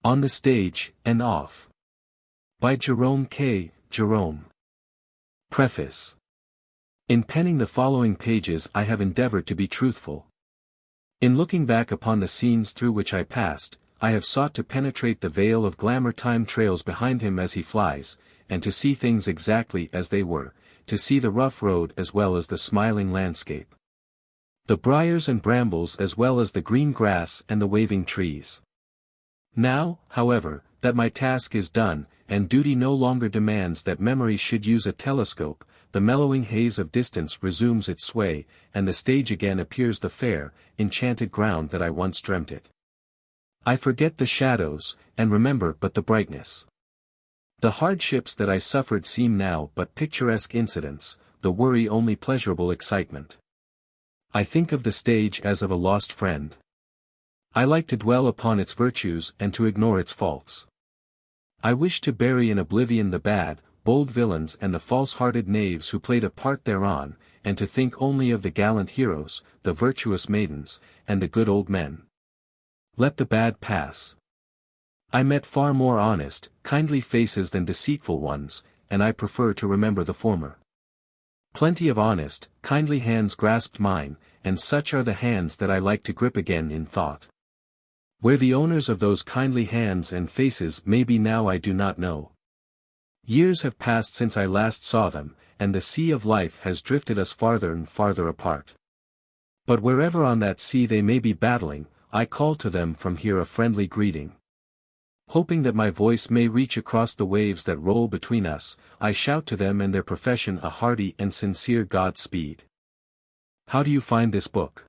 On the Stage, and Off. By Jerome K. Jerome. Preface. In penning the following pages I have endeavored to be truthful. In looking back upon the scenes through which I passed, I have sought to penetrate the veil of glamour time trails behind him as he flies, and to see things exactly as they were, to see the rough road as well as the smiling landscape. The briars and brambles as well as the green grass and the waving trees. Now, however, that my task is done, and duty no longer demands that memory should use a telescope, the mellowing haze of distance resumes its sway, and the stage again appears the fair, enchanted ground that I once dreamt it. I forget the shadows, and remember but the brightness. The hardships that I suffered seem now but picturesque incidents, the worry only pleasurable excitement. I think of the stage as of a lost friend. I like to dwell upon its virtues and to ignore its faults. I wish to bury in oblivion the bad, bold villains and the false-hearted knaves who played a part thereon, and to think only of the gallant heroes, the virtuous maidens, and the good old men. Let the bad pass. I met far more honest, kindly faces than deceitful ones, and I prefer to remember the former. Plenty of honest, kindly hands grasped mine, and such are the hands that I like to grip again in thought. Where the owners of those kindly hands and faces may be now I do not know. Years have passed since I last saw them, and the sea of life has drifted us farther and farther apart. But wherever on that sea they may be battling, I call to them from here a friendly greeting. Hoping that my voice may reach across the waves that roll between us, I shout to them and their profession a hearty and sincere Godspeed. How do you find this book?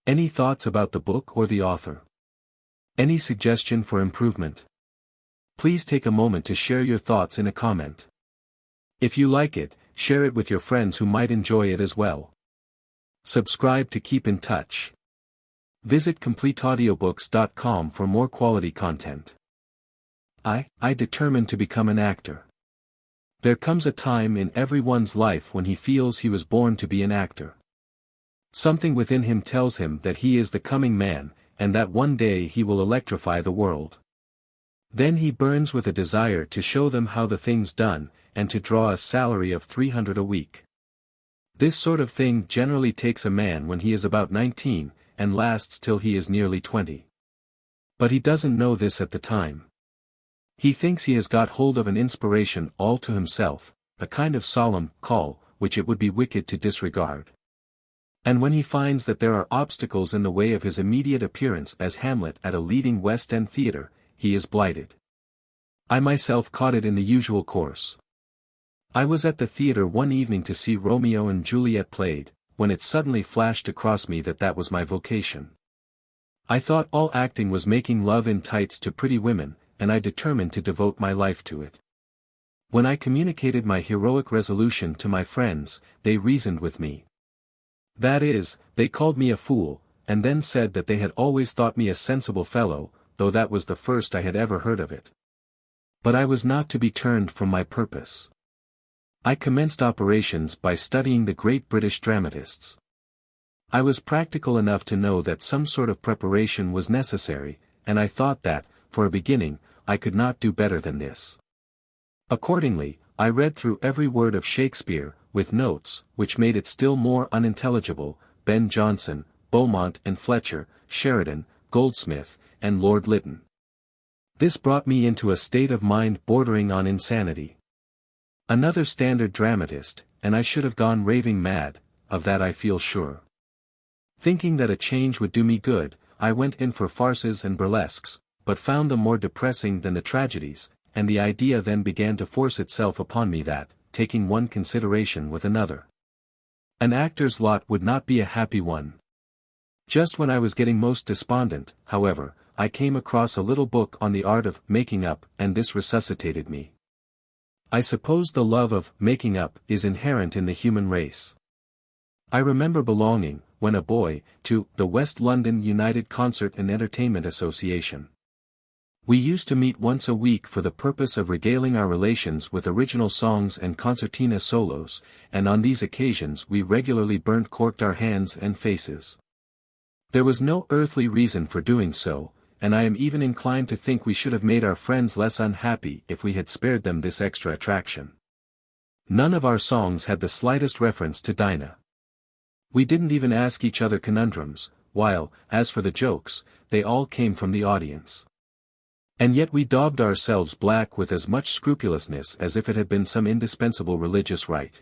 Any thoughts about the book or the author? Any suggestion for improvement? Please take a moment to share your thoughts in a comment. If you like it, share it with your friends who might enjoy it as well. Subscribe to keep in touch. Visit CompleteAudiobooks.com for more quality content. I determined to become an actor. There comes a time in everyone's life when he feels he was born to be an actor. Something within him tells him that he is the coming man, and that one day he will electrify the world. Then he burns with a desire to show them how the thing's done, and to draw a salary of $300 a week. This sort of thing generally takes a man when he is about 19, and lasts till he is nearly 20. But he doesn't know this at the time. He thinks he has got hold of an inspiration all to himself, a kind of solemn call, which it would be wicked to disregard. And when he finds that there are obstacles in the way of his immediate appearance as Hamlet at a leading West End theatre, he is blighted. I myself caught it in the usual course. I was at the theatre one evening to see Romeo and Juliet played, when it suddenly flashed across me that that was my vocation. I thought all acting was making love in tights to pretty women, and I determined to devote my life to it. When I communicated my heroic resolution to my friends, they reasoned with me. That is, they called me a fool, and then said that they had always thought me a sensible fellow, though that was the first I had ever heard of it. But I was not to be turned from my purpose. I commenced operations by studying the great British dramatists. I was practical enough to know that some sort of preparation was necessary, and I thought that, for a beginning, I could not do better than this. Accordingly, I read through every word of Shakespeare, with notes, which made it still more unintelligible, Ben Jonson, Beaumont and Fletcher, Sheridan, Goldsmith, and Lord Lytton. This brought me into a state of mind bordering on insanity. Another standard dramatist, and I should have gone raving mad, of that I feel sure. Thinking that a change would do me good, I went in for farces and burlesques, but found them more depressing than the tragedies, and the idea then began to force itself upon me that, taking one consideration with another, an actor's lot would not be a happy one. Just when I was getting most despondent, however, I came across a little book on the art of making up, and this resuscitated me. I suppose the love of making up is inherent in the human race. I remember belonging, when a boy, to the West London United Concert and Entertainment Association. We used to meet once a week for the purpose of regaling our relations with original songs and concertina solos, and on these occasions we regularly burnt corked our hands and faces. There was no earthly reason for doing so, and I am even inclined to think we should have made our friends less unhappy if we had spared them this extra attraction. None of our songs had the slightest reference to Dinah. We didn't even ask each other conundrums, while, as for the jokes, they all came from the audience. And yet we daubed ourselves black with as much scrupulousness as if it had been some indispensable religious rite.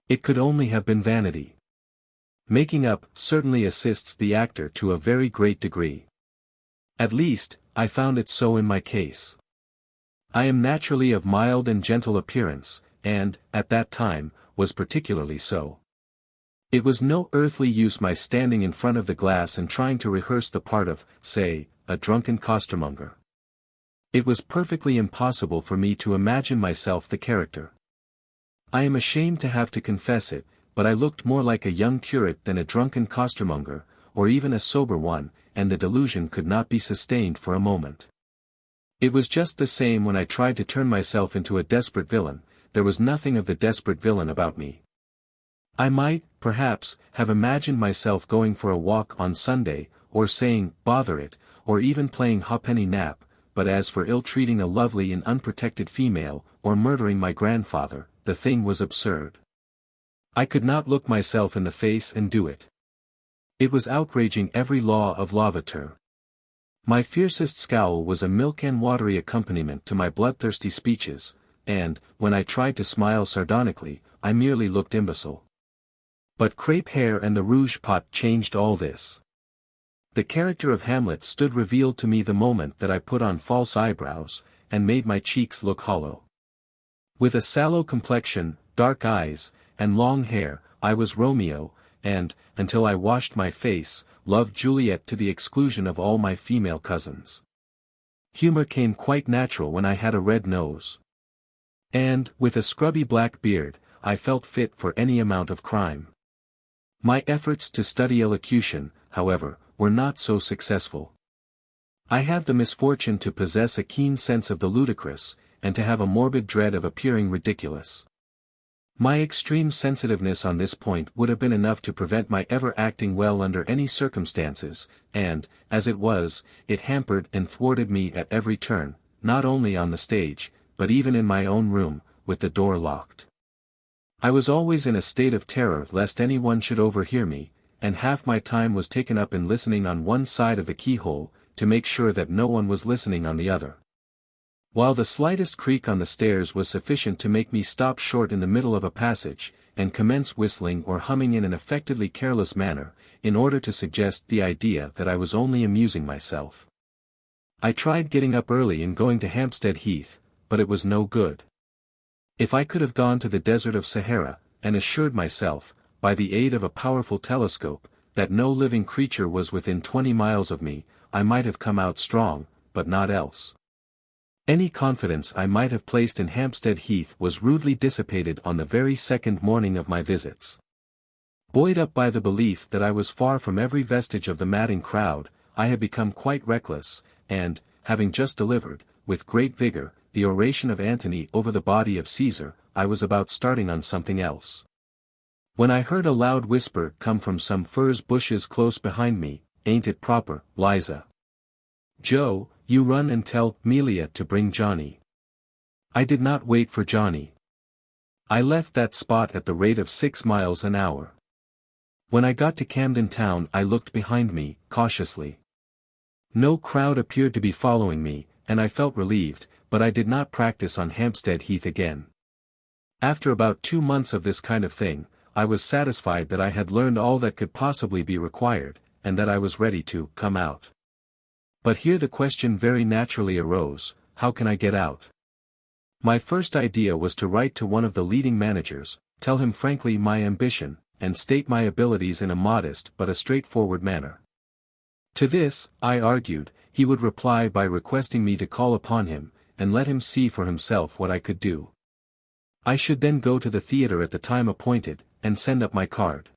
It could only have been vanity. Making up certainly assists the actor to a very great degree. At least, I found it so in my case. I am naturally of mild and gentle appearance, and, at that time, was particularly so. It was no earthly use my standing in front of the glass and trying to rehearse the part of, say, a drunken costermonger. It was perfectly impossible for me to imagine myself the character. I am ashamed to have to confess it, but I looked more like a young curate than a drunken costermonger, or even a sober one, and the delusion could not be sustained for a moment. It was just the same when I tried to turn myself into a desperate villain. There was nothing of the desperate villain about me. I might, perhaps, have imagined myself going for a walk on Sunday, or saying, "Bother it," or even playing ha'penny nap, but as for ill-treating a lovely and unprotected female, or murdering my grandfather, the thing was absurd. I could not look myself in the face and do it. It was outraging every law of lavater. My fiercest scowl was a milk-and-watery accompaniment to my bloodthirsty speeches, and, when I tried to smile sardonically, I merely looked imbecile. But crepe hair and the rouge pot changed all this. The character of Hamlet stood revealed to me the moment that I put on false eyebrows, and made my cheeks look hollow. With a sallow complexion, dark eyes, and long hair, I was Romeo, and, until I washed my face, loved Juliet to the exclusion of all my female cousins. Humor came quite natural when I had a red nose. And, with a scrubby black beard, I felt fit for any amount of crime. My efforts to study elocution, however, were not so successful. I have the misfortune to possess a keen sense of the ludicrous, and to have a morbid dread of appearing ridiculous. My extreme sensitiveness on this point would have been enough to prevent my ever acting well under any circumstances, and, as it was, it hampered and thwarted me at every turn, not only on the stage, but even in my own room, with the door locked. I was always in a state of terror lest anyone should overhear me, and half my time was taken up in listening on one side of the keyhole, to make sure that no one was listening on the other. While the slightest creak on the stairs was sufficient to make me stop short in the middle of a passage, and commence whistling or humming in an affectedly careless manner, in order to suggest the idea that I was only amusing myself. I tried getting up early and going to Hampstead Heath, but it was no good. If I could have gone to the desert of Sahara, and assured myself, by the aid of a powerful telescope, that no living creature was within 20 miles of me, I might have come out strong, but not else. Any confidence I might have placed in Hampstead Heath was rudely dissipated on the very second morning of my visits. Buoyed up by the belief that I was far from every vestige of the madding crowd, I had become quite reckless, and, having just delivered, with great vigor, the oration of Antony over the body of Caesar, I was about starting on something else. When I heard a loud whisper come from some furze bushes close behind me, "Ain't it proper, Liza? Joe, you run and tell Melia to bring Johnny." I did not wait for Johnny. I left that spot at the rate of 6 miles an hour. When I got to Camden Town I looked behind me, cautiously. No crowd appeared to be following me, and I felt relieved, but I did not practice on Hampstead Heath again. After about 2 months of this kind of thing, I was satisfied that I had learned all that could possibly be required, and that I was ready to come out. But here the question very naturally arose, how can I get out? My first idea was to write to one of the leading managers, tell him frankly my ambition, and state my abilities in a modest but a straightforward manner. To this, I argued, he would reply by requesting me to call upon him, and let him see for himself what I could do. I should then go to the theatre at the time appointed, and send up my card.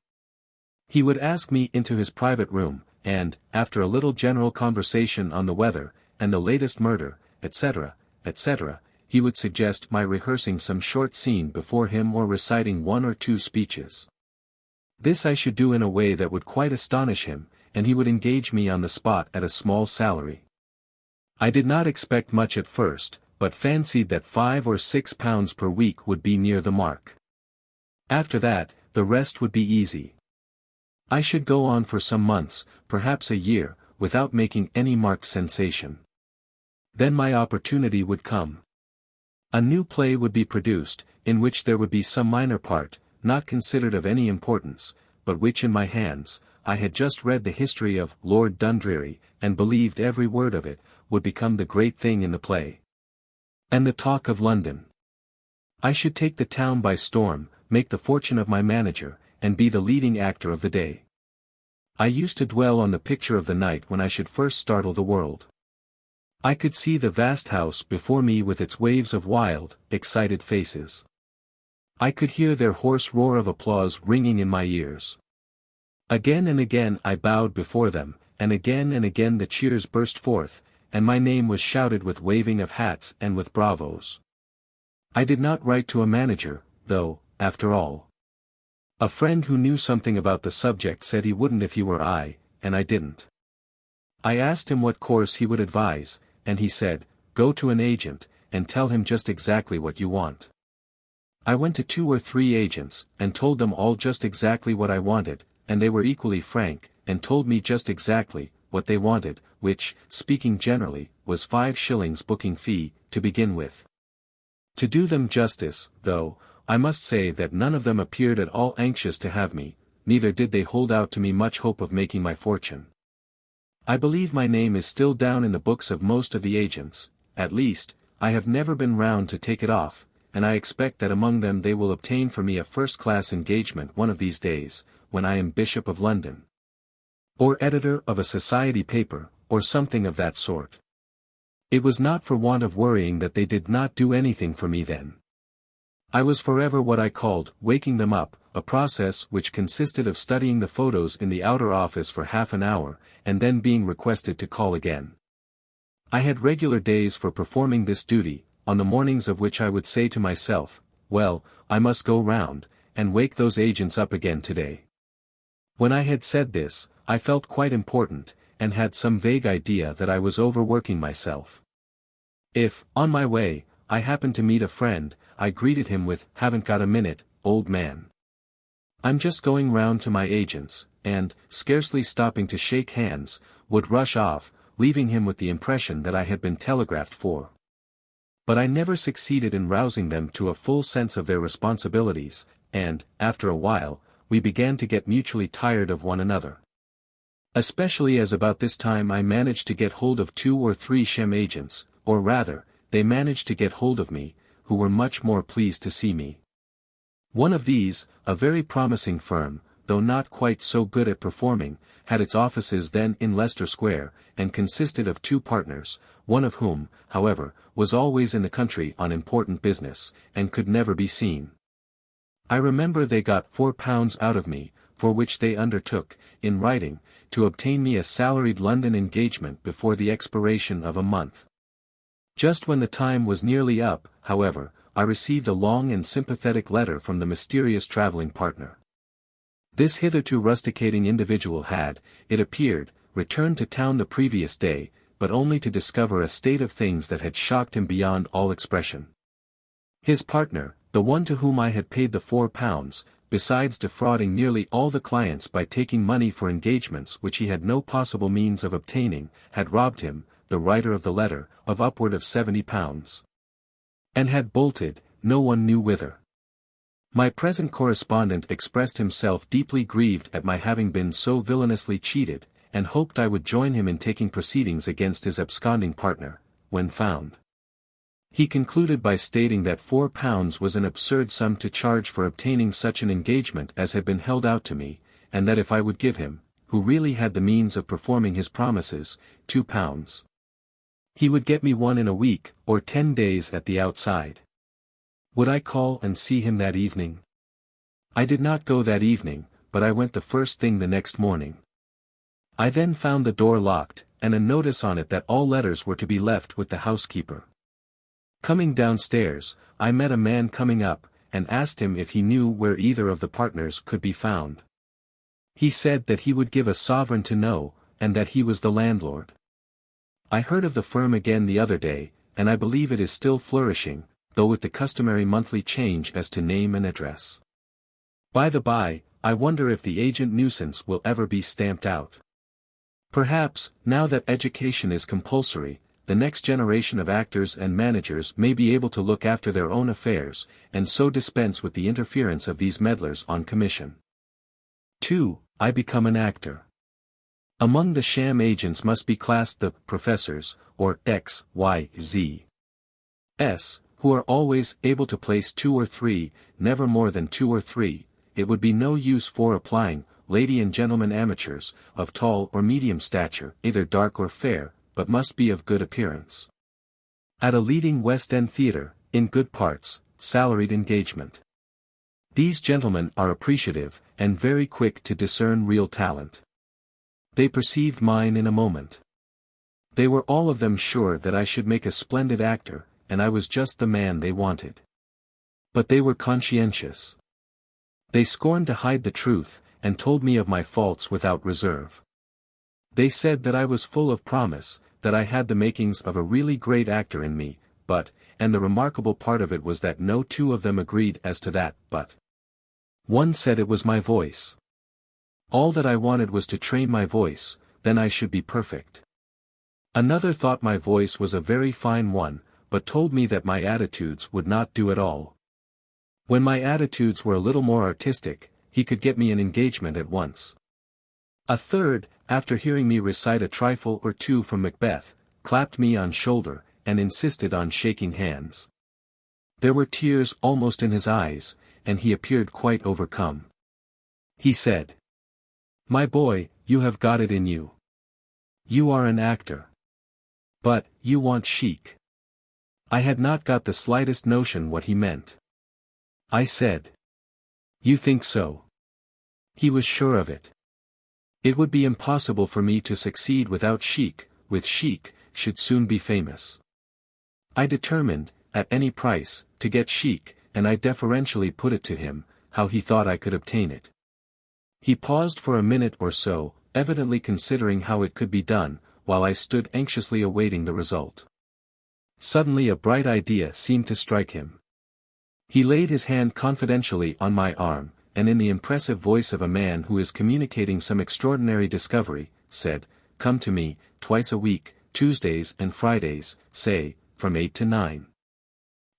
He would ask me into his private room, and, after a little general conversation on the weather, and the latest murder, etc., etc., he would suggest my rehearsing some short scene before him or reciting 1 or 2 speeches. This I should do in a way that would quite astonish him, and he would engage me on the spot at a small salary. I did not expect much at first, but fancied that £5 or £6 per week would be near the mark. After that, the rest would be easy. I should go on for some months, perhaps a year, without making any marked sensation. Then my opportunity would come. A new play would be produced, in which there would be some minor part, not considered of any importance, but which in my hands, I had just read the history of Lord Dundreary, and believed every word of it, would become the great thing in the play. And the talk of London. I should take the town by storm, make the fortune of my manager, and be the leading actor of the day. I used to dwell on the picture of the night when I should first startle the world. I could see the vast house before me with its waves of wild, excited faces. I could hear their hoarse roar of applause ringing in my ears. Again and again I bowed before them, and again the cheers burst forth, and my name was shouted with waving of hats and with bravos. I did not write to a manager, though, after all. A friend who knew something about the subject said he wouldn't if he were I, and I didn't. I asked him what course he would advise, and he said, "Go to an agent, and tell him just exactly what you want." I went to 2 or 3 agents, and told them all just exactly what I wanted, and they were equally frank, and told me just exactly what they wanted, which, speaking generally, was 5 shillings booking fee, to begin with. To do them justice, though, I must say that none of them appeared at all anxious to have me, neither did they hold out to me much hope of making my fortune. I believe my name is still down in the books of most of the agents, at least, I have never been round to take it off, and I expect that among them they will obtain for me a first-class engagement one of these days, when I am Bishop of London. Or editor of a society paper, or something of that sort. It was not for want of worrying that they did not do anything for me then. I was forever what I called waking them up, a process which consisted of studying the photos in the outer office for half an hour, and then being requested to call again. I had regular days for performing this duty, on the mornings of which I would say to myself, "Well, I must go round, and wake those agents up again today." When I had said this, I felt quite important, and had some vague idea that I was overworking myself. If, on my way, I happened to meet a friend, I greeted him with, "Haven't got a minute, old man. I'm just going round to my agents," and, scarcely stopping to shake hands, would rush off, leaving him with the impression that I had been telegraphed for. But I never succeeded in rousing them to a full sense of their responsibilities, and, after a while, we began to get mutually tired of one another. Especially as about this time I managed to get hold of 2 or 3 shem agents, or rather, they managed to get hold of me, who were much more pleased to see me. One of these, a very promising firm, though not quite so good at performing, had its offices then in Leicester Square, and consisted of 2 partners, one of whom, however, was always in the country on important business, and could never be seen. I remember they got £4 out of me, for which they undertook, in writing, to obtain me a salaried London engagement before the expiration of a month. Just when the time was nearly up, however, I received a long and sympathetic letter from the mysterious travelling partner. This hitherto rusticating individual had, it appeared, returned to town the previous day, but only to discover a state of things that had shocked him beyond all expression. His partner, the one to whom I had paid the £4, besides defrauding nearly all the clients by taking money for engagements which he had no possible means of obtaining, had robbed him, the writer of the letter, of upward of £70. And had bolted, no one knew whither. My present correspondent expressed himself deeply grieved at my having been so villainously cheated, and hoped I would join him in taking proceedings against his absconding partner, when found. He concluded by stating that £4 was an absurd sum to charge for obtaining such an engagement as had been held out to me, and that if I would give him, who really had the means of performing his promises, £2, he would get me one in a week, or 10 days at the outside. Would I call and see him that evening? I did not go that evening, but I went the first thing the next morning. I then found the door locked, and a notice on it that all letters were to be left with the housekeeper. Coming downstairs, I met a man coming up, and asked him if he knew where either of the partners could be found. He said that he would give a sovereign to know, and that he was the landlord. I heard of the firm again the other day, and I believe it is still flourishing, though with the customary monthly change as to name and address. By the by, I wonder if the agent nuisance will ever be stamped out. Perhaps, now that education is compulsory, the next generation of actors and managers may be able to look after their own affairs, and so dispense with the interference of these meddlers on commission. 2. I become an actor. Among the sham agents must be classed the professors, or XYZs, who are always able to place 2 or 3, never more than 2 or 3. It would be no use for applying, lady and gentlemen amateurs, of tall or medium stature, either dark or fair, but must be of good appearance. At a leading West End theatre, in good parts, salaried engagement. These gentlemen are appreciative, and very quick to discern real talent. They perceived mine in a moment. They were all of them sure that I should make a splendid actor, and I was just the man they wanted. But they were conscientious. They scorned to hide the truth, and told me of my faults without reserve. They said that I was full of promise, that I had the makings of a really great actor in me, and the remarkable part of it was that no two of them agreed as to that, but. One said it was my voice. All that I wanted was to train my voice, then I should be perfect. Another thought my voice was a very fine one, but told me that my attitudes would not do at all. When my attitudes were a little more artistic, he could get me an engagement at once. A third, after hearing me recite a trifle or two from Macbeth, clapped me on shoulder, and insisted on shaking hands. There were tears almost in his eyes, and he appeared quite overcome. He said, "My boy, you have got it in you. You are an actor. But, you want chic." I had not got the slightest notion what he meant. I said, "You think so?" He was sure of it. It would be impossible for me to succeed without chic, with chic, should soon be famous. I determined, at any price, to get chic, and I deferentially put it to him, how he thought I could obtain it. He paused for a minute or so, evidently considering how it could be done, while I stood anxiously awaiting the result. Suddenly a bright idea seemed to strike him. He laid his hand confidentially on my arm, and in the impressive voice of a man who is communicating some extraordinary discovery, said, "Come to me, twice a week, Tuesdays and Fridays, say, from 8 to 9.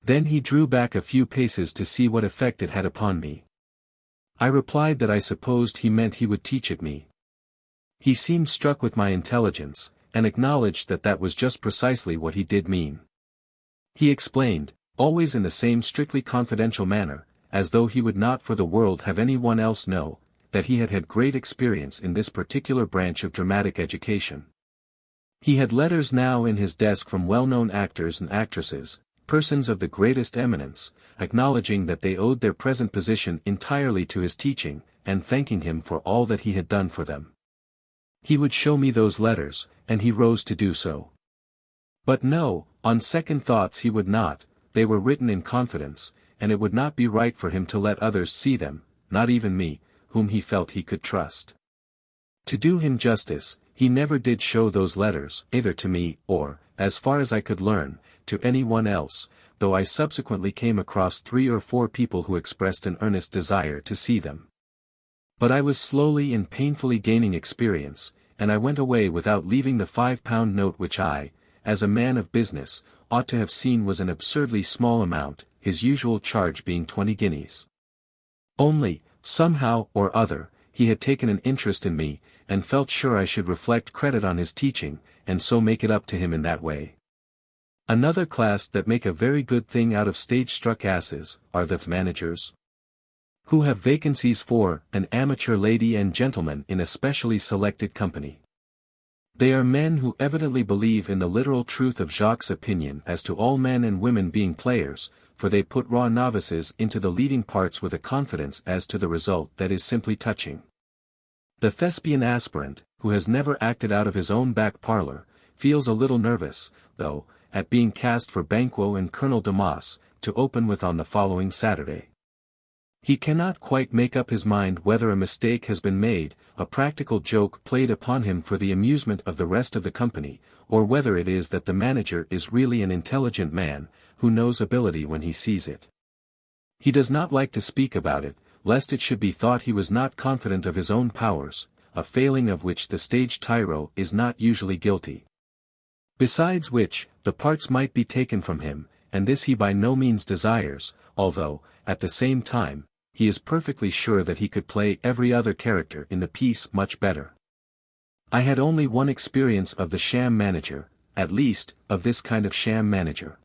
Then he drew back a few paces to see what effect it had upon me. I replied that I supposed he meant he would teach it me. He seemed struck with my intelligence, and acknowledged that that was just precisely what he did mean. He explained, always in the same strictly confidential manner, as though he would not for the world have any one else know, that he had had great experience in this particular branch of dramatic education. He had letters now in his desk from well-known actors and actresses, persons of the greatest eminence, acknowledging that they owed their present position entirely to his teaching, and thanking him for all that he had done for them. He would show me those letters, and he rose to do so. But no, on second thoughts he would not, they were written in confidence, and it would not be right for him to let others see them, not even me, whom he felt he could trust. To do him justice, he never did show those letters, either to me, or, as far as I could learn, to any one else, though I subsequently came across 3 or 4 people who expressed an earnest desire to see them. But I was slowly and painfully gaining experience, and I went away without leaving the £5 note which I, as a man of business, ought to have seen was an absurdly small amount, his usual charge being 20 guineas. Only, somehow or other, he had taken an interest in me, and felt sure I should reflect credit on his teaching, and so make it up to him in that way. Another class that make a very good thing out of stage-struck asses, are the managers, who have vacancies for an amateur lady and gentleman in a specially selected company. They are men who evidently believe in the literal truth of Jacques' opinion as to all men and women being players, for they put raw novices into the leading parts with a confidence as to the result that is simply touching. The thespian aspirant, who has never acted out of his own back parlour, feels a little nervous, though, at being cast for Banquo and Colonel Damas, to open with on the following Saturday. He cannot quite make up his mind whether a mistake has been made, a practical joke played upon him for the amusement of the rest of the company, or whether it is that the manager is really an intelligent man, who knows ability when he sees it. He does not like to speak about it, lest it should be thought he was not confident of his own powers, a failing of which the stage tyro is not usually guilty. Besides which, the parts might be taken from him, and this he by no means desires, although, at the same time, he is perfectly sure that he could play every other character in the piece much better. I had only one experience of the sham manager, at least, of this kind of sham manager.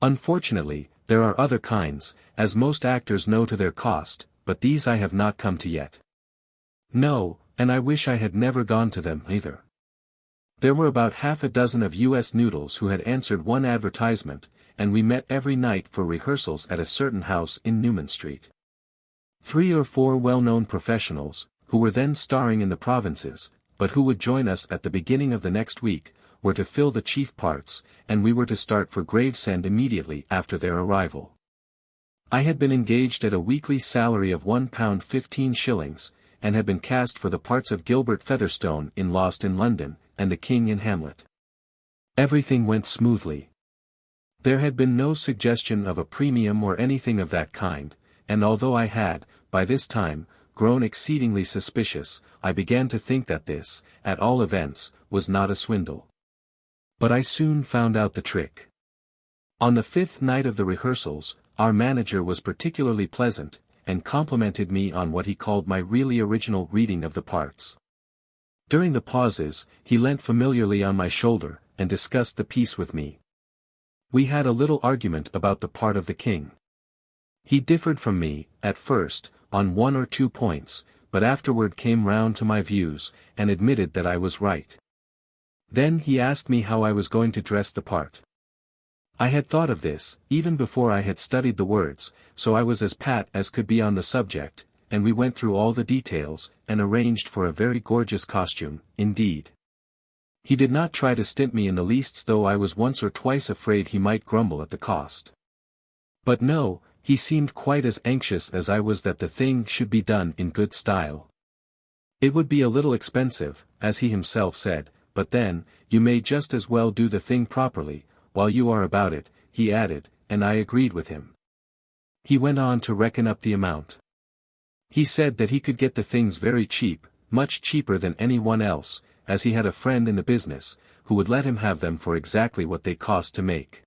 Unfortunately, there are other kinds, as most actors know to their cost, but these I have not come to yet. No, and I wish I had never gone to them either. There were about half a dozen of U.S. noodles who had answered one advertisement, and we met every night for rehearsals at a certain house in Newman Street. 3 or 4 well-known professionals, who were then starring in the provinces, but who would join us at the beginning of the next week, were to fill the chief parts, and we were to start for Gravesend immediately after their arrival. I had been engaged at a weekly salary of £1 15, and had been cast for the parts of Gilbert Featherstone in Lost in London, and the King in Hamlet. Everything went smoothly. There had been no suggestion of a premium or anything of that kind, and although I had, by this time, grown exceedingly suspicious, I began to think that this, at all events, was not a swindle. But I soon found out the trick. On the 5th night of the rehearsals, our manager was particularly pleasant, and complimented me on what he called my really original reading of the parts. During the pauses, he leant familiarly on my shoulder, and discussed the piece with me. We had a little argument about the part of the king. He differed from me, at first, on 1 or 2 points, but afterward came round to my views, and admitted that I was right. Then he asked me how I was going to dress the part. I had thought of this, even before I had studied the words, so I was as pat as could be on the subject, and we went through all the details, and arranged for a very gorgeous costume, indeed. He did not try to stint me in the least, though I was once or twice afraid he might grumble at the cost. But no, he seemed quite as anxious as I was that the thing should be done in good style. It would be a little expensive, as he himself said, but then, you may just as well do the thing properly, while you are about it, he added, and I agreed with him. He went on to reckon up the amount. He said that he could get the things very cheap, much cheaper than anyone else, as he had a friend in the business, who would let him have them for exactly what they cost to make.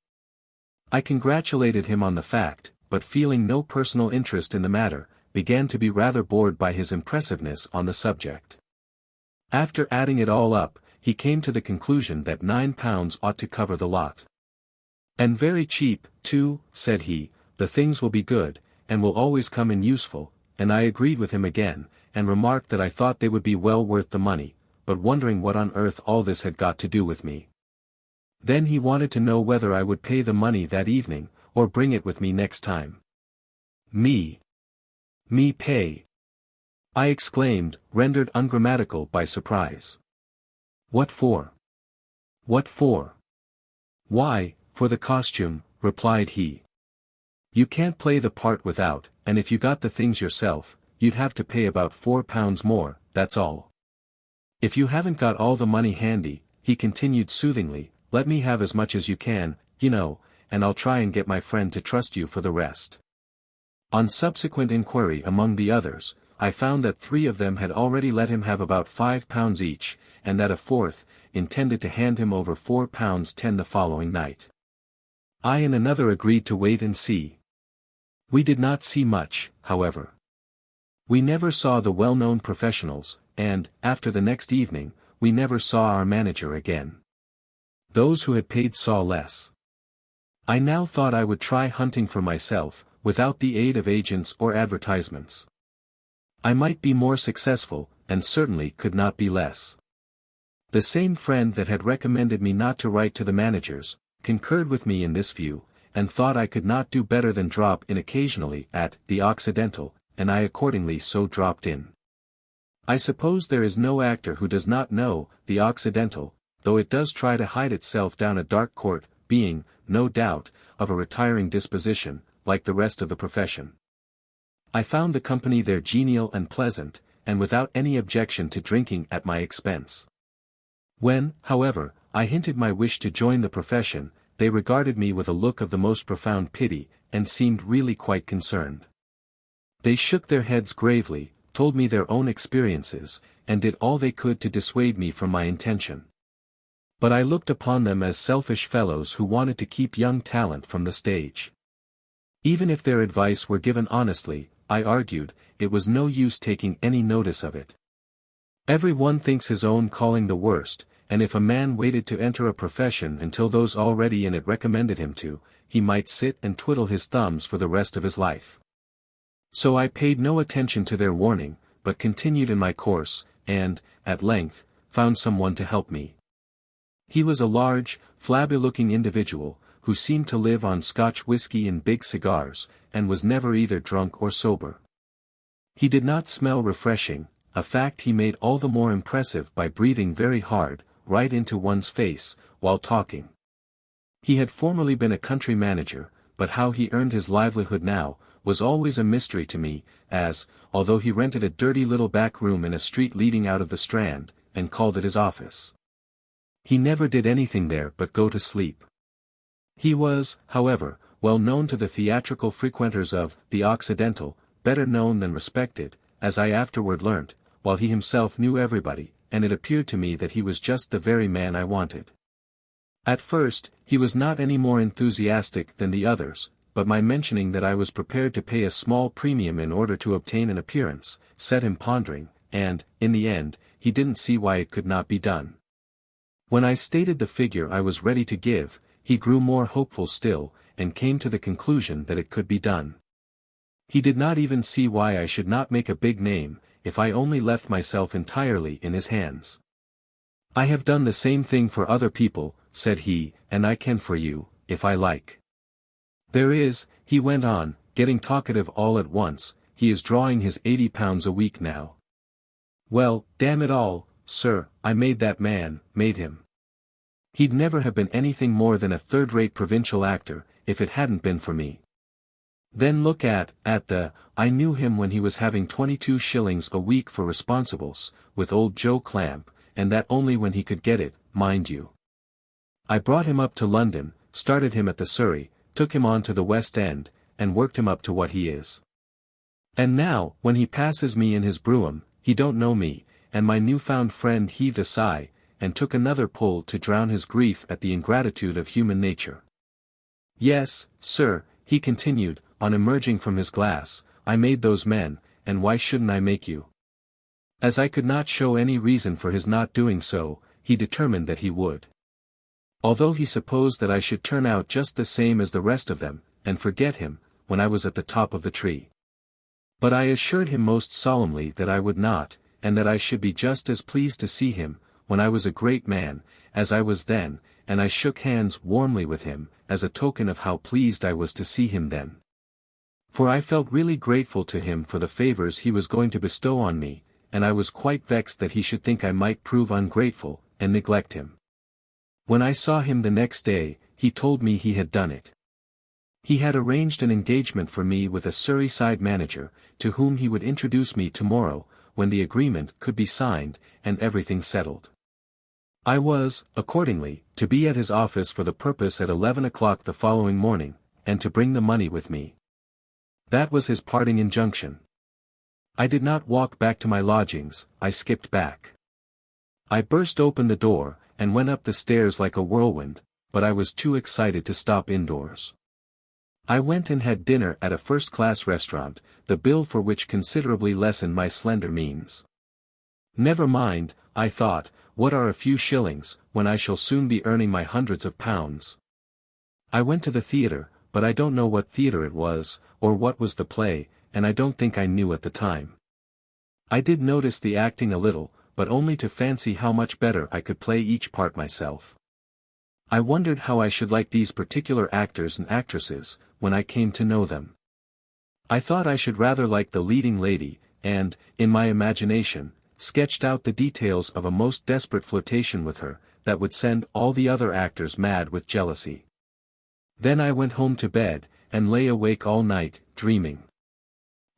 I congratulated him on the fact, but feeling no personal interest in the matter, began to be rather bored by his impressiveness on the subject. After adding it all up, he came to the conclusion that £9 ought to cover the lot. And very cheap, too, said he, the things will be good, and will always come in useful, and I agreed with him again, and remarked that I thought they would be well worth the money, but wondering what on earth all this had got to do with me. Then he wanted to know whether I would pay the money that evening, or bring it with me next time. Me pay? I exclaimed, rendered ungrammatical by surprise. What for? What for? Why, for the costume, replied he. You can't play the part without, and if you got the things yourself, you'd have to pay about £4 more, that's all. If you haven't got all the money handy, he continued soothingly, let me have as much as you can, you know, and I'll try and get my friend to trust you for the rest. On subsequent inquiry among the others, I found that 3 of them had already let him have about £5 each, and that a 4th, intended to hand him over £4.10 the following night. I and another agreed to wait and see. We did not see much, however. We never saw the well-known professionals, and, after the next evening, we never saw our manager again. Those who had paid saw less. I now thought I would try hunting for myself, without the aid of agents or advertisements. I might be more successful, and certainly could not be less. The same friend that had recommended me not to write to the managers, concurred with me in this view, and thought I could not do better than drop in occasionally at the Occidental, and I accordingly so dropped in. I suppose there is no actor who does not know the Occidental, though it does try to hide itself down a dark court, being, no doubt, of a retiring disposition, like the rest of the profession. I found the company there genial and pleasant, and without any objection to drinking at my expense. When, however, I hinted my wish to join the profession, they regarded me with a look of the most profound pity, and seemed really quite concerned. They shook their heads gravely, told me their own experiences, and did all they could to dissuade me from my intention. But I looked upon them as selfish fellows who wanted to keep young talent from the stage. Even if their advice were given honestly, I argued, it was no use taking any notice of it. Every one thinks his own calling the worst, and if a man waited to enter a profession until those already in it recommended him to, he might sit and twiddle his thumbs for the rest of his life. So I paid no attention to their warning, but continued in my course, and, at length, found someone to help me. He was a large, flabby-looking individual, who seemed to live on Scotch whiskey and big cigars, and was never either drunk or sober. He did not smell refreshing, a fact he made all the more impressive by breathing very hard, right into one's face, while talking. He had formerly been a country manager, but how he earned his livelihood now, was always a mystery to me, as, although he rented a dirty little back room in a street leading out of the Strand, and called it his office, he never did anything there but go to sleep. He was, however, well known to the theatrical frequenters of the Occidental, better known than respected, as I afterward learnt, while he himself knew everybody, and it appeared to me that he was just the very man I wanted. At first, he was not any more enthusiastic than the others, but my mentioning that I was prepared to pay a small premium in order to obtain an appearance, set him pondering, and, in the end, he didn't see why it could not be done. When I stated the figure I was ready to give, he grew more hopeful still, and came to the conclusion that it could be done. He did not even see why I should not make a big name, if I only left myself entirely in his hands. "I have done the same thing for other people," said he, "and I can for you, if I like. There is," he went on, getting talkative all at once, "he is drawing his £80 a week now. Well, damn it all, sir, I made that man, made him. He'd never have been anything more than a third-rate provincial actor, if it hadn't been for me. Then look I knew him when he was having 22 shillings a week for responsibles, with old Joe Clamp, and that only when he could get it, mind you. I brought him up to London, started him at the Surrey, took him on to the West End, and worked him up to what he is. And now, when he passes me in his brougham, he don't know me," and my newfound friend heaved a sigh, and took another pull to drown his grief at the ingratitude of human nature. "Yes, sir," he continued, on emerging from his glass, "I made those men, and why shouldn't I make you?" As I could not show any reason for his not doing so, he determined that he would. Although he supposed that I should turn out just the same as the rest of them, and forget him, when I was at the top of the tree. But I assured him most solemnly that I would not, and that I should be just as pleased to see him, when I was a great man, as I was then, and I shook hands warmly with him, as a token of how pleased I was to see him then. For I felt really grateful to him for the favors he was going to bestow on me, and I was quite vexed that he should think I might prove ungrateful, and neglect him. When I saw him the next day, he told me he had done it. He had arranged an engagement for me with a Surrey side manager, to whom he would introduce me tomorrow, when the agreement could be signed, and everything settled. I was, accordingly, to be at his office for the purpose at 11 o'clock the following morning, and to bring the money with me. That was his parting injunction. I did not walk back to my lodgings, I skipped back. I burst open the door, and went up the stairs like a whirlwind, but I was too excited to stop indoors. I went and had dinner at a first-class restaurant, the bill for which considerably lessened my slender means. Never mind, I thought, what are a few shillings, when I shall soon be earning my hundreds of pounds? I went to the theatre, but I don't know what theatre it was, or what was the play, and I don't think I knew at the time. I did notice the acting a little, but only to fancy how much better I could play each part myself. I wondered how I should like these particular actors and actresses, when I came to know them. I thought I should rather like the leading lady, and, in my imagination, sketched out the details of a most desperate flirtation with her, that would send all the other actors mad with jealousy. Then I went home to bed, and lay awake all night, dreaming.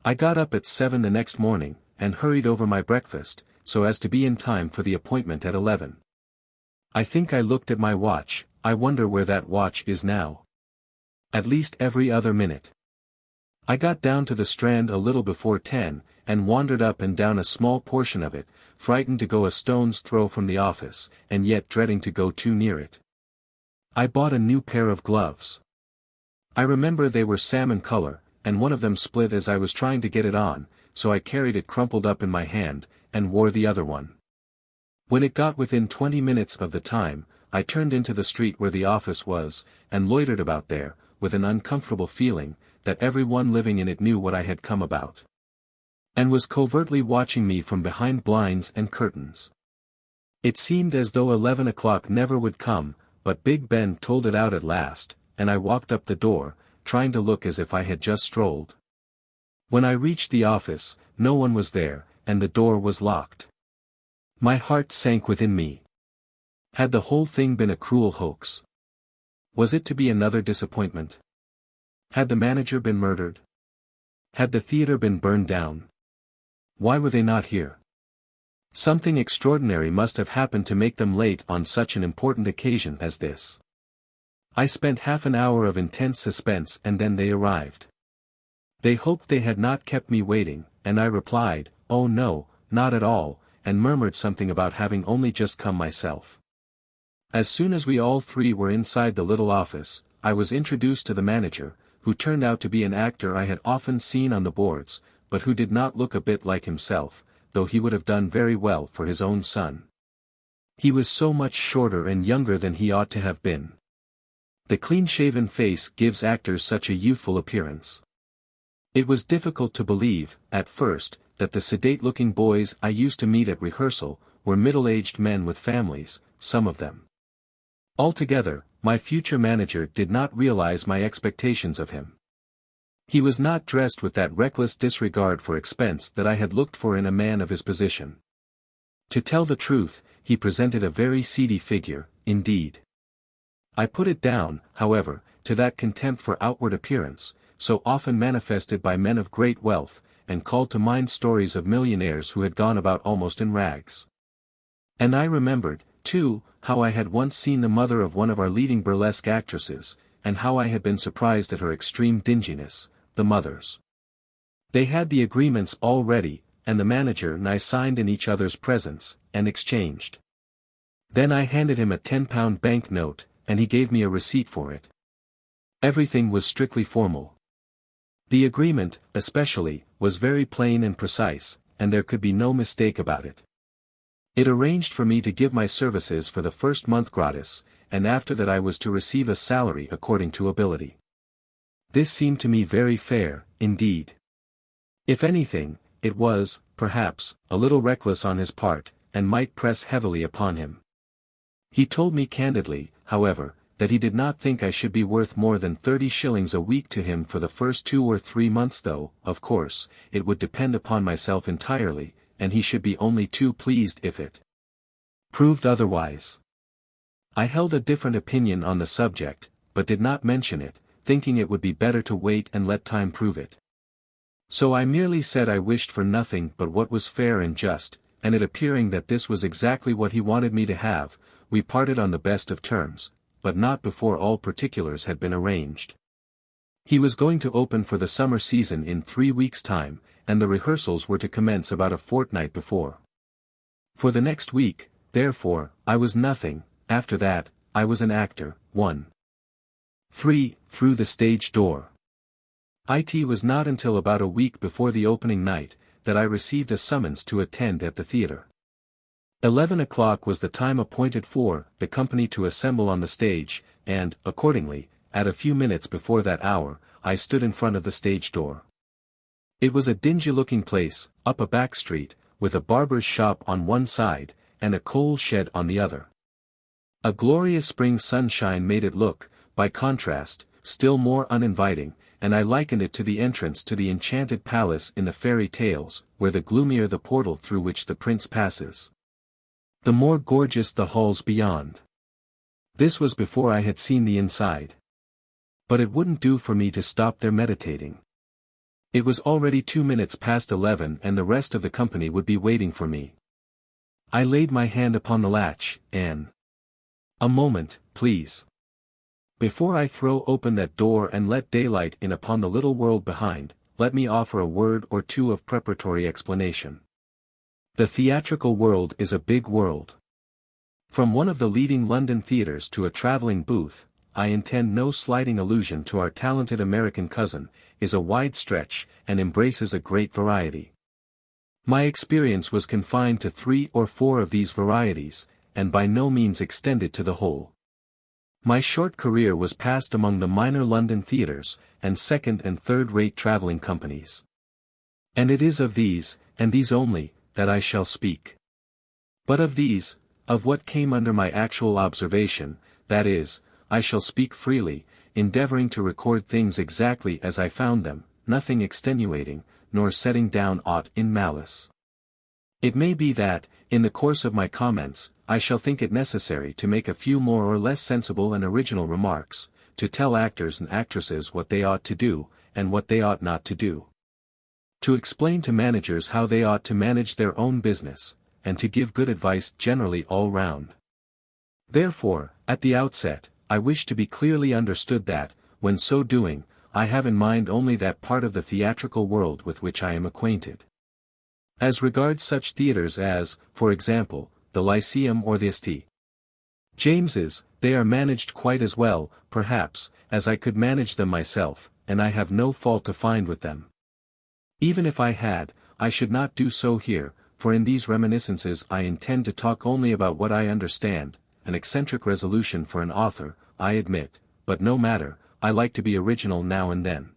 I got up at 7 the next morning, and hurried over my breakfast, so as to be in time for the appointment at 11. I think I looked at my watch. I wonder where that watch is now. At least every other minute. I got down to the Strand a little before 10, and wandered up and down a small portion of it, frightened to go a stone's throw from the office, and yet dreading to go too near it. I bought a new pair of gloves. I remember they were salmon color, and one of them split as I was trying to get it on, so I carried it crumpled up in my hand, and wore the other one. When it got within 20 minutes of the time, I turned into the street where the office was, and loitered about there, with an uncomfortable feeling, that everyone living in it knew what I had come about, and was covertly watching me from behind blinds and curtains. It seemed as though 11 o'clock never would come, but Big Ben told it out at last, and I walked up the door, trying to look as if I had just strolled. When I reached the office, no one was there, and the door was locked. My heart sank within me. Had the whole thing been a cruel hoax? Was it to be another disappointment? Had the manager been murdered? Had the theater been burned down? Why were they not here? Something extraordinary must have happened to make them late on such an important occasion as this. I spent half an hour of intense suspense and then they arrived. They hoped they had not kept me waiting, and I replied, "Oh no, not at all," and murmured something about having only just come myself. As soon as we all three were inside the little office, I was introduced to the manager, who turned out to be an actor I had often seen on the boards, but who did not look a bit like himself, though he would have done very well for his own son. He was so much shorter and younger than he ought to have been. The clean-shaven face gives actors such a youthful appearance. It was difficult to believe, at first, that the sedate-looking boys I used to meet at rehearsal were middle-aged men with families, some of them. Altogether, my future manager did not realize my expectations of him. He was not dressed with that reckless disregard for expense that I had looked for in a man of his position. To tell the truth, he presented a very seedy figure, indeed. I put it down, however, to that contempt for outward appearance, so often manifested by men of great wealth, and called to mind stories of millionaires who had gone about almost in rags. And I remembered, too, how I had once seen the mother of one of our leading burlesque actresses, and how I had been surprised at her extreme dinginess, the mother's. They had the agreements all ready, and the manager and I signed in each other's presence, and exchanged. Then I handed him a £10 bank note, and he gave me a receipt for it. Everything was strictly formal. The agreement, especially, was very plain and precise, and there could be no mistake about it. It arranged for me to give my services for the first month gratis, and after that I was to receive a salary according to ability. This seemed to me very fair, indeed. If anything, it was, perhaps, a little reckless on his part, and might press heavily upon him. He told me candidly, however, that he did not think I should be worth more than 30 shillings a week to him for the first 2 or 3 months, though, of course, it would depend upon myself entirely, and he should be only too pleased if it proved otherwise. I held a different opinion on the subject, but did not mention it, thinking it would be better to wait and let time prove it. So I merely said I wished for nothing but what was fair and just, and it appearing that this was exactly what he wanted me to have, we parted on the best of terms, but not before all particulars had been arranged. He was going to open for the summer season in 3 weeks' time, and the rehearsals were to commence about a fortnight before. For the next week, therefore, I was nothing. After that, I was an actor. 1. 3. Through the stage door. It was not until about a week before the opening night, that I received a summons to attend at the theatre. 11 o'clock was the time appointed for the company to assemble on the stage, and, accordingly, at a few minutes before that hour, I stood in front of the stage door. It was a dingy-looking place, up a back street, with a barber's shop on one side, and a coal shed on the other. A glorious spring sunshine made it look, by contrast, still more uninviting, and I likened it to the entrance to the enchanted palace in the fairy tales, where the gloomier the portal through which the prince passes, the more gorgeous the halls beyond. This was before I had seen the inside. But it wouldn't do for me to stop there meditating. It was already 2 minutes past 11 and the rest of the company would be waiting for me. I laid my hand upon the latch, and A moment, please. Before I throw open that door and let daylight in upon the little world behind, let me offer a word or two of preparatory explanation. The theatrical world is a big world. From one of the leading London theatres to a travelling booth, I intend no slighting allusion to our talented American cousin, is a wide stretch, and embraces a great variety. My experience was confined to 3 or 4 of these varieties, and by no means extended to the whole. My short career was passed among the minor London theatres, and second and third-rate travelling companies. And it is of these, and these only, that I shall speak. But of these, of what came under my actual observation, that is, I shall speak freely, endeavouring to record things exactly as I found them, nothing extenuating, nor setting down aught in malice. It may be that, in the course of my comments, I shall think it necessary to make a few more or less sensible and original remarks, to tell actors and actresses what they ought to do, and what they ought not to do. To explain to managers how they ought to manage their own business, and to give good advice generally all round. Therefore, at the outset, I wish to be clearly understood that, when so doing, I have in mind only that part of the theatrical world with which I am acquainted. As regards such theatres as, for example, the Lyceum or the St. James's, they are managed quite as well, perhaps, as I could manage them myself, and I have no fault to find with them. Even if I had, I should not do so here, for in these reminiscences I intend to talk only about what I understand, an eccentric resolution for an author, I admit, but no matter, I like to be original now and then.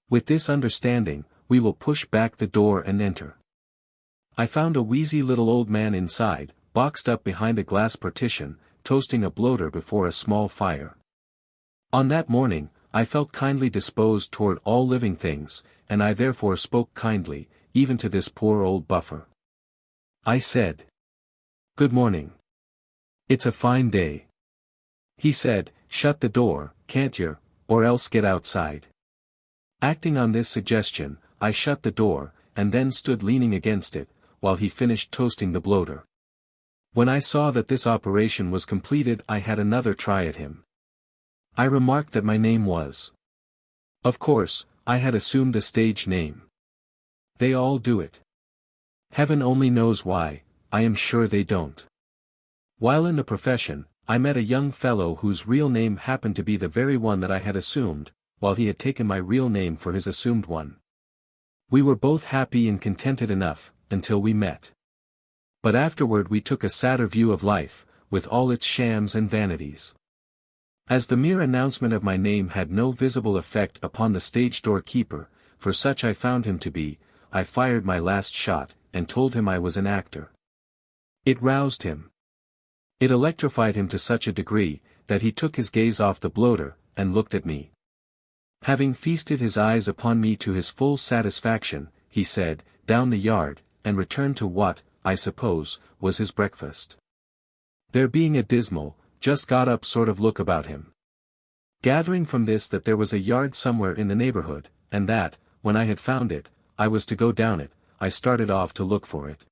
With this understanding, we will push back the door and enter. I found a wheezy little old man inside, boxed up behind a glass partition, toasting a bloater before a small fire. On that morning, I felt kindly disposed toward all living things, and I therefore spoke kindly, even to this poor old buffer. I said, "Good morning. It's a fine day." He said, "Shut the door, can't yer, or else get outside." Acting on this suggestion, I shut the door, and then stood leaning against it, while he finished toasting the bloater. When I saw that this operation was completed, I had another try at him. I remarked that my name was. Of course, I had assumed a stage name. They all do it. Heaven only knows why, I am sure they don't. While in the profession, I met a young fellow whose real name happened to be the very one that I had assumed, while he had taken my real name for his assumed one. We were both happy and contented enough, until we met. But afterward we took a sadder view of life, with all its shams and vanities. As the mere announcement of my name had no visible effect upon the stage door keeper, for such I found him to be, I fired my last shot, and told him I was an actor. It roused him. It electrified him to such a degree, that he took his gaze off the bloater, and looked at me. Having feasted his eyes upon me to his full satisfaction, he said, "Down the yard," and returned to what, I suppose, was his breakfast. There being a dismal, just got up sort of look about him. Gathering from this that there was a yard somewhere in the neighborhood, and that, when I had found it, I was to go down it, I started off to look for it.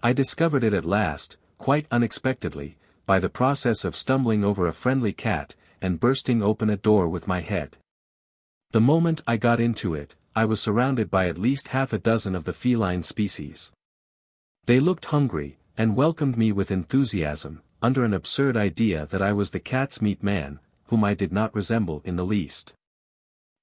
I discovered it at last, quite unexpectedly, by the process of stumbling over a friendly cat, and bursting open a door with my head. The moment I got into it, I was surrounded by at least half a dozen of the feline species. They looked hungry, and welcomed me with enthusiasm, under an absurd idea that I was the cat's meat man, whom I did not resemble in the least.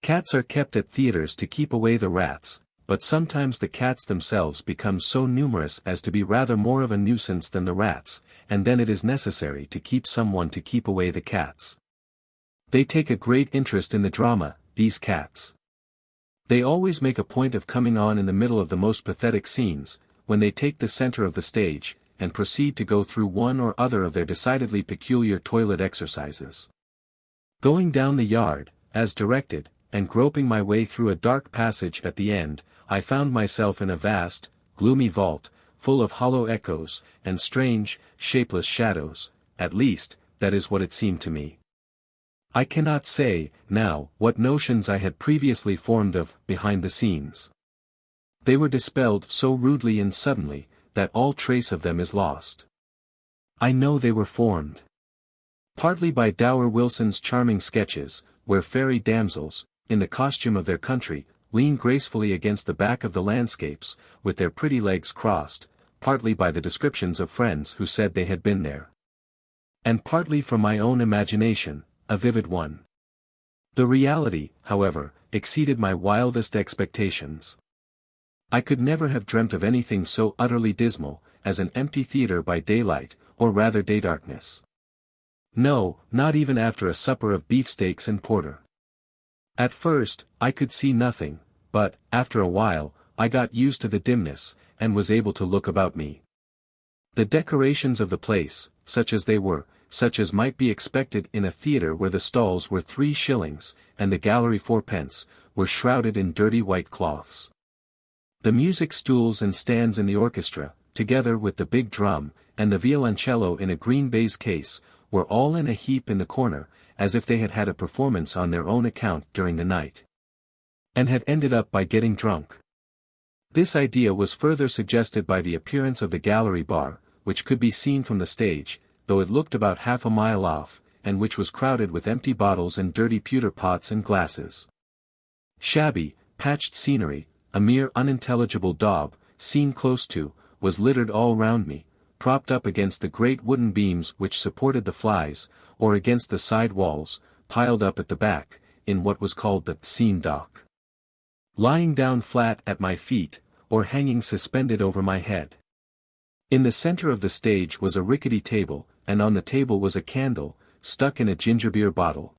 Cats are kept at theatres to keep away the rats, but sometimes the cats themselves become so numerous as to be rather more of a nuisance than the rats, and then it is necessary to keep someone to keep away the cats. They take a great interest in the drama, these cats. They always make a point of coming on in the middle of the most pathetic scenes, when they take the center of the stage, and proceed to go through one or other of their decidedly peculiar toilet exercises. Going down the yard, as directed, and groping my way through a dark passage at the end, I found myself in a vast, gloomy vault, full of hollow echoes, and strange, shapeless shadows, at least, that is what it seemed to me. I cannot say, now, what notions I had previously formed of behind the scenes. They were dispelled so rudely and suddenly, that all trace of them is lost. I know they were formed. Partly by Dower Wilson's charming sketches, where fairy damsels, in the costume of their country, lean gracefully against the back of the landscapes, with their pretty legs crossed, partly by the descriptions of friends who said they had been there. And partly from my own imagination, a vivid one. The reality, however, exceeded my wildest expectations. I could never have dreamt of anything so utterly dismal, as an empty theatre by daylight, or rather daydarkness. No, not even after a supper of beefsteaks and porter. At first, I could see nothing, but, after a while, I got used to the dimness, and was able to look about me. The decorations of the place, such as they were, such as might be expected in a theatre where the stalls were 3 shillings, and the gallery 4d, were shrouded in dirty white cloths. The music stools and stands in the orchestra, together with the big drum, and the violoncello in a green baize case, were all in a heap in the corner, as if they had had a performance on their own account during the night. And had ended up by getting drunk. This idea was further suggested by the appearance of the gallery bar, which could be seen from the stage, though it looked about half a mile off, and which was crowded with empty bottles and dirty pewter pots and glasses. Shabby, patched scenery, a mere unintelligible daub, seen close to, was littered all round me, propped up against the great wooden beams which supported the flies, or against the side walls, piled up at the back, in what was called the scene dock. Lying down flat at my feet, or hanging suspended over my head. In the center of the stage was a rickety table, and on the table was a candle, stuck in a gingerbeer bottle.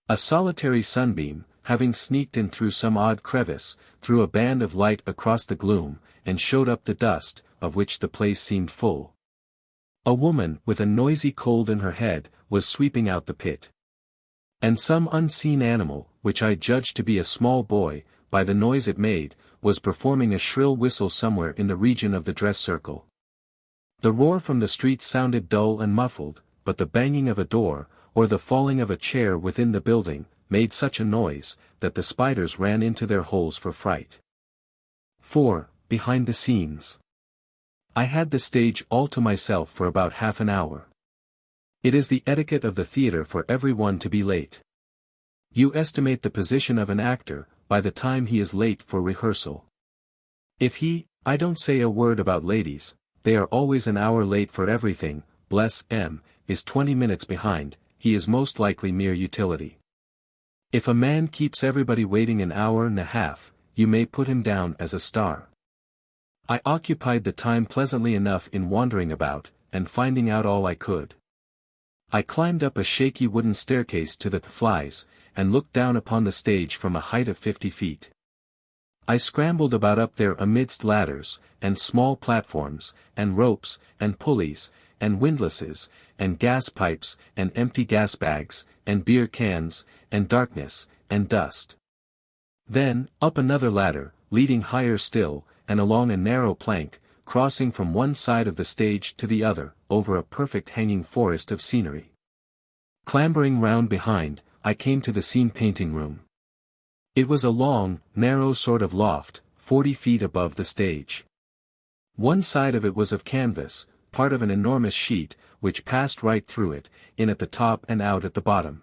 A solitary sunbeam, having sneaked in through some odd crevice, threw a band of light across the gloom, and showed up the dust, of which the place seemed full. A woman, with a noisy cold in her head, was sweeping out the pit. And some unseen animal, which I judged to be a small boy, by the noise it made, was performing a shrill whistle somewhere in the region of the dress circle. The roar from the street sounded dull and muffled, but the banging of a door, or the falling of a chair within the building, made such a noise, that the spiders ran into their holes for fright. 4. Behind the scenes. I had the stage all to myself for about half an hour. It is the etiquette of the theatre for everyone to be late. You estimate the position of an actor, by the time he is late for rehearsal. If he, I don't say a word about ladies, they are always an hour late for everything, bless M, is 20 minutes behind, he is most likely mere utility. If a man keeps everybody waiting an hour and a half, you may put him down as a star. I occupied the time pleasantly enough in wandering about, and finding out all I could. I climbed up a shaky wooden staircase to the flies, and looked down upon the stage from a height of 50 feet. I scrambled about up there amidst ladders, and small platforms, and ropes, and pulleys, and windlasses, and gas pipes, and empty gas bags, and beer cans, and darkness, and dust. Then, up another ladder, leading higher still, and along a narrow plank, crossing from one side of the stage to the other, over a perfect hanging forest of scenery. Clambering round behind, I came to the scene painting room. It was a long, narrow sort of loft, 40 feet above the stage. One side of it was of canvas, part of an enormous sheet, which passed right through it, in at the top and out at the bottom.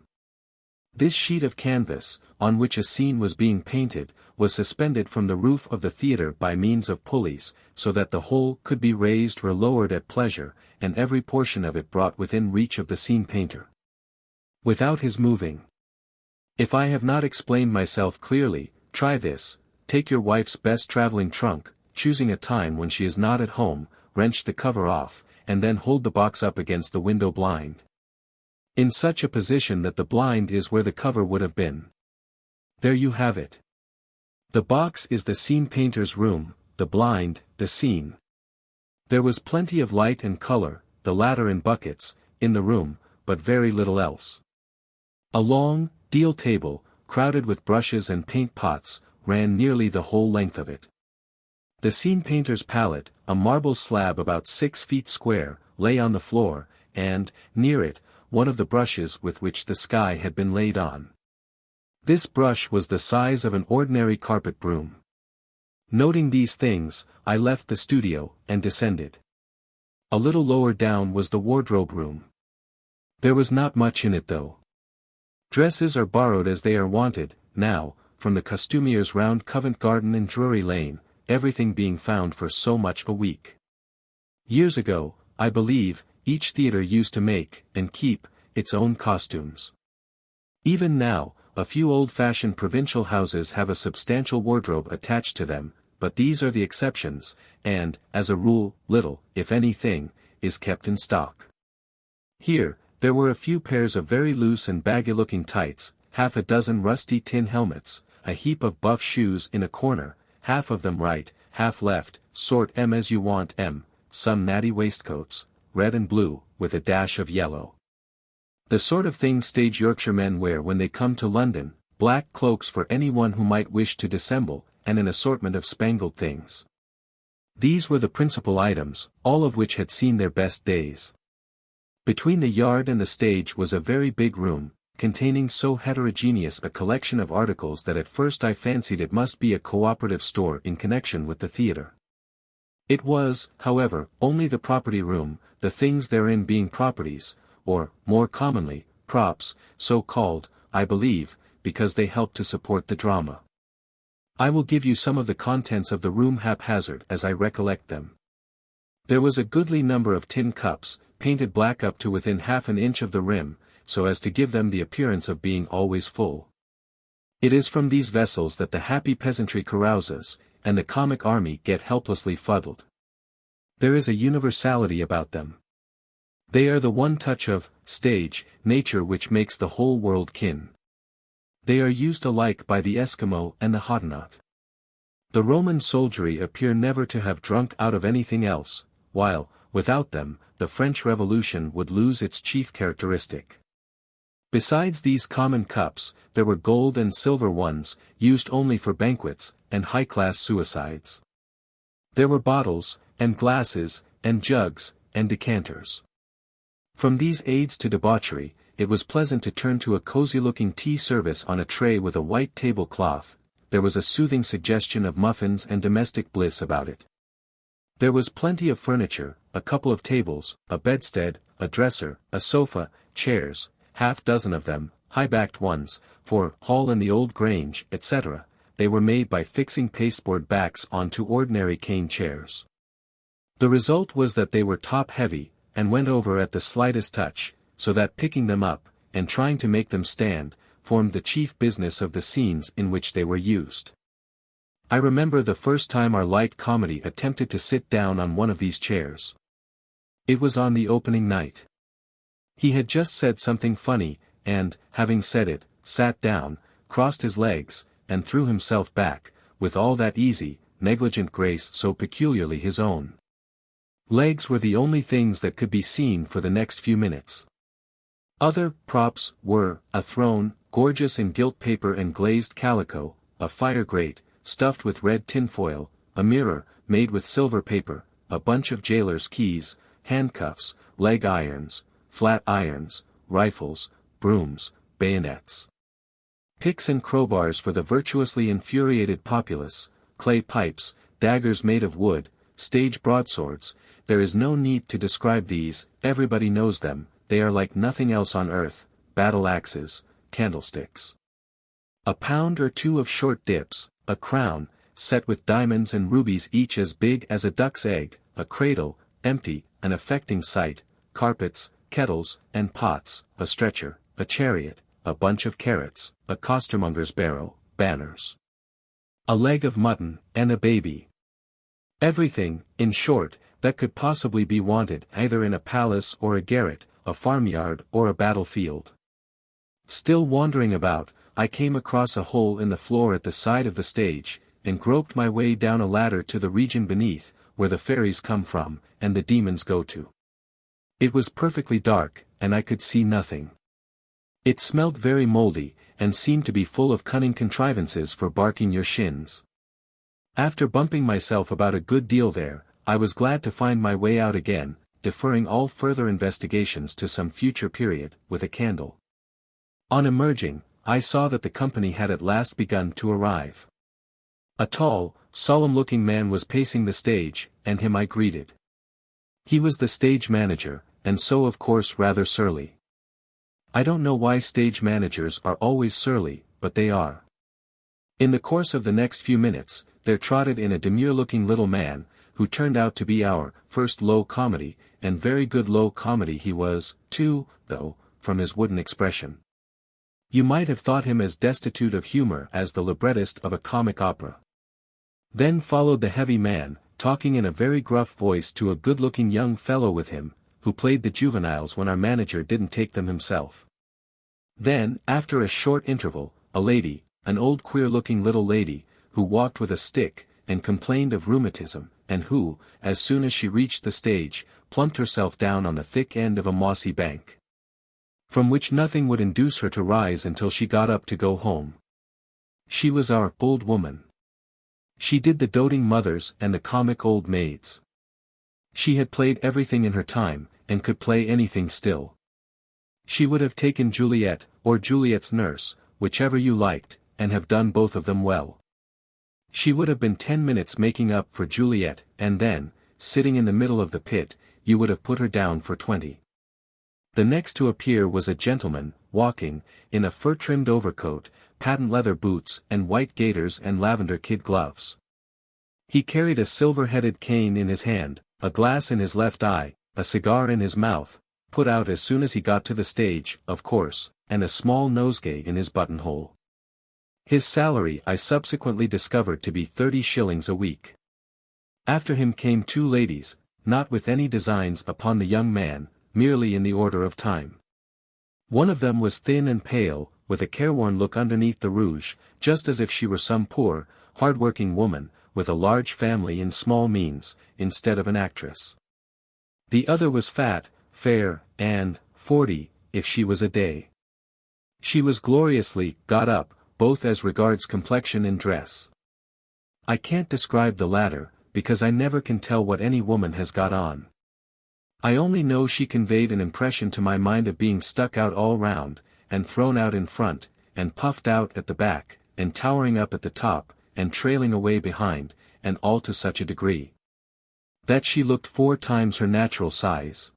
This sheet of canvas, on which a scene was being painted, was suspended from the roof of the theatre by means of pulleys, so that the whole could be raised or lowered at pleasure, and every portion of it brought within reach of the scene painter, without his moving. If I have not explained myself clearly, try this: take your wife's best traveling trunk, choosing a time when she is not at home, wrench the cover off, and then hold the box up against the window blind. In such a position that the blind is where the cover would have been. There you have it. The box is the scene painter's room, the blind, the scene. There was plenty of light and color, the latter in buckets, in the room, but very little else. A long, deal table, crowded with brushes and paint pots, ran nearly the whole length of it. The scene painter's palette, a marble slab about 6 feet square, lay on the floor, and, near it, one of the brushes with which the sky had been laid on. This brush was the size of an ordinary carpet broom. Noting these things, I left the studio, and descended. A little lower down was the wardrobe room. There was not much in it though. Dresses are borrowed as they are wanted, now, from the costumiers round Covent Garden and Drury Lane, everything being found for so much a week. Years ago, I believe, each theatre used to make, and keep, its own costumes. Even now, a few old-fashioned provincial houses have a substantial wardrobe attached to them, but these are the exceptions, and, as a rule, little, if anything, is kept in stock. Here, there were a few pairs of very loose and baggy-looking tights, half a dozen rusty tin helmets, a heap of buff shoes in a corner, half of them right, half left, sort M as you want M, some natty waistcoats, red and blue, with a dash of yellow. The sort of thing stage Yorkshiremen wear when they come to London, black cloaks for anyone who might wish to dissemble, and an assortment of spangled things. These were the principal items, all of which had seen their best days. Between the yard and the stage was a very big room, containing so heterogeneous a collection of articles that at first I fancied it must be a cooperative store in connection with the theatre. It was, however, only the property room, the things therein being properties, or, more commonly, props, so called, I believe, because they help to support the drama. I will give you some of the contents of the room haphazard as I recollect them. There was a goodly number of tin cups, painted black up to within half an inch of the rim, so as to give them the appearance of being always full. It is from these vessels that the happy peasantry carouses, and the comic army get helplessly fuddled. There is a universality about them. They are the one touch of stage nature which makes the whole world kin. They are used alike by the Eskimo and the Hottentot. The Roman soldiery appear never to have drunk out of anything else, while, without them, the French Revolution would lose its chief characteristic. Besides these common cups, there were gold and silver ones, used only for banquets, and high-class suicides. There were bottles, and glasses, and jugs, and decanters. From these aids to debauchery, it was pleasant to turn to a cozy-looking tea service on a tray with a white tablecloth. There was a soothing suggestion of muffins and domestic bliss about it. There was plenty of furniture, a couple of tables, a bedstead, a dresser, a sofa, chairs, half-dozen of them, high-backed ones, for Hall and the Old Grange, etc. They were made by fixing pasteboard backs onto ordinary cane chairs. The result was that they were top-heavy, and went over at the slightest touch, so that picking them up, and trying to make them stand, formed the chief business of the scenes in which they were used. I remember the first time our light comedy attempted to sit down on one of these chairs. It was on the opening night. He had just said something funny, and, having said it, sat down, crossed his legs, and threw himself back, with all that easy, negligent grace so peculiarly his own. Legs were the only things that could be seen for the next few minutes. Other props were a throne, gorgeous in gilt paper and glazed calico, a fire grate, stuffed with red tinfoil, a mirror, made with silver paper, a bunch of jailer's keys, handcuffs, leg irons, flat irons, rifles, brooms, bayonets. Picks and crowbars for the virtuously infuriated populace, clay pipes, daggers made of wood, stage broadswords. There is no need to describe these, everybody knows them, they are like nothing else on earth, battle axes, candlesticks. A pound or two of short dips, a crown, set with diamonds and rubies each as big as a duck's egg, a cradle, empty, an affecting sight, carpets, kettles, and pots, a stretcher, a chariot, a bunch of carrots, a costermonger's barrow, banners. A leg of mutton, and a baby. Everything, in short, that could possibly be wanted either in a palace or a garret, a farmyard or a battlefield. Still wandering about, I came across a hole in the floor at the side of the stage, and groped my way down a ladder to the region beneath, where the fairies come from, and the demons go to. It was perfectly dark, and I could see nothing. It smelled very mouldy, and seemed to be full of cunning contrivances for barking your shins. After bumping myself about a good deal there, I was glad to find my way out again, deferring all further investigations to some future period, with a candle. On emerging, I saw that the company had at last begun to arrive. A tall, solemn-looking man was pacing the stage, and him I greeted. He was the stage manager, and so of course rather surly. I don't know why stage managers are always surly, but they are. In the course of the next few minutes, there trotted in a demure-looking little man, who turned out to be our first low comedy, and very good low comedy he was, too, though, from his wooden expression. You might have thought him as destitute of humor as the librettist of a comic opera. Then followed the heavy man, talking in a very gruff voice to a good-looking young fellow with him, who played the juveniles when our manager didn't take them himself. Then, after a short interval, a lady, an old queer-looking little lady, who walked with a stick, and complained of rheumatism, and who, as soon as she reached the stage, plumped herself down on the thick end of a mossy bank, from which nothing would induce her to rise until she got up to go home. She was our old woman. She did the doting mothers and the comic old maids. She had played everything in her time, and could play anything still. She would have taken Juliet, or Juliet's nurse, whichever you liked, and have done both of them well. She would have been 10 minutes making up for Juliet, and then, sitting in the middle of the pit, you would have put her down for 20. The next to appear was a gentleman, walking, in a fur-trimmed overcoat, patent leather boots and white gaiters and lavender kid gloves. He carried a silver-headed cane in his hand, a glass in his left eye, a cigar in his mouth, put out as soon as he got to the stage, of course, and a small nosegay in his buttonhole. His salary I subsequently discovered to be 30 shillings a week. After him came two ladies, not with any designs upon the young man, merely in the order of time. One of them was thin and pale, with a careworn look underneath the rouge, just as if she were some poor, hard-working woman, with a large family and small means, instead of an actress. The other was fat, fair, and 40, if she was a day. She was gloriously got up, both as regards complexion and dress. I can't describe the latter, because I never can tell what any woman has got on. I only know she conveyed an impression to my mind of being stuck out all round, and thrown out in front, and puffed out at the back, and towering up at the top, and trailing away behind, and all to such a degree that she looked 4 times her natural size.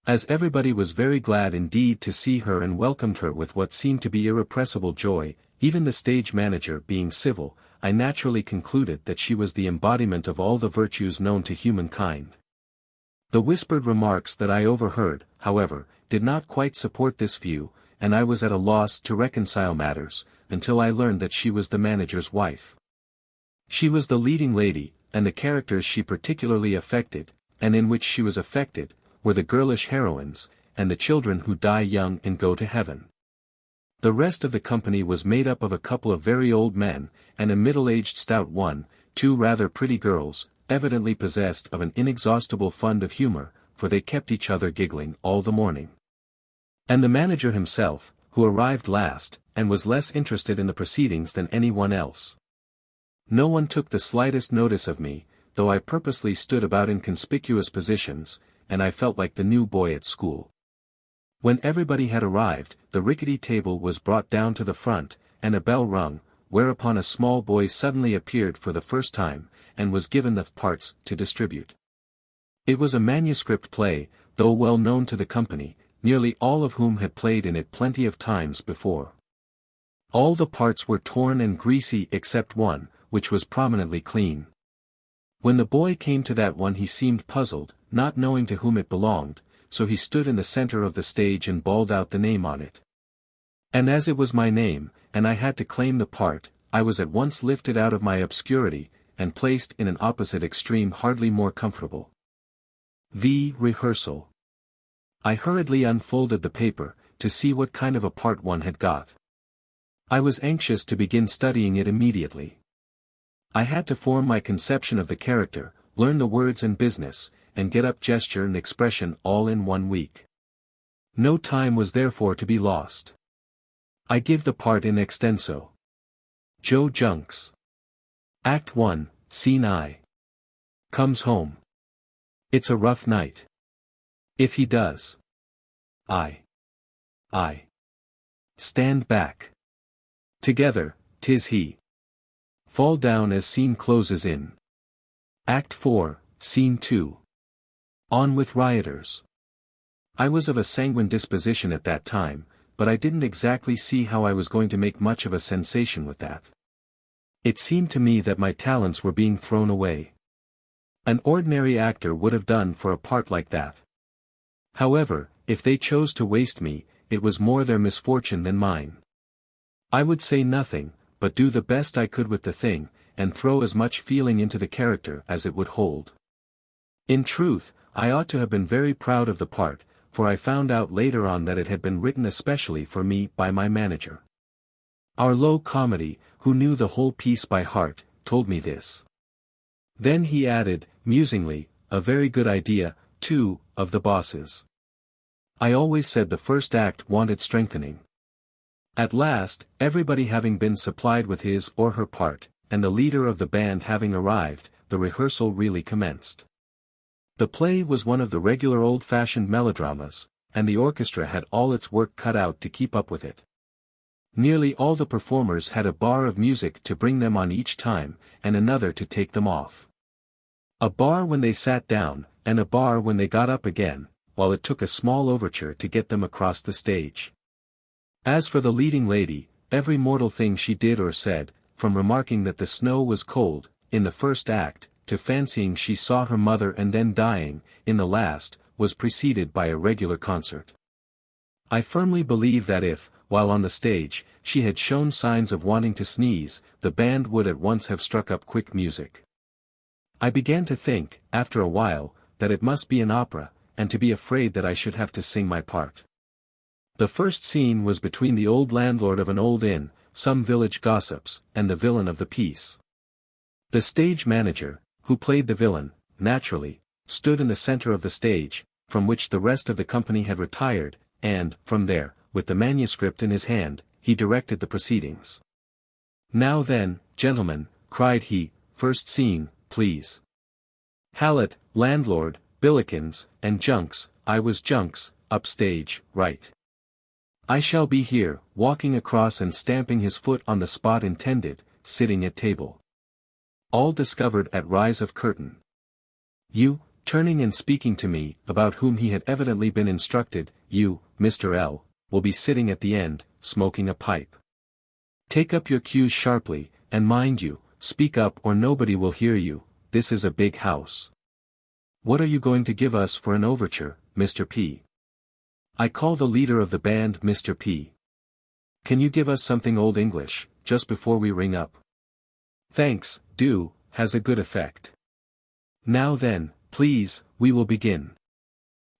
As everybody was very glad indeed to see her and welcomed her with what seemed to be irrepressible joy, even the stage manager being civil, I naturally concluded that she was the embodiment of all the virtues known to humankind. The whispered remarks that I overheard, however, did not quite support this view, and I was at a loss to reconcile matters, until I learned that she was the manager's wife. She was the leading lady, and the characters she particularly affected, and in which she was affected, were the girlish heroines, and the children who die young and go to heaven. The rest of the company was made up of a couple of very old men, and a middle-aged stout one, 2 rather pretty girls, evidently possessed of an inexhaustible fund of humor, for they kept each other giggling all the morning. And the manager himself, who arrived last, and was less interested in the proceedings than anyone else. No one took the slightest notice of me, though I purposely stood about in conspicuous positions, and I felt like the new boy at school. When everybody had arrived, the rickety table was brought down to the front, and a bell rung, whereupon a small boy suddenly appeared for the first time, and was given the parts to distribute. It was a manuscript play, though well known to the company, nearly all of whom had played in it plenty of times before. All the parts were torn and greasy except one, which was prominently clean. When the boy came to that one he seemed puzzled, not knowing to whom it belonged, so he stood in the center of the stage and bawled out the name on it. And as it was my name, and I had to claim the part, I was at once lifted out of my obscurity, and placed in an opposite extreme hardly more comfortable. The Rehearsal. I hurriedly unfolded the paper, to see what kind of a part one had got. I was anxious to begin studying it immediately. I had to form my conception of the character, learn the words and business, and get up gesture and expression all in 1 week. No time was therefore to be lost. I give the part in extenso. Joe Junks. Act 1, Scene I. Comes home. It's a rough night. If he does. I. Stand back. Together, 'tis he. Fall down as scene closes in. Act 4, Scene 2. On with rioters. I was of a sanguine disposition at that time, but I didn't exactly see how I was going to make much of a sensation with that. It seemed to me that my talents were being thrown away. An ordinary actor would have done for a part like that. However, if they chose to waste me, it was more their misfortune than mine. I would say nothing, but do the best I could with the thing, and throw as much feeling into the character as it would hold. In truth, I ought to have been very proud of the part, for I found out later on that it had been written especially for me by my manager. Our low comedy, who knew the whole piece by heart, told me this. Then he added, musingly, a very good idea, too, of the boss's. I always said the first act wanted strengthening. At last, everybody having been supplied with his or her part, and the leader of the band having arrived, the rehearsal really commenced. The play was one of the regular old-fashioned melodramas, and the orchestra had all its work cut out to keep up with it. Nearly all the performers had a bar of music to bring them on each time, and another to take them off. A bar when they sat down, and a bar when they got up again, while it took a small overture to get them across the stage. As for the leading lady, every mortal thing she did or said, from remarking that the snow was cold, in the first act, to fancying she saw her mother and then dying, in the last, was preceded by a regular concert. I firmly believe that if, while on the stage, she had shown signs of wanting to sneeze, the band would at once have struck up quick music. I began to think, after a while, that it must be an opera, and to be afraid that I should have to sing my part. The first scene was between the old landlord of an old inn, some village gossips, and the villain of the piece. The stage manager, who played the villain, naturally, stood in the center of the stage, from which the rest of the company had retired, and, from there, with the manuscript in his hand, he directed the proceedings. Now then, gentlemen, cried he, first scene, please. Hallett, landlord, Billikens, and Junks, I was Junks, upstage, right. I shall be here, walking across and stamping his foot on the spot intended, sitting at table. All discovered at rise of curtain. You, turning and speaking to me, about whom he had evidently been instructed, you, Mr. L., will be sitting at the end, smoking a pipe. Take up your cues sharply, and mind you, speak up or nobody will hear you, this is a big house. What are you going to give us for an overture, Mr. P? I call the leader of the band Mr. P. Can you give us something Old English, just before we ring up? Thanks, do, has a good effect. Now then, please, we will begin.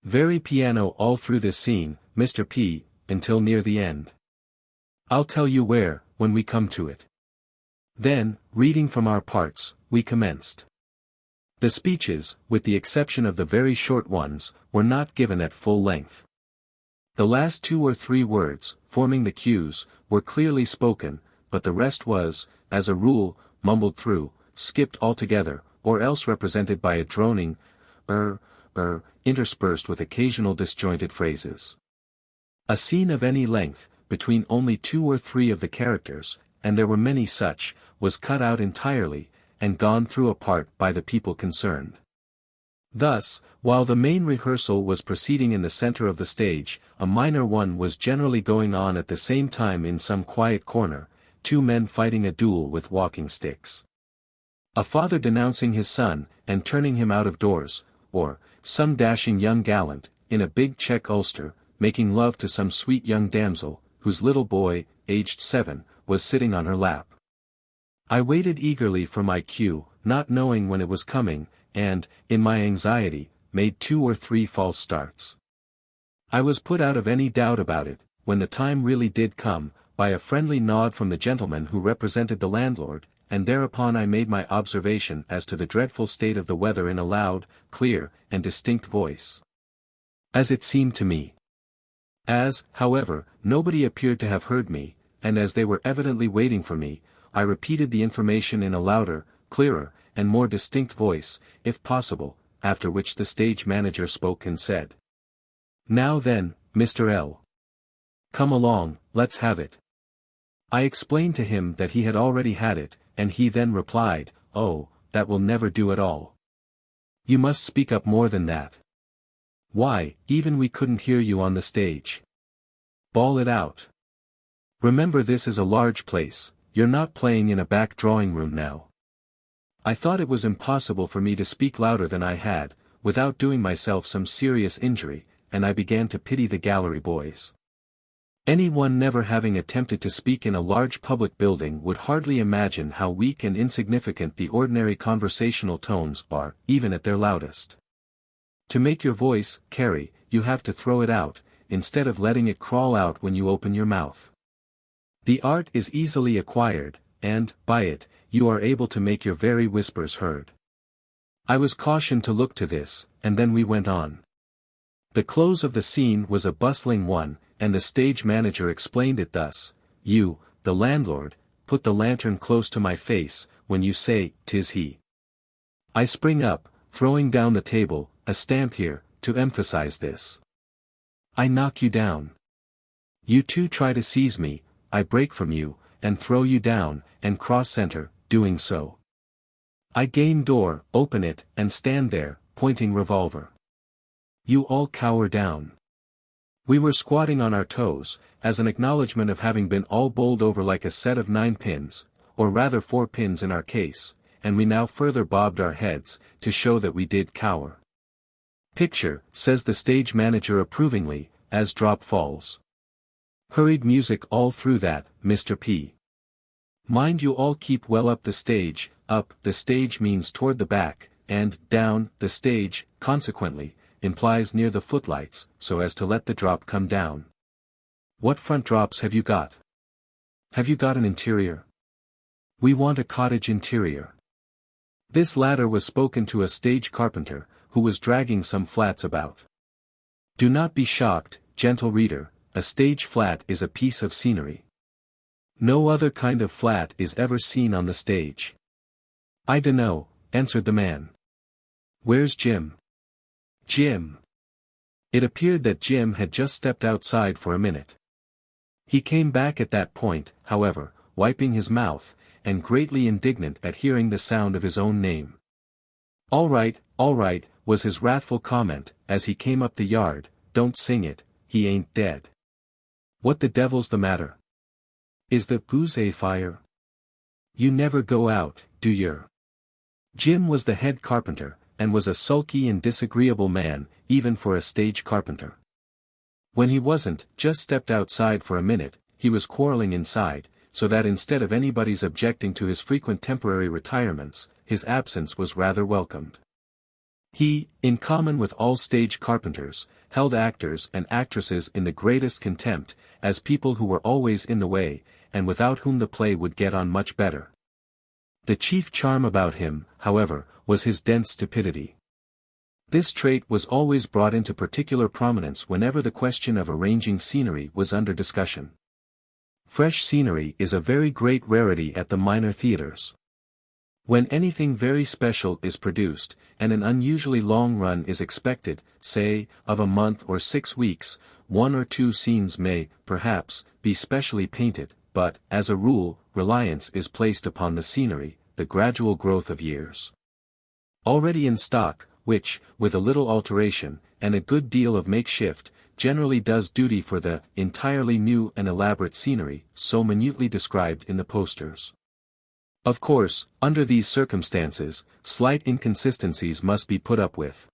Very piano all through this scene, Mr. P, until near the end. I'll tell you where, when we come to it. Then, reading from our parts, we commenced. The speeches, with the exception of the very short ones, were not given at full length. The last 2 or 3 words, forming the cues, were clearly spoken, but the rest was, as a rule, mumbled through, skipped altogether, or else represented by a droning interspersed with occasional disjointed phrases. A scene of any length, between only 2 or 3 of the characters, and there were many such, was cut out entirely, and gone through apart by the people concerned. Thus, while the main rehearsal was proceeding in the center of the stage, a minor one was generally going on at the same time in some quiet corner, 2 men fighting a duel with walking sticks. A father denouncing his son, and turning him out of doors, or, some dashing young gallant, in a big check ulster, making love to some sweet young damsel, whose little boy, aged 7, was sitting on her lap. I waited eagerly for my cue, not knowing when it was coming, and, in my anxiety, made 2 or 3 false starts. I was put out of any doubt about it, when the time really did come, by a friendly nod from the gentleman who represented the landlord, and thereupon I made my observation as to the dreadful state of the weather in a loud, clear, and distinct voice. As it seemed to me. As, however, nobody appeared to have heard me, and as they were evidently waiting for me, I repeated the information in a louder, clearer, and more distinct voice, if possible, after which the stage manager spoke and said, "Now then, Mr. L. Come along, let's have it." I explained to him that he had already had it, and he then replied, "Oh, that will never do at all. You must speak up more than that. Why, even we couldn't hear you on the stage. Bawl it out. Remember, this is a large place, you're not playing in a back drawing room now. I thought it was impossible for me to speak louder than I had, without doing myself some serious injury, and I began to pity the gallery boys. Anyone never having attempted to speak in a large public building would hardly imagine how weak and insignificant the ordinary conversational tones are, even at their loudest. To make your voice carry, you have to throw it out, instead of letting it crawl out when you open your mouth. The art is easily acquired, and, by it, you are able to make your very whispers heard. I was cautioned to look to this, and then we went on. The close of the scene was a bustling one, and the stage manager explained it thus: "You, the landlord, put the lantern close to my face, when you say, 'tis he.' I spring up, throwing down the table, a stamp here, to emphasize this. I knock you down. You two try to seize me, I break from you, and throw you down, and cross-center, doing so. I gain door, open it, and stand there, pointing revolver. You all cower down. We were squatting on our toes, as an acknowledgement of having been all bowled over like a set of 9 pins, or rather 4 pins in our case, and we now further bobbed our heads, to show that we did cower. Picture, says the stage manager approvingly, as drop falls. Hurried music all through that, Mr. P. Mind you all keep well up the stage means toward the back, and down, the stage, consequently, implies near the footlights, so as to let the drop come down. What front drops have you got? Have you got an interior? We want a cottage interior. This latter was spoken to a stage carpenter, who was dragging some flats about. Do not be shocked, gentle reader, a stage flat is a piece of scenery. No other kind of flat is ever seen on the stage. I dunno, answered the man. Where's Jim? Jim. It appeared that Jim had just stepped outside for a minute. He came back at that point, however, wiping his mouth, and greatly indignant at hearing the sound of his own name. All right, was his wrathful comment, as he came up the yard, don't sing it, he ain't dead. What the devil's the matter? Is the booze fire? You never go out, do yer? Jim was the head carpenter, and was a sulky and disagreeable man, even for a stage carpenter. When he wasn't, just stepped outside for a minute, he was quarreling inside, so that instead of anybody's objecting to his frequent temporary retirements, his absence was rather welcomed. He, in common with all stage carpenters, held actors and actresses in the greatest contempt, as people who were always in the way, and without whom the play would get on much better. The chief charm about him, however, was his dense stupidity. This trait was always brought into particular prominence whenever the question of arranging scenery was under discussion. Fresh scenery is a very great rarity at the minor theaters. When anything very special is produced, and an unusually long run is expected, say, of a month or 6 weeks, 1 or 2 scenes may, perhaps, be specially painted, but, as a rule, reliance is placed upon the scenery, the gradual growth of years already in stock, which, with a little alteration, and a good deal of makeshift, generally does duty for the entirely new and elaborate scenery, so minutely described in the posters. Of course, under these circumstances, slight inconsistencies must be put up with.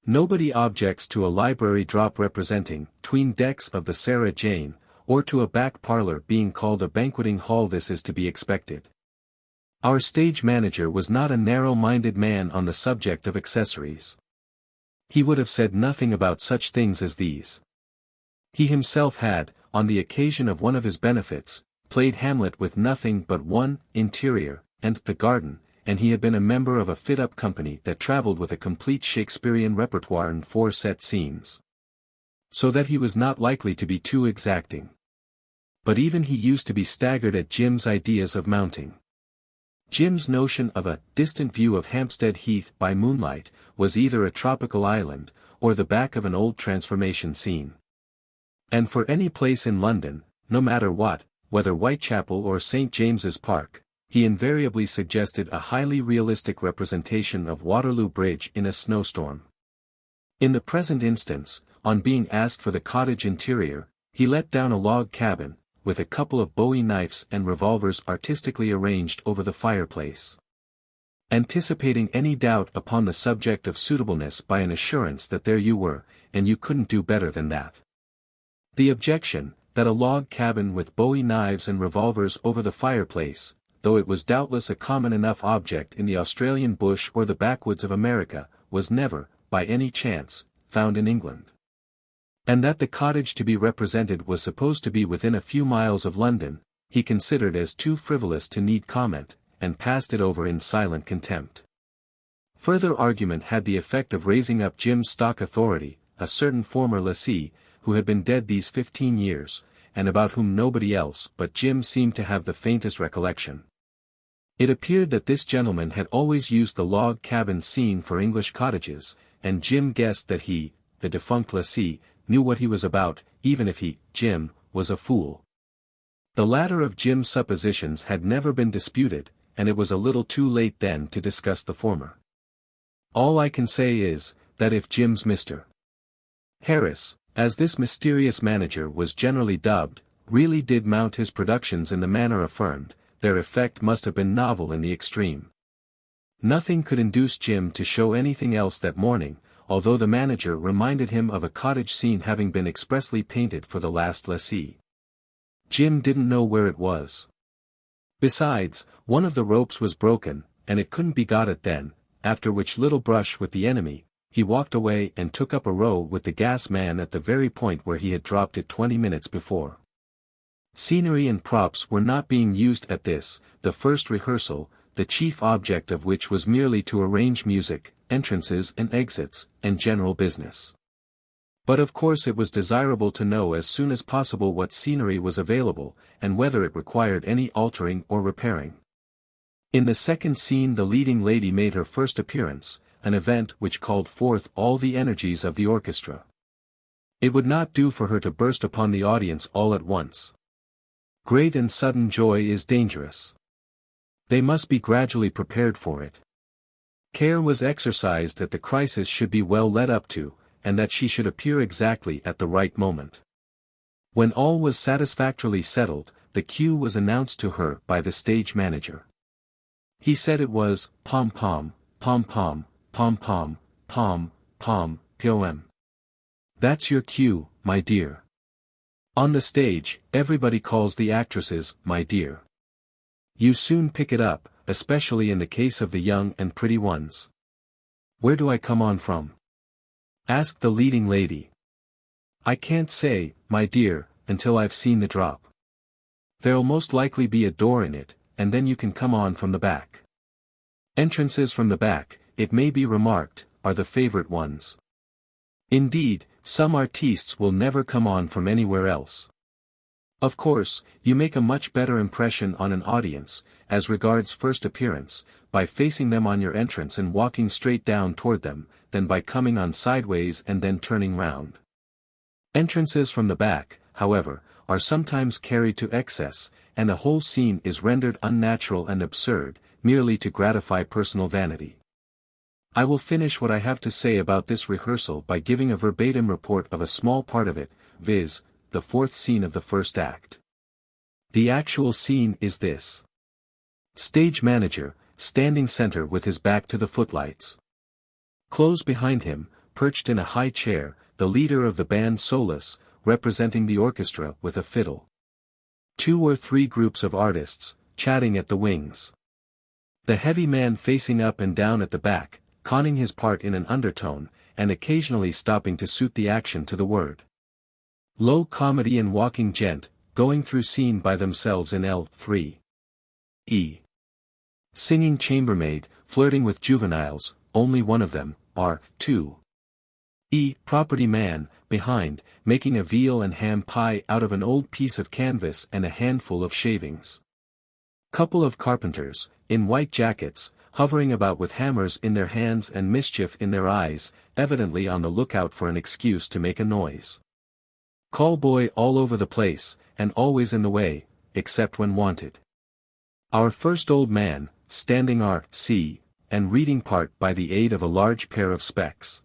Nobody objects to a library drop representing 'tween decks of the Sarah Jane, or to a back parlor being called a banqueting hall. This is to be expected. Our stage manager was not a narrow-minded man on the subject of accessories. He would have said nothing about such things as these. He himself had, on the occasion of one of his benefits, played Hamlet with nothing but one interior, and the garden, and he had been a member of a fit-up company that travelled with a complete Shakespearean repertoire and 4 set scenes. So that he was not likely to be too exacting. But even he used to be staggered at Jim's ideas of mounting. Jim's notion of a distant view of Hampstead Heath by moonlight was either a tropical island, or the back of an old transformation scene. And for any place in London, no matter what, whether Whitechapel or St. James's Park, he invariably suggested a highly realistic representation of Waterloo Bridge in a snowstorm. In the present instance, on being asked for the cottage interior, he let down a log cabin, with a couple of Bowie knives and revolvers artistically arranged over the fireplace. Anticipating any doubt upon the subject of suitableness by an assurance that there you were, and you couldn't do better than that. The objection, that a log cabin with Bowie knives and revolvers over the fireplace, though it was doubtless a common enough object in the Australian bush or the backwoods of America, was never, by any chance, found in England. And that the cottage to be represented was supposed to be within a few miles of London, he considered as too frivolous to need comment, and passed it over in silent contempt. Further argument had the effect of raising up Jim's stock authority, a certain former lessee, who had been dead these 15 years, and about whom nobody else but Jim seemed to have the faintest recollection. It appeared that this gentleman had always used the log cabin scene for English cottages, and Jim guessed that he, the defunct lessee, knew what he was about, even if he, Jim, was a fool. The latter of Jim's suppositions had never been disputed, and it was a little too late then to discuss the former. All I can say is, that if Jim's Mr. Harris, as this mysterious manager was generally dubbed, really did mount his productions in the manner affirmed, their effect must have been novel in the extreme. Nothing could induce Jim to show anything else that morning, although the manager reminded him of a cottage scene having been expressly painted for the last lessee. Jim didn't know where it was. Besides, one of the ropes was broken, and it couldn't be got at then, after which little brush with the enemy, he walked away and took up a row with the gas man at the very point where he had dropped it 20 minutes before. Scenery and props were not being used at this, the first rehearsal, the chief object of which was merely to arrange music, entrances and exits, and general business. But of course it was desirable to know as soon as possible what scenery was available, and whether it required any altering or repairing. In the second scene the leading lady made her first appearance, an event which called forth all the energies of the orchestra. It would not do for her to burst upon the audience all at once. Great and sudden joy is dangerous. They must be gradually prepared for it. Care was exercised that the crisis should be well led up to, and that she should appear exactly at the right moment. When all was satisfactorily settled, the cue was announced to her by the stage manager. He said it was, pom-pom, pom-pom, pom-pom, pom, pom, pom. That's your cue, my dear. On the stage, everybody calls the actresses, my dear. You soon pick it up, especially in the case of the young and pretty ones. Where do I come on from? Asked the leading lady. I can't say, my dear, until I've seen the drop. There'll most likely be a door in it, and then you can come on from the back. Entrances from the back, it may be remarked, are the favorite ones. Indeed, some artistes will never come on from anywhere else. Of course, you make a much better impression on an audience, as regards first appearance, by facing them on your entrance and walking straight down toward them, than by coming on sideways and then turning round. Entrances from the back, however, are sometimes carried to excess, and a whole scene is rendered unnatural and absurd, merely to gratify personal vanity. I will finish what I have to say about this rehearsal by giving a verbatim report of a small part of it, viz., the fourth scene of the first act. The actual scene is this. Stage manager, standing center with his back to the footlights. Close behind him, perched in a high chair, the leader of the band soloists, representing the orchestra with a fiddle. 2 or 3 groups of artists, chatting at the wings. The heavy man facing up and down at the back, conning his part in an undertone, and occasionally stopping to suit the action to the word. Low comedy and walking gent, going through scene by themselves in L3. E. Singing chambermaid, flirting with juveniles, only one of them, R2. E. Property man, behind, making a veal and ham pie out of an old piece of canvas and a handful of shavings. Couple of carpenters, in white jackets, hovering about with hammers in their hands and mischief in their eyes, evidently on the lookout for an excuse to make a noise. Call boy all over the place, and always in the way, except when wanted. Our first old man, standing R.C., and reading part by the aid of a large pair of specs.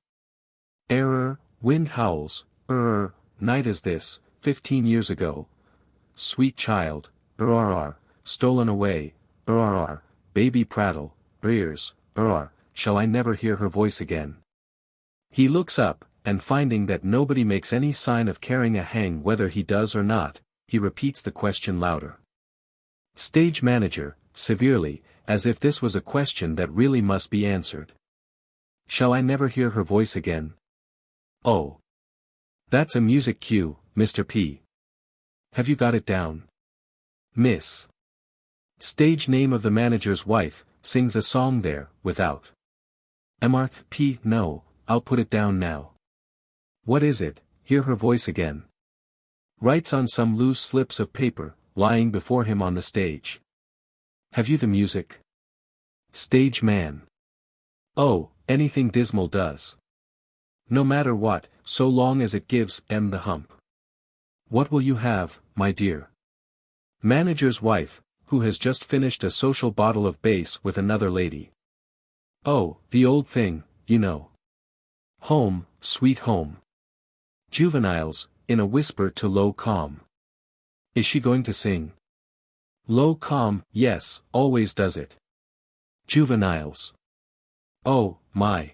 Error, wind howls, night is this, 15 years ago. Sweet child, stolen away, baby prattle, ears, shall I never hear her voice again? He looks up, and finding that nobody makes any sign of caring a hang whether he does or not, he repeats the question louder. Stage manager, severely, as if this was a question that really must be answered. Shall I never hear her voice again? Oh. That's a music cue, Mr. P. Have you got it down? Miss. Stage name of the manager's wife, sings a song there, without. Mr. P. No, I'll put it down now. What is it? Hear her voice again. Writes on some loose slips of paper, lying before him on the stage. Have you the music? Stage man. Oh, anything dismal does. No matter what, so long as it gives the hump. What will you have, my dear? Manager's wife, who has just finished a social bottle of bass with another lady. Oh, the old thing, you know. Home, sweet home. Juveniles, in a whisper to low calm. Is she going to sing? Low calm, yes, always does it. Juveniles. Oh, my.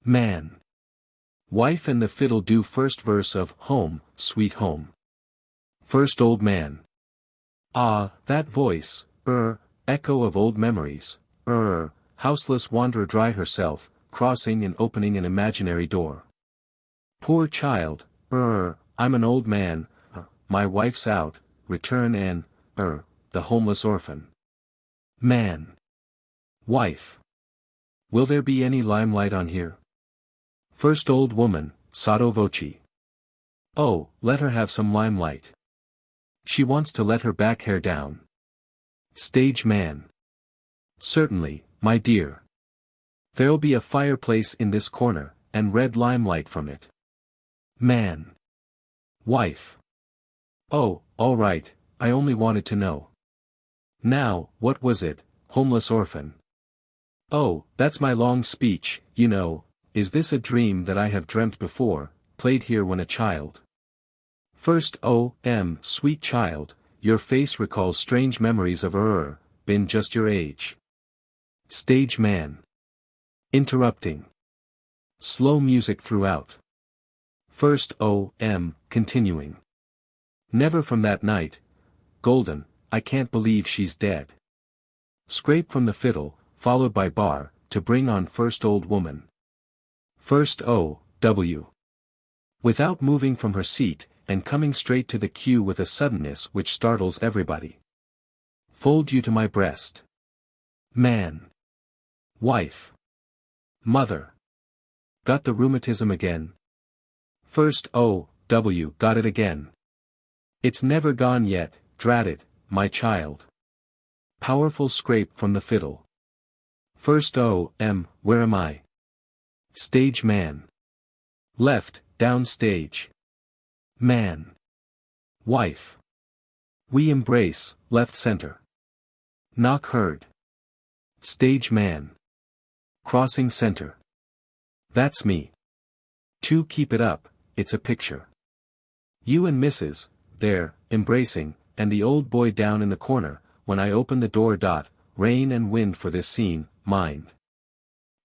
Man. Wife and the fiddle do first verse of Home, Sweet Home. First old man. Ah, that voice, echo of old memories, houseless wanderer dry herself, crossing and opening an imaginary door. Poor child, I'm an old man, my wife's out, return and, the homeless orphan. Man. Wife. Will there be any limelight on here? First old woman, sotto voce. Oh, let her have some limelight. She wants to let her back hair down. Stage man. Certainly, my dear. There'll be a fireplace in this corner, and red limelight from it. Man. Wife. Oh, all right, I only wanted to know. Now, what was it, homeless orphan? Oh, that's my long speech, you know. Is this a dream that I have dreamt before, played here when a child? First sweet child, your face recalls strange memories of been just your age. Stage man. Interrupting. Slow music throughout. First continuing. Never from that night. Golden, I can't believe she's dead. Scrape from the fiddle, followed by bar, to bring on first old woman. First O.W. Without moving from her seat, and coming straight to the cue with a suddenness which startles everybody. Fold you to my breast. Man. Wife. Mother. Got the rheumatism again? First O.W. Got it again. It's never gone yet, drat it, my child. Powerful scrape from the fiddle. First O.M. Where am I? Stage man. Left, down stage. Man. Wife. We embrace, left center. Knock heard. Stage man. Crossing center. That's me. Two, keep it up, it's a picture. You and Mrs., there, embracing, and the old boy down in the corner, when I open the door. Rain and wind for this scene, mind.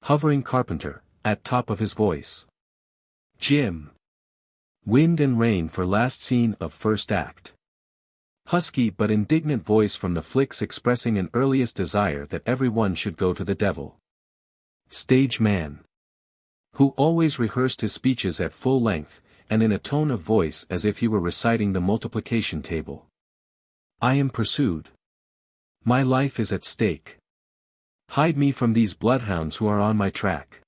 Hovering carpenter, at top of his voice. Jim. Wind and rain for last scene of first act. Husky but indignant voice from the flicks expressing an earliest desire that everyone should go to the devil. Stage man. Who always rehearsed his speeches at full length, and in a tone of voice as if he were reciting the multiplication table. I am pursued. My life is at stake. Hide me from these bloodhounds who are on my track.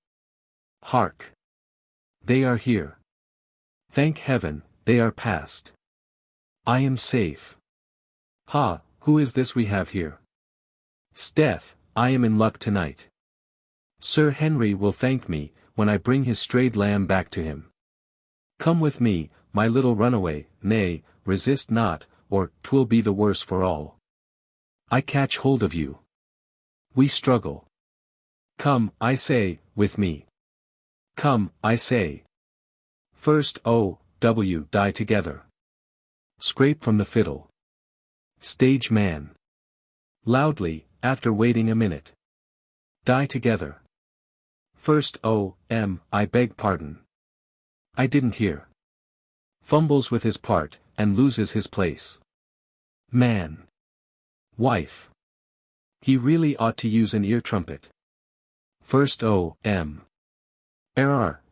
Hark! They are here. Thank heaven, they are past. I am safe. Ha, who is this we have here? 'Sdeath, I am in luck tonight. Sir Henry will thank me, when I bring his strayed lamb back to him. Come with me, my little runaway, nay, resist not, or 'twill be the worse for all. I catch hold of you. We struggle. Come, I say, with me. Come, I say. First O, W die together. Scrape from the fiddle. Stage man. Loudly, after waiting a minute. Die together. First O, M, I beg pardon. I didn't hear. Fumbles with his part, and loses his place. Man. Wife. He really ought to use an ear trumpet. First O, M.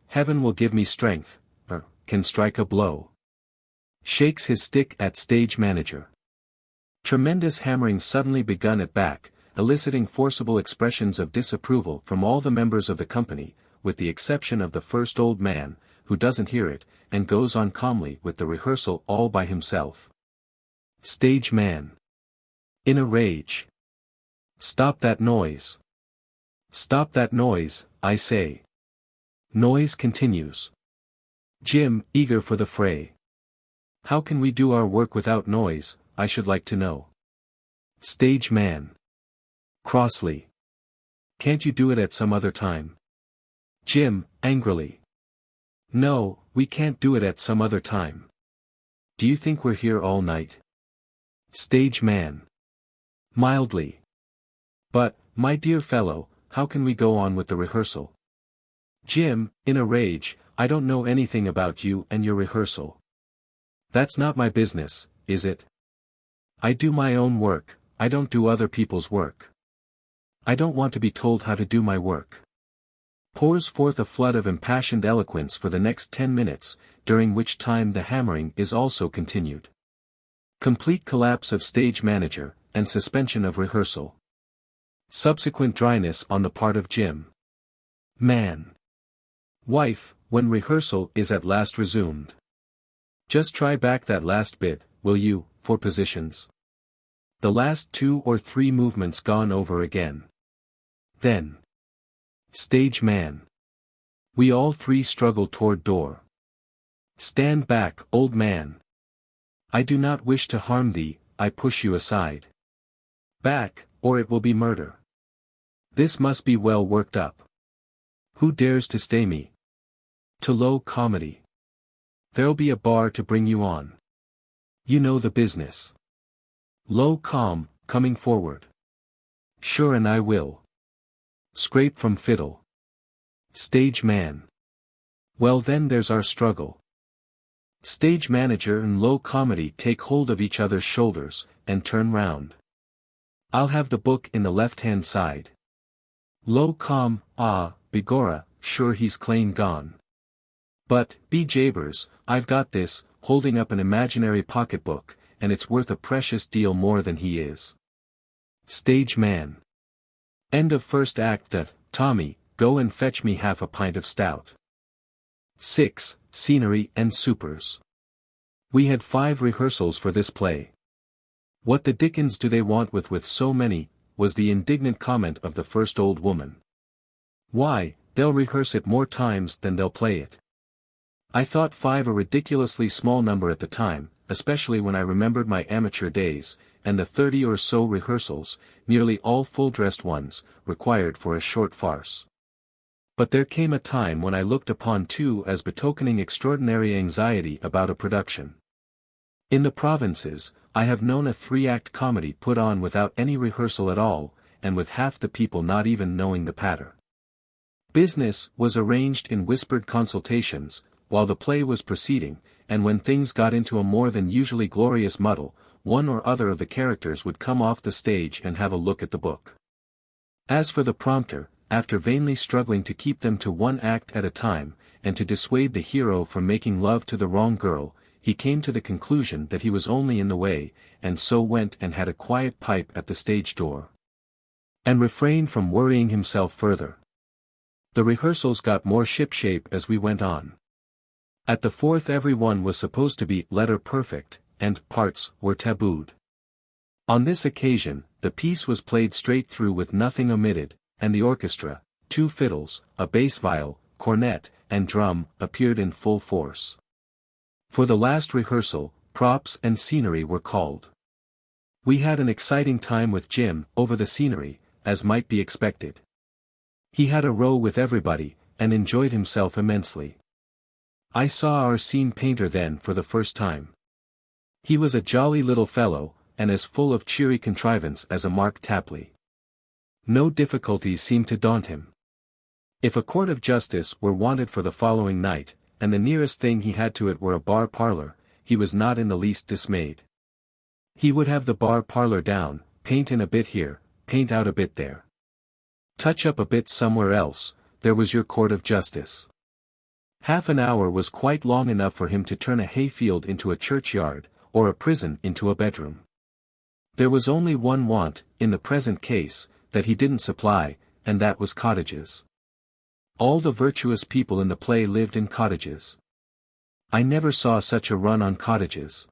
Heaven will give me strength, can strike a blow. Shakes his stick at stage manager. Tremendous hammering suddenly begun at back, eliciting forcible expressions of disapproval from all the members of the company, with the exception of the first old man, who doesn't hear it, and goes on calmly with the rehearsal all by himself. Stage man. In a rage. Stop that noise. Stop that noise, I say. Noise continues. Jim, eager for the fray. How can we do our work without noise, I should like to know. Stage man. Crossly. Can't you do it at some other time? Jim, angrily. No, we can't do it at some other time. Do you think we're here all night? Stage man. Mildly. But, my dear fellow, how can we go on with the rehearsal? Jim, in a rage, I don't know anything about you and your rehearsal. That's not my business, is it? I do my own work, I don't do other people's work. I don't want to be told how to do my work. Pours forth a flood of impassioned eloquence for the next 10 minutes, during which time the hammering is also continued. Complete collapse of stage manager, and suspension of rehearsal. Subsequent dryness on the part of Jim. Man. Wife, when rehearsal is at last resumed. Just try back that last bit, will you, for positions. The last 2 or 3 movements gone over again. Then. Stage man. We all 3 struggle toward door. Stand back, old man. I do not wish to harm thee, I push you aside. Back, or it will be murder. This must be well worked up. Who dares to stay me? To low comedy. There'll be a bar to bring you on. You know the business. Low calm, coming forward. Sure and I will. Scrape from fiddle. Stage man. Well then there's our struggle. Stage manager and low comedy take hold of each other's shoulders, and turn round. I'll have the book in the left-hand side. Low calm, begorra, sure he's clean gone. But, be jabers, I've got this, holding up an imaginary pocketbook, and it's worth a precious deal more than he is. Stage man. End of first act. Tommy, go and fetch me half a pint of stout. 6. Scenery and supers. We had 5 rehearsals for this play. What the dickens do they want with so many, was the indignant comment of the first old woman. Why, they'll rehearse it more times than they'll play it. I thought 5 a ridiculously small number at the time, especially when I remembered my amateur days, and the 30 or so rehearsals, nearly all full-dressed ones, required for a short farce. But there came a time when I looked upon 2 as betokening extraordinary anxiety about a production. In the provinces, I have known a 3-act comedy put on without any rehearsal at all, and with half the people not even knowing the patter. Business was arranged in whispered consultations, while the play was proceeding, and when things got into a more than usually glorious muddle, one or other of the characters would come off the stage and have a look at the book. As for the prompter, after vainly struggling to keep them to 1 act at a time, and to dissuade the hero from making love to the wrong girl, he came to the conclusion that he was only in the way, and so went and had a quiet pipe at the stage door. And refrained from worrying himself further. The rehearsals got more shipshape as we went on. At the 4th every one was supposed to be letter perfect, and parts were tabooed. On this occasion, the piece was played straight through with nothing omitted, and the orchestra, 2 fiddles, a bass viol, cornet, and drum, appeared in full force. For the last rehearsal, props and scenery were called. We had an exciting time with Jim over the scenery, as might be expected. He had a row with everybody, and enjoyed himself immensely. I saw our scene painter then for the first time. He was a jolly little fellow, and as full of cheery contrivance as a Mark Tapley. No difficulties seemed to daunt him. If a court of justice were wanted for the following night, and the nearest thing he had to it were a bar parlour, he was not in the least dismayed. He would have the bar parlour down, paint in a bit here, paint out a bit there. Touch up a bit somewhere else, there was your court of justice. Half an hour was quite long enough for him to turn a hayfield into a churchyard, or a prison into a bedroom. There was only one want, in the present case, that he didn't supply, and that was cottages. All the virtuous people in the play lived in cottages. I never saw such a run on cottages.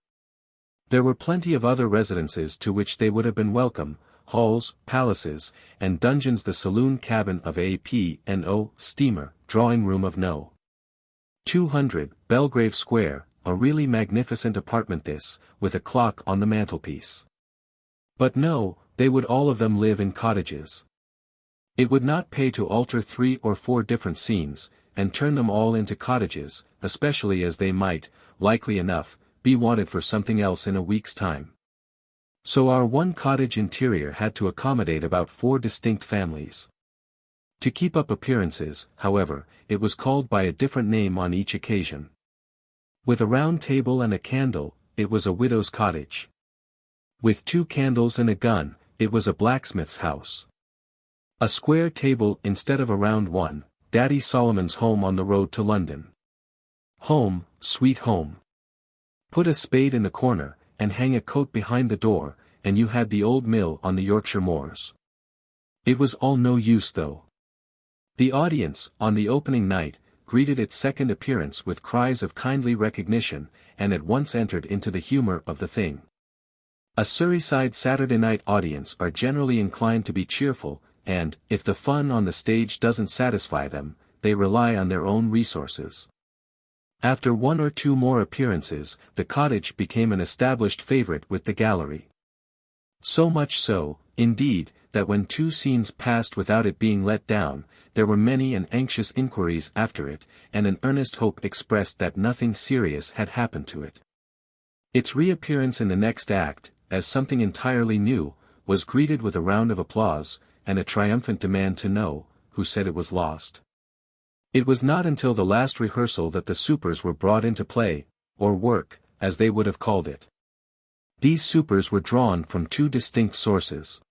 There were plenty of other residences to which they would have been welcome, halls, palaces, and dungeons, the saloon cabin of A.P.N.O., steamer, drawing room of No. 200, Belgrave Square, a really magnificent apartment this, with a clock on the mantelpiece. But no, they would all of them live in cottages. It would not pay to alter 3 or 4 different scenes, and turn them all into cottages, especially as they might, likely enough, be wanted for something else in a week's time. So our one cottage interior had to accommodate about 4 distinct families. To keep up appearances, however, it was called by a different name on each occasion. With a round table and a candle, it was a widow's cottage. With 2 candles and a gun, it was a blacksmith's house. A square table instead of a round one, Daddy Solomon's home on the road to London. Home, sweet home. Put a spade in the corner, and hang a coat behind the door, and you had the old mill on the Yorkshire moors. It was all no use though. The audience, on the opening night, greeted its second appearance with cries of kindly recognition, and at once entered into the humour of the thing. A Surreyside Saturday night audience are generally inclined to be cheerful, and, if the fun on the stage doesn't satisfy them, they rely on their own resources. After 1 or 2 more appearances, the cottage became an established favourite with the gallery. So much so, indeed, that when 2 scenes passed without it being let down, there were many and anxious inquiries after it, and an earnest hope expressed that nothing serious had happened to it. Its reappearance in the next act, as something entirely new, was greeted with a round of applause, and a triumphant demand to know, who said it was lost. It was not until the last rehearsal that the supers were brought into play, or work, as they would have called it. These supers were drawn from 2 distinct sources.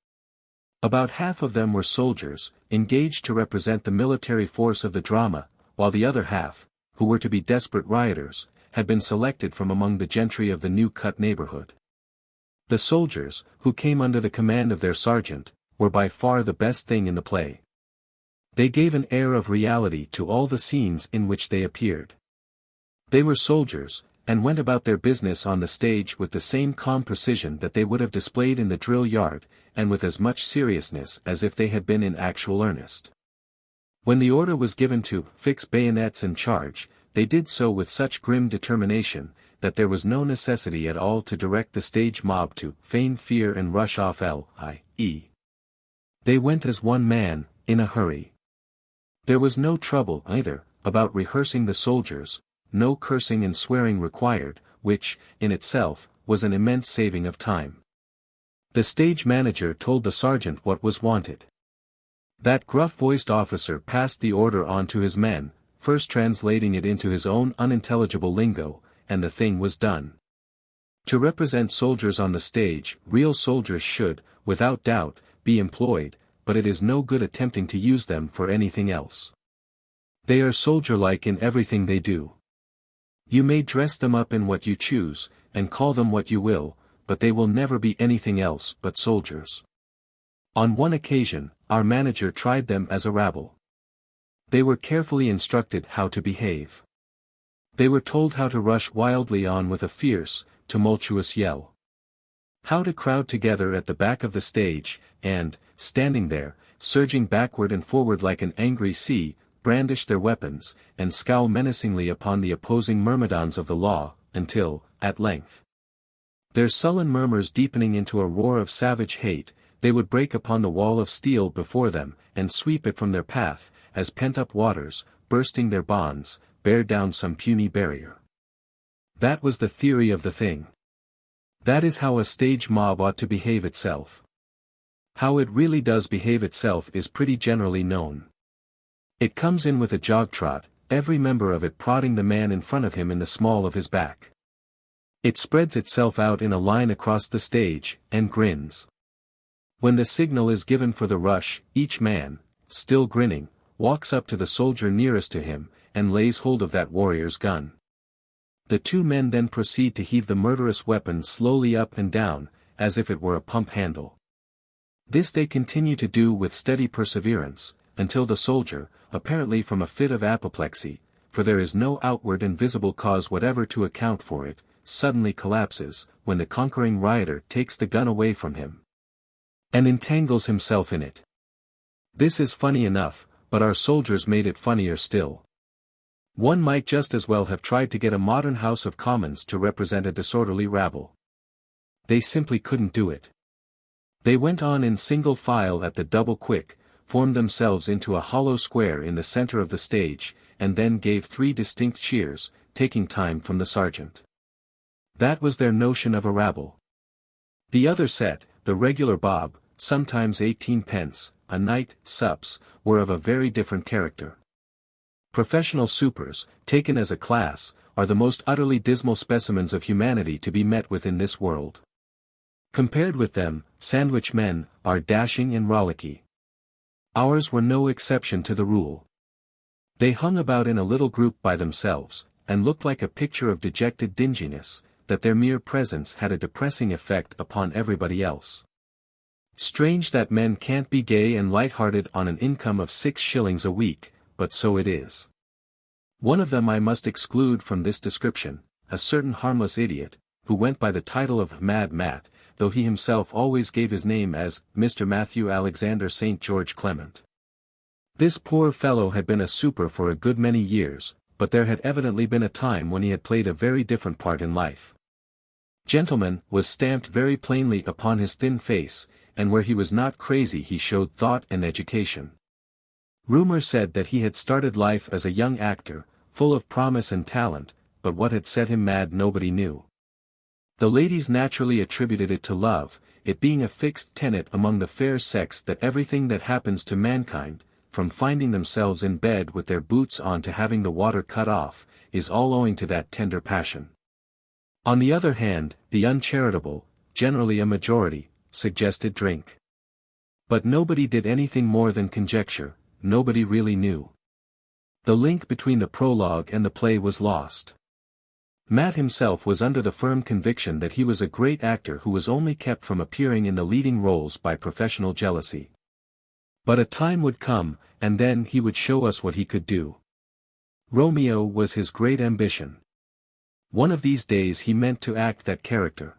About half of them were soldiers, engaged to represent the military force of the drama, while the other half, who were to be desperate rioters, had been selected from among the gentry of the new-cut neighbourhood. The soldiers, who came under the command of their sergeant, were by far the best thing in the play. They gave an air of reality to all the scenes in which they appeared. They were soldiers, and went about their business on the stage with the same calm precision that they would have displayed in the drill yard, and with as much seriousness as if they had been in actual earnest. When the order was given to fix bayonets and charge, they did so with such grim determination, that there was no necessity at all to direct the stage mob to feign fear and rush off i.e. They went as one man, in a hurry. There was no trouble, either, about rehearsing the soldiers, no cursing and swearing required, which, in itself, was an immense saving of time. The stage manager told the sergeant what was wanted. That gruff-voiced officer passed the order on to his men, first translating it into his own unintelligible lingo, and the thing was done. To represent soldiers on the stage, real soldiers should, without doubt, be employed, but it is no good attempting to use them for anything else. They are soldier-like in everything they do. You may dress them up in what you choose, and call them what you will, but they will never be anything else but soldiers. On one occasion, our manager tried them as a rabble. They were carefully instructed how to behave. They were told how to rush wildly on with a fierce, tumultuous yell. How to crowd together at the back of the stage, and, standing there, surging backward and forward like an angry sea, brandish their weapons, and scowl menacingly upon the opposing myrmidons of the law, until, at length, their sullen murmurs deepening into a roar of savage hate, they would break upon the wall of steel before them, and sweep it from their path, as pent-up waters, bursting their bonds, bear down some puny barrier. That was the theory of the thing. That is how a stage mob ought to behave itself. How it really does behave itself is pretty generally known. It comes in with a jog-trot, every member of it prodding the man in front of him in the small of his back. It spreads itself out in a line across the stage, and grins. When the signal is given for the rush, each man, still grinning, walks up to the soldier nearest to him, and lays hold of that warrior's gun. The two men then proceed to heave the murderous weapon slowly up and down, as if it were a pump handle. This they continue to do with steady perseverance, until the soldier, apparently from a fit of apoplexy, for there is no outward and visible cause whatever to account for it, suddenly collapses, when the conquering rioter takes the gun away from him and entangles himself in it. This is funny enough, but our soldiers made it funnier still. One might just as well have tried to get a modern House of Commons to represent a disorderly rabble. They simply couldn't do it. They went on in single file at the double quick, formed themselves into a hollow square in the center of the stage, and then gave 3 distinct cheers, taking time from the sergeant. That was their notion of a rabble. The other set, the regular bob, sometimes 18 pence, a night, sups, were of a very different character. Professional supers, taken as a class, are the most utterly dismal specimens of humanity to be met with in this world. Compared with them, sandwich men are dashing and rollicky. Ours were no exception to the rule. They hung about in a little group by themselves, and looked like a picture of dejected dinginess, that their mere presence had a depressing effect upon everybody else. Strange that men can't be gay and light-hearted on an income of 6 shillings a week, but so it is. One of them I must exclude from this description, a certain harmless idiot, who went by the title of Mad Matt, though he himself always gave his name as Mr. Matthew Alexander St. George Clement. This poor fellow had been a super for a good many years, but there had evidently been a time when he had played a very different part in life. Gentleman was stamped very plainly upon his thin face, and where he was not crazy he showed thought and education. Rumor said that he had started life as a young actor, full of promise and talent, but what had set him mad nobody knew. The ladies naturally attributed it to love, it being a fixed tenet among the fair sex that everything that happens to mankind, from finding themselves in bed with their boots on to having the water cut off, is all owing to that tender passion. On the other hand, the uncharitable, generally a majority, suggested drink. But nobody did anything more than conjecture, nobody really knew. The link between the prologue and the play was lost. Matt himself was under the firm conviction that he was a great actor who was only kept from appearing in the leading roles by professional jealousy. But a time would come, and then he would show us what he could do. Romeo was his great ambition. One of these days he meant to act that character.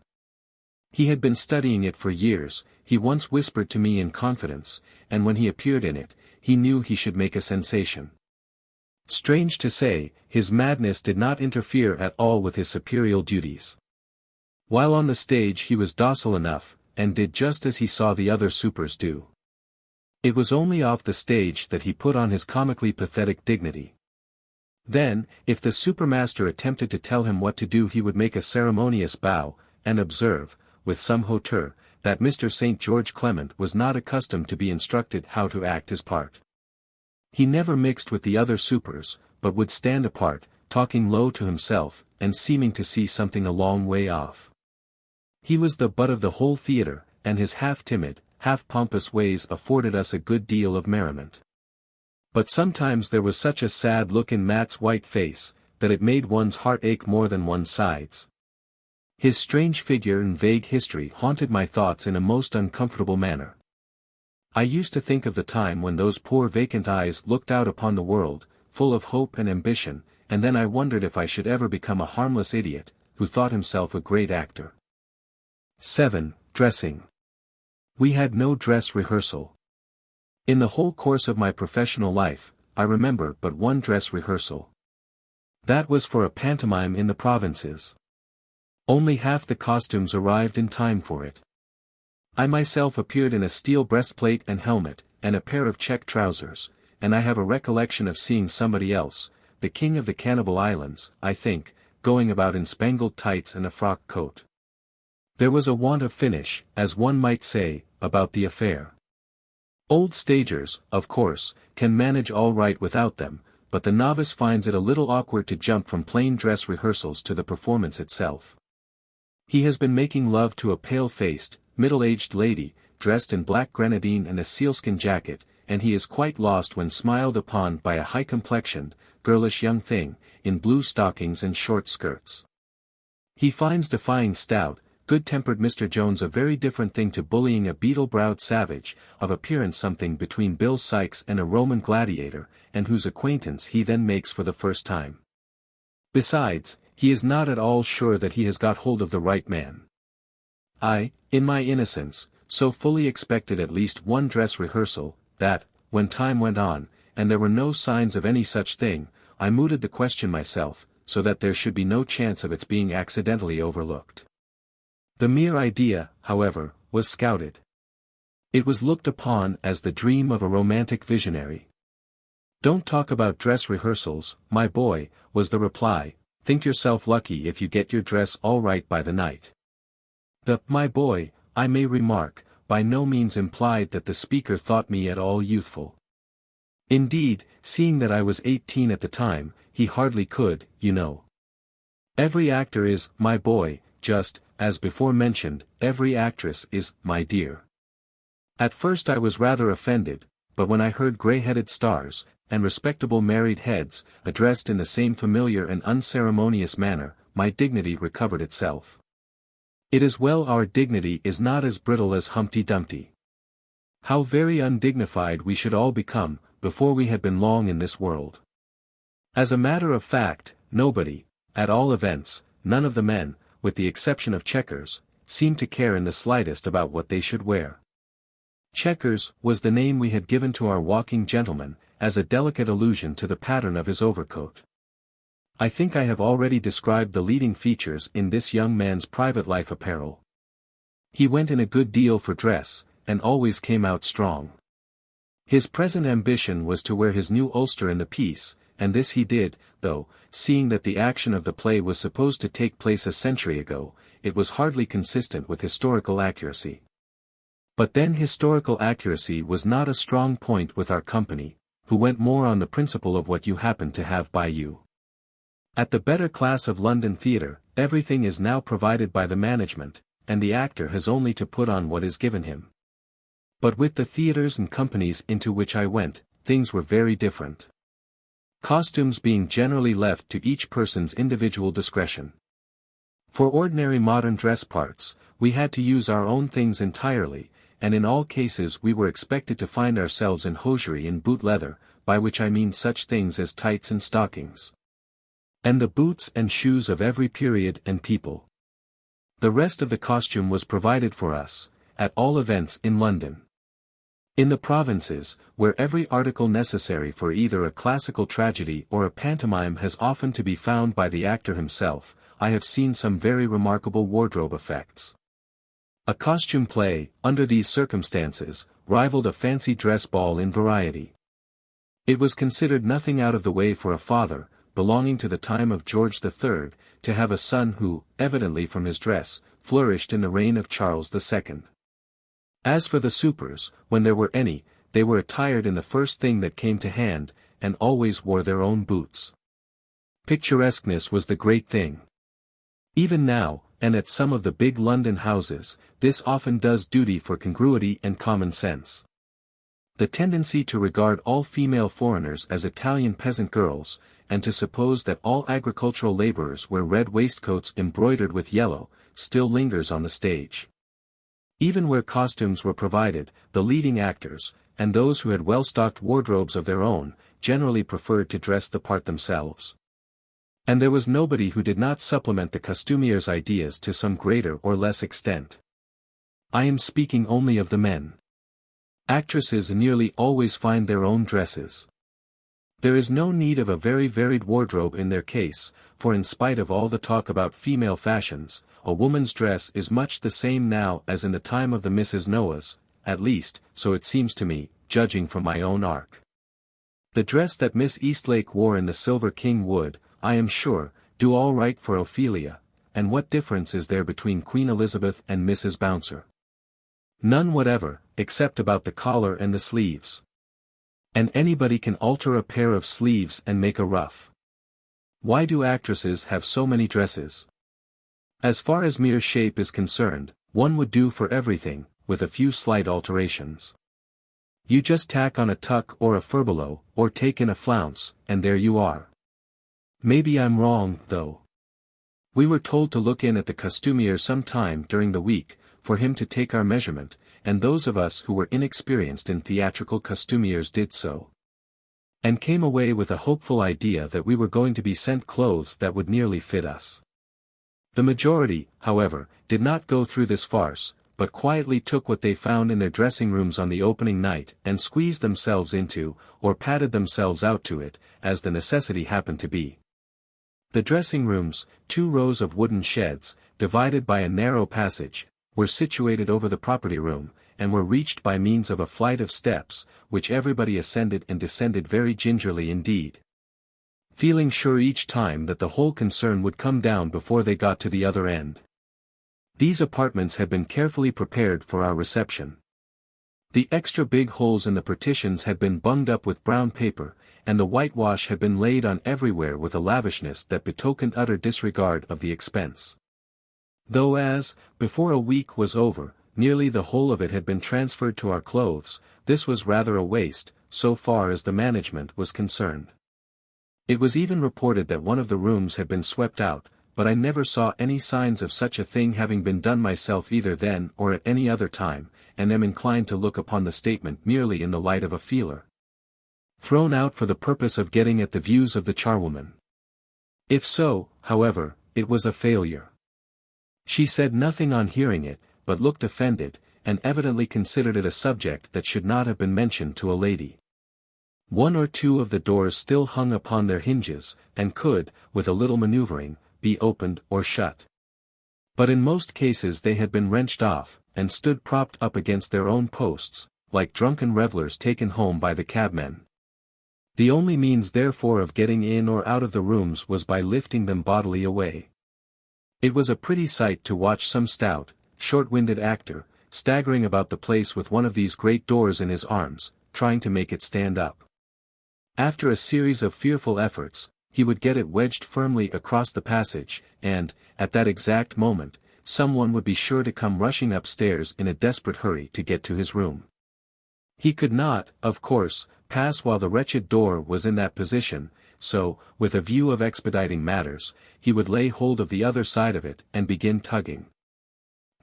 He had been studying it for years, he once whispered to me in confidence, and when he appeared in it, he knew he should make a sensation. Strange to say, his madness did not interfere at all with his superior duties. While on the stage he was docile enough, and did just as he saw the other supers do. It was only off the stage that he put on his comically pathetic dignity. Then, if the supermaster attempted to tell him what to do he would make a ceremonious bow, and observe, with some hauteur, that Mr. St. George Clement was not accustomed to be instructed how to act his part. He never mixed with the other supers, but would stand apart, talking low to himself, and seeming to see something a long way off. He was the butt of the whole theatre, and his half-timid, half-pompous ways afforded us a good deal of merriment. But sometimes there was such a sad look in Matt's white face, that it made one's heart ache more than one's sides. His strange figure and vague history haunted my thoughts in a most uncomfortable manner. I used to think of the time when those poor vacant eyes looked out upon the world, full of hope and ambition, and then I wondered if I should ever become a harmless idiot, who thought himself a great actor. 7. Dressing. We had no dress rehearsal. In the whole course of my professional life, I remember but one dress rehearsal. That was for a pantomime in the provinces. Only half the costumes arrived in time for it. I myself appeared in a steel breastplate and helmet, and a pair of check trousers, and I have a recollection of seeing somebody else, the king of the Cannibal Islands, I think, going about in spangled tights and a frock coat. There was a want of finish, as one might say, about the affair. Old stagers, of course, can manage all right without them, but the novice finds it a little awkward to jump from plain dress rehearsals to the performance itself. He has been making love to a pale-faced, middle-aged lady, dressed in black grenadine and a sealskin jacket, and he is quite lost when smiled upon by a high-complexioned, girlish young thing, in blue stockings and short skirts. He finds defying stout, good-tempered Mr. Jones a very different thing to bullying a beetle-browed savage, of appearance something between Bill Sikes and a Roman gladiator, and whose acquaintance he then makes for the first time. Besides, he is not at all sure that he has got hold of the right man. I, in my innocence, so fully expected at least one dress rehearsal, that, when time went on, and there were no signs of any such thing, I mooted the question myself, so that there should be no chance of its being accidentally overlooked. The mere idea, however, was scouted. It was looked upon as the dream of a romantic visionary. "Don't talk about dress rehearsals, my boy," was the reply, "think yourself lucky if you get your dress all right by the night." The "my boy," I may remark, by no means implied that the speaker thought me at all youthful. Indeed, seeing that I was 18 at the time, he hardly could, you know. Every actor is "my boy," just, as before mentioned, every actress is "my dear." At first I was rather offended, but when I heard grey-headed stars, and respectable married heads, addressed in the same familiar and unceremonious manner, my dignity recovered itself. It is well our dignity is not as brittle as Humpty Dumpty. How very undignified we should all become, before we had been long in this world. As a matter of fact, nobody, at all events, none of the men, with the exception of Checkers, seemed to care in the slightest about what they should wear. Checkers was the name we had given to our walking gentleman, as a delicate allusion to the pattern of his overcoat. I think I have already described the leading features in this young man's private life apparel. He went in a good deal for dress, and always came out strong. His present ambition was to wear his new ulster in the piece, and this he did, though, seeing that the action of the play was supposed to take place a century ago, it was hardly consistent with historical accuracy. But then historical accuracy was not a strong point with our company, who went more on the principle of what you happen to have by you. At the better class of London theatre, everything is now provided by the management, and the actor has only to put on what is given him. But with the theatres and companies into which I went, things were very different. Costumes being generally left to each person's individual discretion. For ordinary modern dress parts, we had to use our own things entirely, and in all cases we were expected to find ourselves in hosiery and boot leather, by which I mean such things as tights and stockings. And the boots and shoes of every period and people. The rest of the costume was provided for us, at all events in London. In the provinces, where every article necessary for either a classical tragedy or a pantomime has often to be found by the actor himself, I have seen some very remarkable wardrobe effects. A costume play, under these circumstances, rivaled a fancy dress ball in variety. It was considered nothing out of the way for a father, belonging to the time of George III, to have a son who, evidently from his dress, flourished in the reign of Charles II. As for the supers, when there were any, they were attired in the first thing that came to hand, and always wore their own boots. Picturesqueness was the great thing. Even now, and at some of the big London houses, this often does duty for congruity and common sense. The tendency to regard all female foreigners as Italian peasant girls, and to suppose that all agricultural laborers wear red waistcoats embroidered with yellow, still lingers on the stage. Even where costumes were provided, the leading actors, and those who had well-stocked wardrobes of their own, generally preferred to dress the part themselves. And there was nobody who did not supplement the costumier's ideas to some greater or less extent. I am speaking only of the men. Actresses nearly always find their own dresses. There is no need of a very varied wardrobe in their case, for in spite of all the talk about female fashions, a woman's dress is much the same now as in the time of the Mrs. Noahs, at least, so it seems to me, judging from my own arc. The dress that Miss Eastlake wore in the Silver King would, I am sure, do all right for Ophelia, and what difference is there between Queen Elizabeth and Mrs. Bouncer? None whatever, except about the collar and the sleeves. And anybody can alter a pair of sleeves and make a ruff. Why do actresses have so many dresses? As far as mere shape is concerned, one would do for everything, with a few slight alterations. You just tack on a tuck or a furbelow, or take in a flounce, and there you are. Maybe I'm wrong, though. We were told to look in at the costumier some time during the week, for him to take our measurement, and those of us who were inexperienced in theatrical costumiers did so. And came away with a hopeful idea that we were going to be sent clothes that would nearly fit us. The majority, however, did not go through this farce, but quietly took what they found in their dressing rooms on the opening night and squeezed themselves into, or padded themselves out to it, as the necessity happened to be. The dressing rooms, 2 rows of wooden sheds, divided by a narrow passage, were situated over the property room, and were reached by means of a flight of steps, which everybody ascended and descended very gingerly indeed, feeling sure each time that the whole concern would come down before they got to the other end. These apartments had been carefully prepared for our reception. The extra big holes in the partitions had been bunged up with brown paper, and the whitewash had been laid on everywhere with a lavishness that betokened utter disregard of the expense. Though as, before a week was over, nearly the whole of it had been transferred to our clothes, this was rather a waste, so far as the management was concerned. It was even reported that one of the rooms had been swept out, but I never saw any signs of such a thing having been done myself either then or at any other time, and am inclined to look upon the statement merely in the light of a feeler thrown out for the purpose of getting at the views of the charwoman. If so, however, it was a failure. She said nothing on hearing it, but looked offended, and evidently considered it a subject that should not have been mentioned to a lady. 1 or 2 of the doors still hung upon their hinges, and could, with a little maneuvering, be opened or shut. But in most cases they had been wrenched off, and stood propped up against their own posts, like drunken revellers taken home by the cabmen. The only means therefore of getting in or out of the rooms was by lifting them bodily away. It was a pretty sight to watch some stout, short-winded actor, staggering about the place with one of these great doors in his arms, trying to make it stand up. After a series of fearful efforts, he would get it wedged firmly across the passage, and, at that exact moment, someone would be sure to come rushing upstairs in a desperate hurry to get to his room. He could not, of course, pass while the wretched door was in that position, so, with a view of expediting matters, he would lay hold of the other side of it and begin tugging.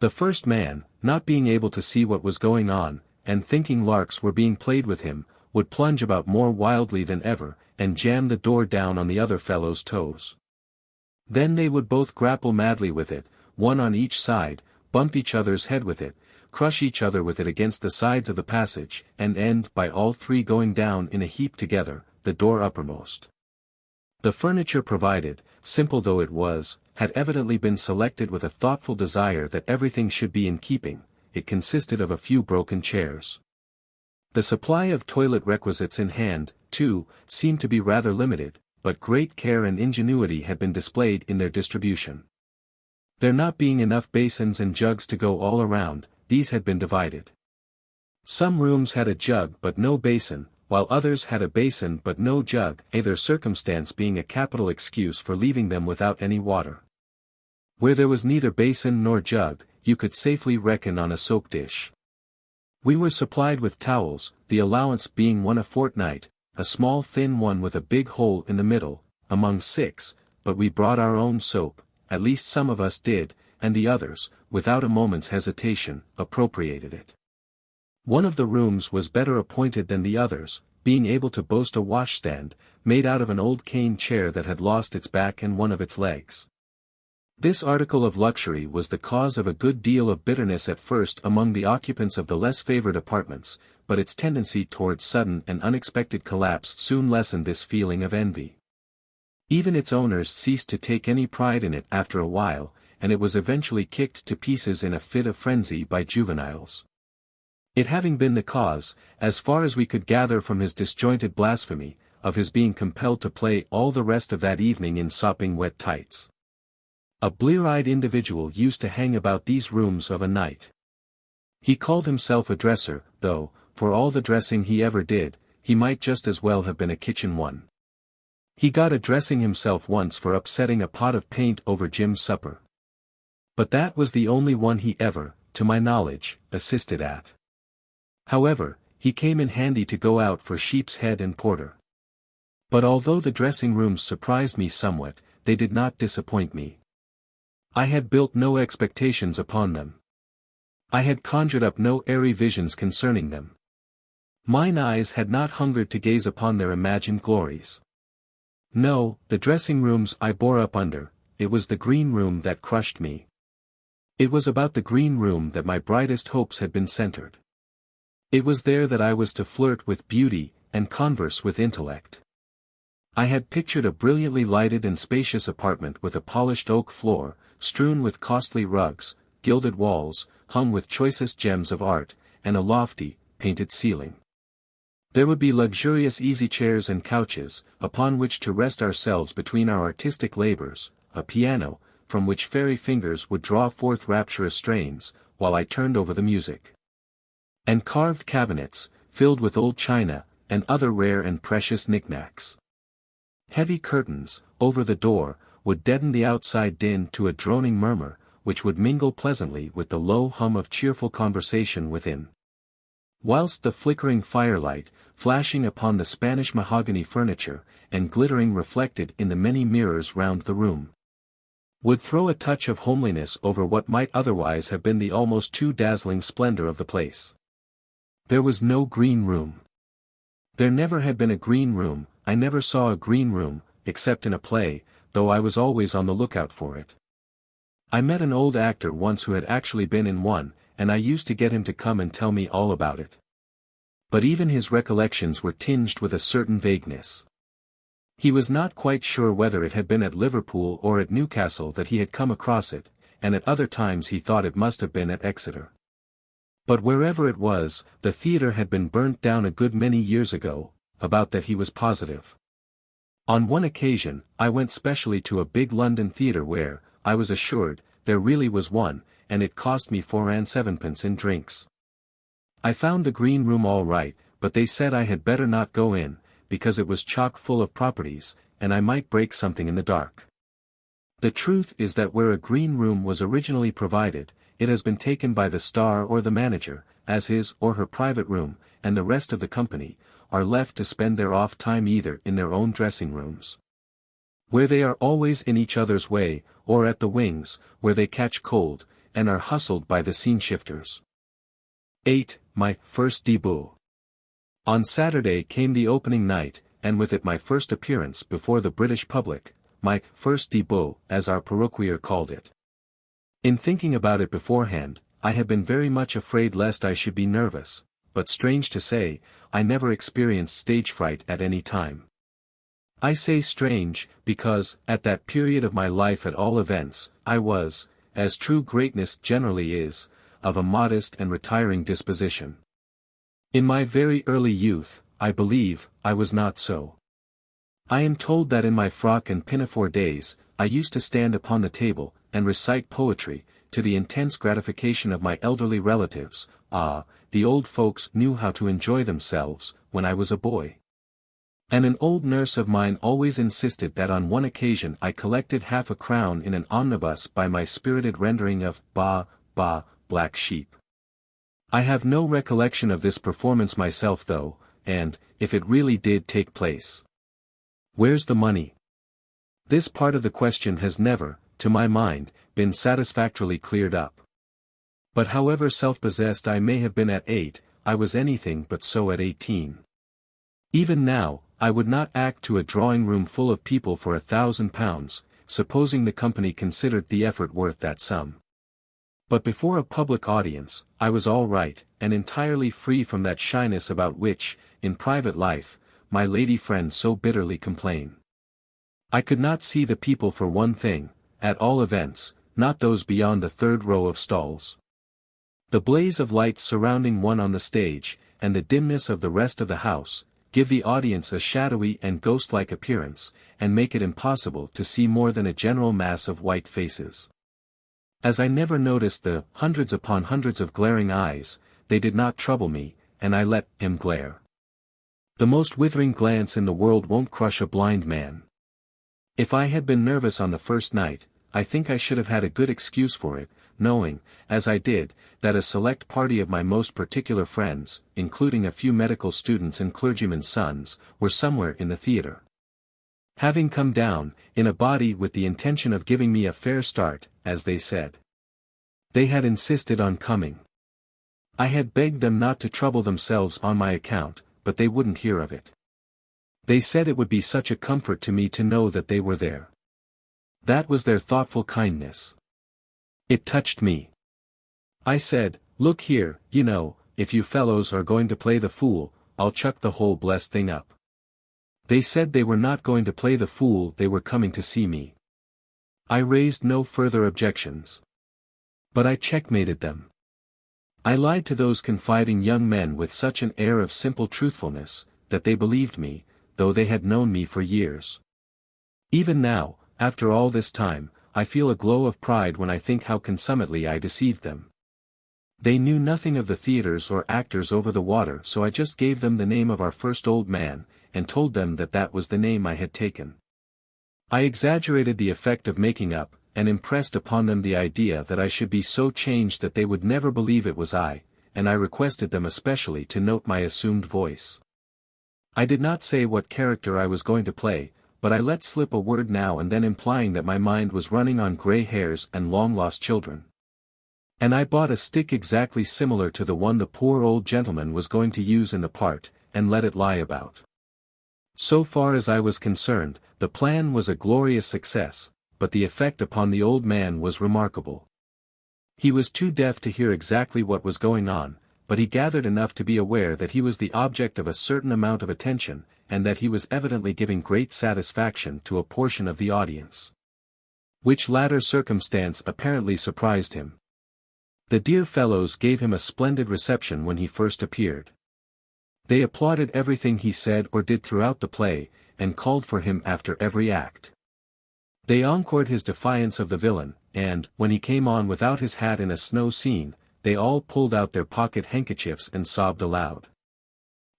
The first man, not being able to see what was going on, and thinking larks were being played with him, would plunge about more wildly than ever, and jam the door down on the other fellow's toes. Then they would both grapple madly with it, one on each side, bump each other's head with it, crush each other with it against the sides of the passage, and end by all 3 going down in a heap together, the door uppermost. The furniture provided, simple though it was, had evidently been selected with a thoughtful desire that everything should be in keeping. It consisted of a few broken chairs. The supply of toilet requisites in hand, too, seemed to be rather limited, but great care and ingenuity had been displayed in their distribution. There not being enough basins and jugs to go all around, these had been divided. Some rooms had a jug but no basin, while others had a basin but no jug, either circumstance being a capital excuse for leaving them without any water. Where there was neither basin nor jug, you could safely reckon on a soap dish. We were supplied with towels, the allowance being 1 a fortnight, a small thin one with a big hole in the middle, among 6, but we brought our own soap, at least some of us did, and the others, without a moment's hesitation, appropriated it. One of the rooms was better appointed than the others, being able to boast a washstand, made out of an old cane chair that had lost its back and one of its legs. This article of luxury was the cause of a good deal of bitterness at first among the occupants of the less favored apartments, but its tendency towards sudden and unexpected collapse soon lessened this feeling of envy. Even its owners ceased to take any pride in it after a while, and it was eventually kicked to pieces in a fit of frenzy by juveniles. It having been the cause, as far as we could gather from his disjointed blasphemy, of his being compelled to play all the rest of that evening in sopping wet tights. A blear-eyed individual used to hang about these rooms of a night. He called himself a dresser, though, for all the dressing he ever did, he might just as well have been a kitchen one. He got a dressing himself once for upsetting a pot of paint over Jim's supper. But that was the only one he ever, to my knowledge, assisted at. However, he came in handy to go out for sheep's head and porter. But although the dressing rooms surprised me somewhat, they did not disappoint me. I had built no expectations upon them. I had conjured up no airy visions concerning them. Mine eyes had not hungered to gaze upon their imagined glories. No, the dressing rooms I bore up under, it was the green room that crushed me. It was about the green room that my brightest hopes had been centered. It was there that I was to flirt with beauty, and converse with intellect. I had pictured a brilliantly lighted and spacious apartment with a polished oak floor, strewn with costly rugs, gilded walls, hung with choicest gems of art, and a lofty, painted ceiling. There would be luxurious easy chairs and couches, upon which to rest ourselves between our artistic labors, a piano, from which fairy fingers would draw forth rapturous strains, while I turned over the music. And carved cabinets, filled with old china, and other rare and precious knickknacks. Heavy curtains, over the door, would deaden the outside din to a droning murmur, which would mingle pleasantly with the low hum of cheerful conversation within. Whilst the flickering firelight, flashing upon the Spanish mahogany furniture, and glittering reflected in the many mirrors round the room, would throw a touch of homeliness over what might otherwise have been the almost too dazzling splendor of the place. There was no green room. There never had been a green room. I never saw a green room, except in a play, though I was always on the lookout for it. I met an old actor once who had actually been in one, and I used to get him to come and tell me all about it. But even his recollections were tinged with a certain vagueness. He was not quite sure whether it had been at Liverpool or at Newcastle that he had come across it, and at other times he thought it must have been at Exeter. But wherever it was, the theatre had been burnt down a good many years ago, about that he was positive. On one occasion, I went specially to a big London theatre where, I was assured, there really was one, and it cost me 4 and 7pence in drinks. I found the green room all right, but they said I had better not go in, because it was chock full of properties, and I might break something in the dark. The truth is that where a green room was originally provided, it has been taken by the star or the manager, as his or her private room, and the rest of the company, are left to spend their off time either in their own dressing rooms, where they are always in each other's way, or at the wings, where they catch cold, and are hustled by the scene shifters. 8. My first debut. On Saturday came the opening night, and with it my first appearance before the British public, my first debut, as our perruquier called it. In thinking about it beforehand, I had been very much afraid lest I should be nervous, but strange to say, I never experienced stage fright at any time. I say strange, because, at that period of my life at all events, I was, as true greatness generally is, of a modest and retiring disposition. In my very early youth, I believe, I was not so. I am told that in my frock and pinafore days, I used to stand upon the table, and recite poetry, to the intense gratification of my elderly relatives. The old folks knew how to enjoy themselves, when I was a boy. And an old nurse of mine always insisted that on one occasion I collected half a crown in an omnibus by my spirited rendering of Ba, Ba, Black Sheep. I have no recollection of this performance myself though, and, if it really did take place, where's the money? This part of the question has never, to my mind, been satisfactorily cleared up. But however self-possessed I may have been at 8, I was anything but so at 18. Even now, I would not act to a drawing-room full of people for £1,000, supposing the company considered the effort worth that sum. But before a public audience, I was all right, and entirely free from that shyness about which, in private life, my lady friends so bitterly complain. I could not see the people for one thing, at all events, not those beyond the third row of stalls. The blaze of lights surrounding one on the stage, and the dimness of the rest of the house, give the audience a shadowy and ghost-like appearance, and make it impossible to see more than a general mass of white faces. As I never noticed the hundreds upon hundreds of glaring eyes, they did not trouble me, and I let him glare. The most withering glance in the world won't crush a blind man. If I had been nervous on the first night, I think I should have had a good excuse for it, knowing, as I did, that a select party of my most particular friends, including a few medical students and clergymen's sons, were somewhere in the theater. Having come down, in a body with the intention of giving me a fair start, as they said. They had insisted on coming. I had begged them not to trouble themselves on my account, but they wouldn't hear of it. They said it would be such a comfort to me to know that they were there. That was their thoughtful kindness. It touched me. I said, "Look here, you know, if you fellows are going to play the fool, I'll chuck the whole blessed thing up." They said they were not going to play the fool, they were coming to see me. I raised no further objections. But I checkmated them. I lied to those confiding young men with such an air of simple truthfulness, that they believed me, though they had known me for years. Even now, after all this time, I feel a glow of pride when I think how consummately I deceived them. They knew nothing of the theaters or actors over the water, so I just gave them the name of our first old man, and told them that that was the name I had taken. I exaggerated the effect of making up, and impressed upon them the idea that I should be so changed that they would never believe it was I, and I requested them especially to note my assumed voice. I did not say what character I was going to play, but I let slip a word now and then implying that my mind was running on gray hairs and long-lost children. And I bought a stick exactly similar to the one the poor old gentleman was going to use in the part, and let it lie about. So far as I was concerned, the plan was a glorious success, but the effect upon the old man was remarkable. He was too deaf to hear exactly what was going on, but he gathered enough to be aware that he was the object of a certain amount of attention, and that he was evidently giving great satisfaction to a portion of the audience. Which latter circumstance apparently surprised him. The dear fellows gave him a splendid reception when he first appeared. They applauded everything he said or did throughout the play, and called for him after every act. They encored his defiance of the villain, and, when he came on without his hat in a snow scene, they all pulled out their pocket handkerchiefs and sobbed aloud.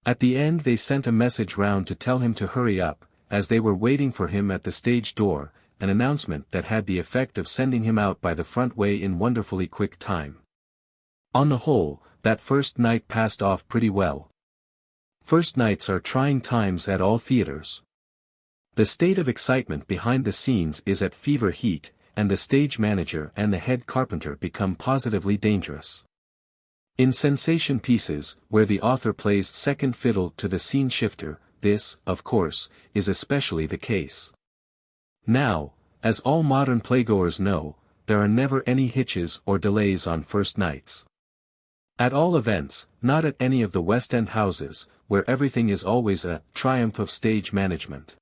At the end they sent a message round to tell him to hurry up, as they were waiting for him at the stage door, an announcement that had the effect of sending him out by the front way in wonderfully quick time. On the whole, that first night passed off pretty well. First nights are trying times at all theaters. The state of excitement behind the scenes is at fever heat, and the stage manager and the head carpenter become positively dangerous. In sensation pieces, where the author plays second fiddle to the scene shifter, this, of course, is especially the case. Now, as all modern playgoers know, there are never any hitches or delays on first nights. At all events, not at any of the West End houses, where everything is always a triumph of stage management.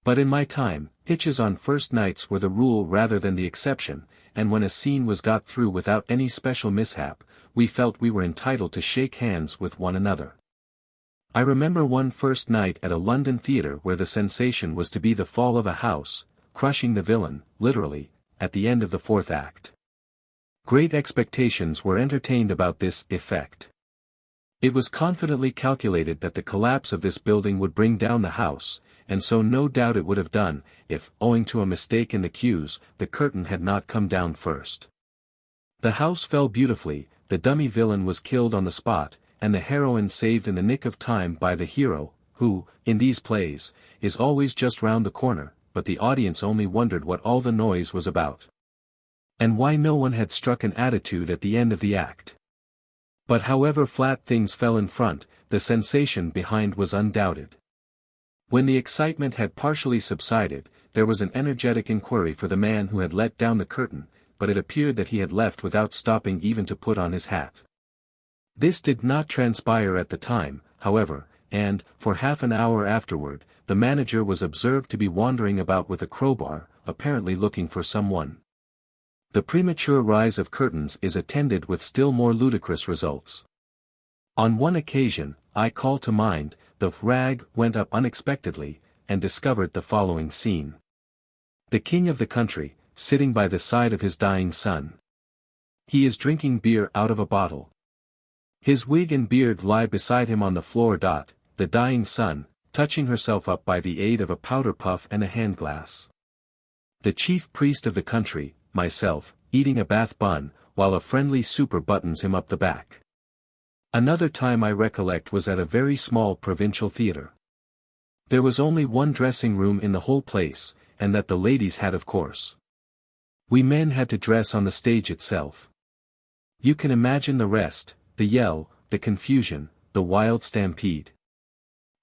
But in my time, hitches on first nights were the rule rather than the exception, and when a scene was got through without any special mishap, we felt we were entitled to shake hands with one another. I remember one first night at a London theatre where the sensation was to be the fall of a house, crushing the villain, literally, at the end of the fourth act. Great expectations were entertained about this effect. It was confidently calculated that the collapse of this building would bring down the house, and so no doubt it would have done, if, owing to a mistake in the cues, the curtain had not come down first. The house fell beautifully, the dummy villain was killed on the spot, and the heroine saved in the nick of time by the hero, who, in these plays, is always just round the corner, but the audience only wondered what all the noise was about. And why no one had struck an attitude at the end of the act. But however flat things fell in front, the sensation behind was undoubted. When the excitement had partially subsided, there was an energetic inquiry for the man who had let down the curtain, but it appeared that he had left without stopping even to put on his hat. This did not transpire at the time, however, and, for half an hour afterward, the manager was observed to be wandering about with a crowbar, apparently looking for someone. The premature rise of curtains is attended with still more ludicrous results. On one occasion, I call to mind, the rag went up unexpectedly, and discovered the following scene. The king of the country, sitting by the side of his dying son. He is drinking beer out of a bottle. His wig and beard lie beside him on the floor. The dying son, touching herself up by the aid of a powder puff and a hand glass. The chief priest of the country, myself, eating a bath bun, while a friendly super buttons him up the back. Another time I recollect was at a very small provincial theatre. There was only one dressing room in the whole place, and that the ladies had of course. We men had to dress on the stage itself. You can imagine the rest, the yell, the confusion, the wild stampede.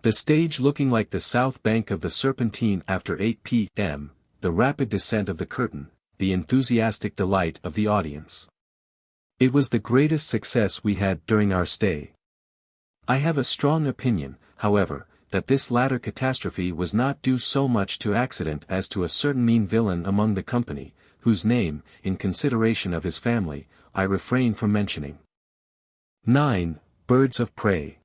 The stage looking like the south bank of the Serpentine after 8 p.m., the rapid descent of the curtain, the enthusiastic delight of the audience. It was the greatest success we had during our stay. I have a strong opinion, however, that this latter catastrophe was not due so much to accident as to a certain mean villain among the company, whose name, in consideration of his family, I refrain from mentioning. 9. Birds of Prey.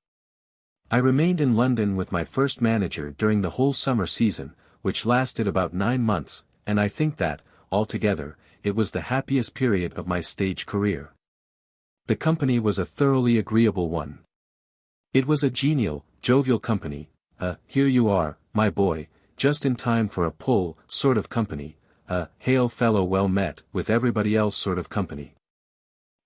I remained in London with my first manager during the whole summer season, which lasted about 9 months, and I think that, altogether, it was the happiest period of my stage career. The company was a thoroughly agreeable one. It was a genial, jovial company, here you are, my boy, just in time for a pull, sort of company, hail fellow well met, with everybody else sort of company.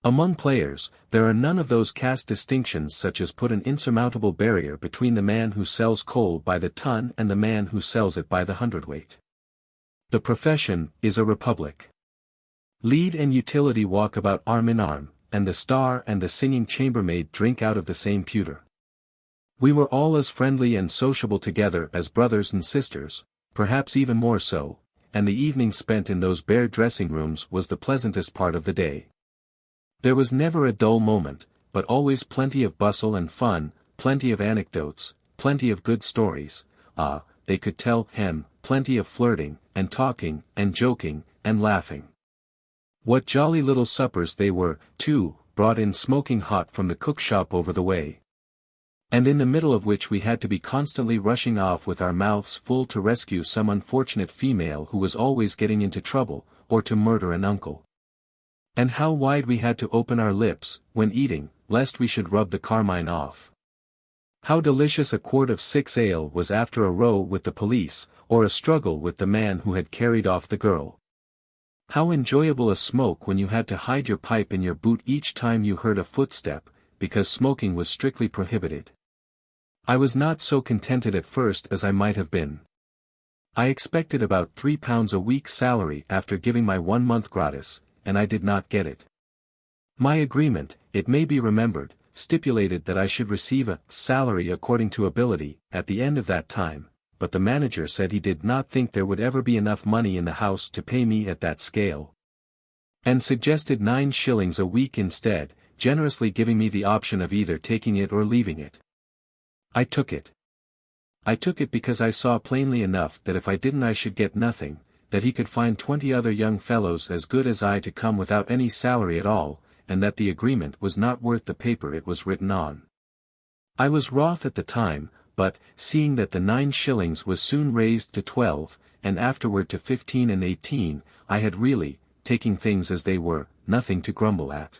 Among players, there are none of those caste distinctions such as put an insurmountable barrier between the man who sells coal by the ton and the man who sells it by the hundredweight. The profession is a republic. Lead and utility walk about arm in arm, and the star and the singing chambermaid drink out of the same pewter. We were all as friendly and sociable together as brothers and sisters, perhaps even more so, and the evening spent in those bare dressing rooms was the pleasantest part of the day. There was never a dull moment, but always plenty of bustle and fun, plenty of anecdotes, plenty of good stories, they could tell him, plenty of flirting, and talking, and joking, and laughing. What jolly little suppers they were, too, brought in smoking hot from the cook shop over the way. And in the middle of which we had to be constantly rushing off with our mouths full to rescue some unfortunate female who was always getting into trouble, or to murder an uncle. And how wide we had to open our lips, when eating, lest we should rub the carmine off. How delicious a quart of 6 ale was after a row with the police, or a struggle with the man who had carried off the girl. How enjoyable a smoke when you had to hide your pipe in your boot each time you heard a footstep, because smoking was strictly prohibited. I was not so contented at first as I might have been. I expected about £3 a week salary after giving my 1 month gratis, and I did not get it. My agreement, it may be remembered, stipulated that I should receive a salary according to ability at the end of that time, but the manager said he did not think there would ever be enough money in the house to pay me at that scale, and suggested 9 shillings a week instead, generously giving me the option of either taking it or leaving it. I took it. I took it because I saw plainly enough that if I didn't I should get nothing, that he could find 20 other young fellows as good as I to come without any salary at all, and that the agreement was not worth the paper it was written on. I was wroth at the time, but, seeing that the 9 shillings was soon raised to 12, and afterward to 15 and 18, I had really, taking things as they were, nothing to grumble at.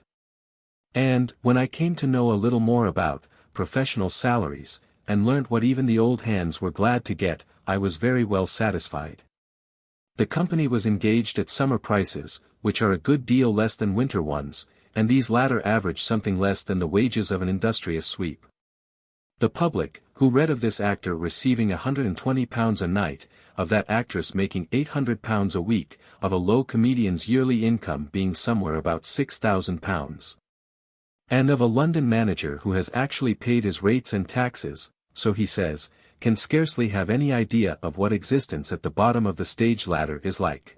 And, when I came to know a little more about professional salaries, and learnt what even the old hands were glad to get, I was very well satisfied. The company was engaged at summer prices, which are a good deal less than winter ones, and these latter averaged something less than the wages of an industrious sweep. The public, who read of this actor receiving £120 a night, of that actress making £800 a week, of a low comedian's yearly income being somewhere about £6,000. And of a London manager who has actually paid his rates and taxes, so he says, can scarcely have any idea of what existence at the bottom of the stage ladder is like.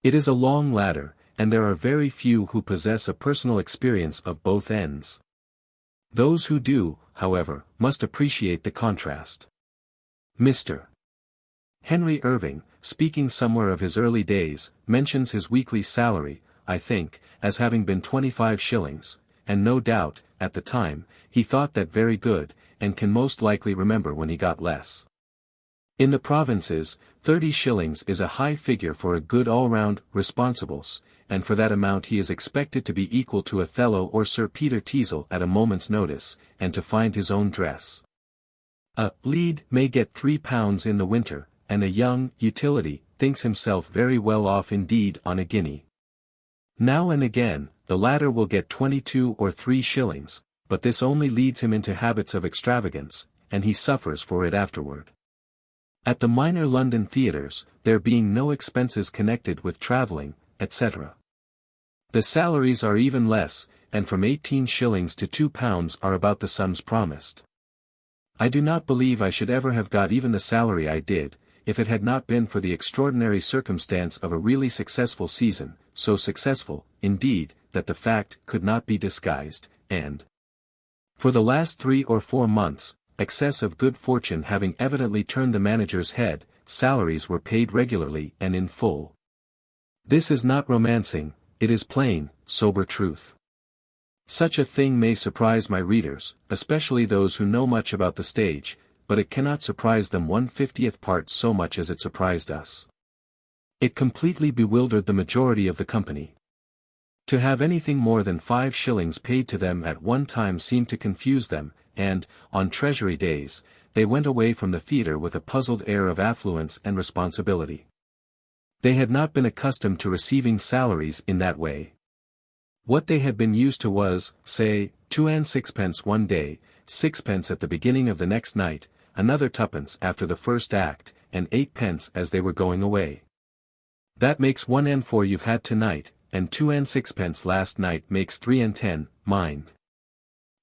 It is a long ladder, and there are very few who possess a personal experience of both ends. Those who do, however, must appreciate the contrast. Mr. Henry Irving, speaking somewhere of his early days, mentions his weekly salary, I think, as having been 25 shillings, and no doubt, at the time, he thought that very good, and can most likely remember when he got less. In the provinces, 30 shillings is a high figure for a good all-round responsibles, and for that amount he is expected to be equal to Othello or Sir Peter Teazle at a moment's notice, and to find his own dress. A lead may get £3 in the winter, and a young utility thinks himself very well off indeed on a guinea. Now and again, the latter will get 22 or 3 shillings, but this only leads him into habits of extravagance, and he suffers for it afterward. At the minor London theatres, there being no expenses connected with travelling, etc., the salaries are even less, and from 18 shillings to £2 are about the sums promised. I do not believe I should ever have got even the salary I did, if it had not been for the extraordinary circumstance of a really successful season, so successful, indeed, that the fact could not be disguised, and for the last 3 or 4 months, excess of good fortune having evidently turned the manager's head, salaries were paid regularly and in full. This is not romancing, it is plain, sober truth. Such a thing may surprise my readers, especially those who know much about the stage, but it cannot surprise them 1/50th part so much as it surprised us. It completely bewildered the majority of the company. To have anything more than 5 shillings paid to them at one time seemed to confuse them, and, on Treasury days, they went away from the theatre with a puzzled air of affluence and responsibility. They had not been accustomed to receiving salaries in that way. What they had been used to was, say, 2 and 6 one day, 6 at the beginning of the next night, another 2 after the first act, and 8 as they were going away. That makes 1 and 4 you've had tonight, and 2 and 6 last night makes 3 and 10, mind.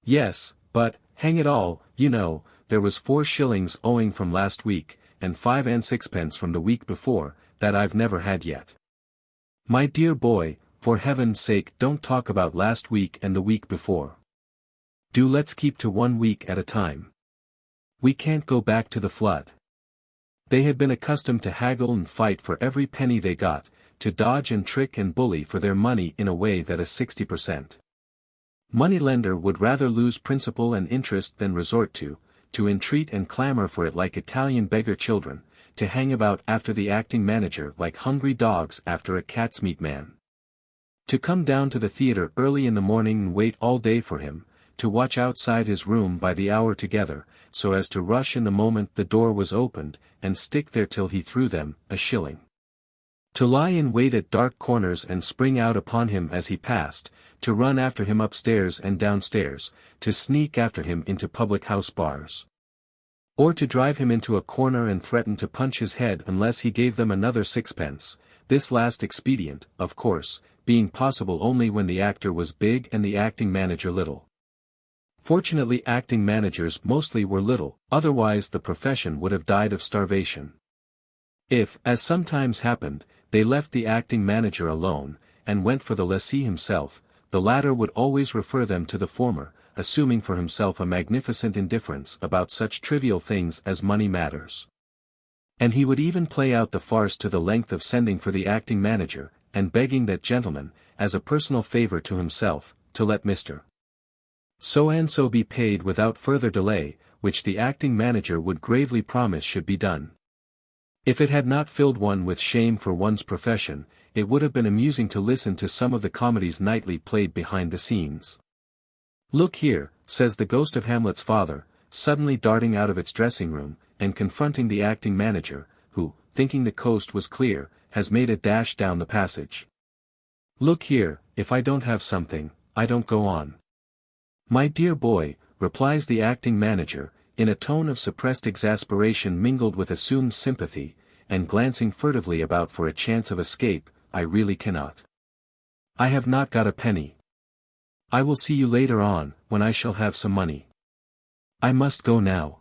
Yes, but, hang it all, you know, there was 4 shillings owing from last week, and 5 and 6 from the week before, that I've never had yet. My dear boy, for heaven's sake don't talk about last week and the week before. Do let's keep to 1 week at a time. We can't go back to the flood. They had been accustomed to haggle and fight for every penny they got, to dodge and trick and bully for their money in a way that a 60% moneylender would rather lose principal and interest than resort to entreat and clamor for it like Italian beggar children, to hang about after the acting manager like hungry dogs after a cat's meat man. To come down to the theatre early in the morning and wait all day for him, to watch outside his room by the hour together, so as to rush in the moment the door was opened, and stick there till he threw them a shilling. To lie in wait at dark corners and spring out upon him as he passed, to run after him upstairs and downstairs, to sneak after him into public-house bars, or to drive him into a corner and threaten to punch his head unless he gave them another 6, this last expedient, of course, being possible only when the actor was big and the acting manager little. Fortunately acting managers mostly were little, otherwise the profession would have died of starvation. If, as sometimes happened, they left the acting manager alone, and went for the lessee himself, the latter would always refer them to the former, assuming for himself a magnificent indifference about such trivial things as money matters. And he would even play out the farce to the length of sending for the acting manager, and begging that gentleman, as a personal favour to himself, to let Mr. So-and-so be paid without further delay, which the acting manager would gravely promise should be done. If it had not filled one with shame for one's profession, it would have been amusing to listen to some of the comedies nightly played behind the scenes. "Look here," says the ghost of Hamlet's father, suddenly darting out of its dressing-room, and confronting the acting manager, who, thinking the coast was clear, has made a dash down the passage. "Look here, if I don't have something, I don't go on." "My dear boy," replies the acting manager, in a tone of suppressed exasperation mingled with assumed sympathy, and glancing furtively about for a chance of escape, "I really cannot. I have not got a penny. I will see you later on, when I shall have some money. I must go now.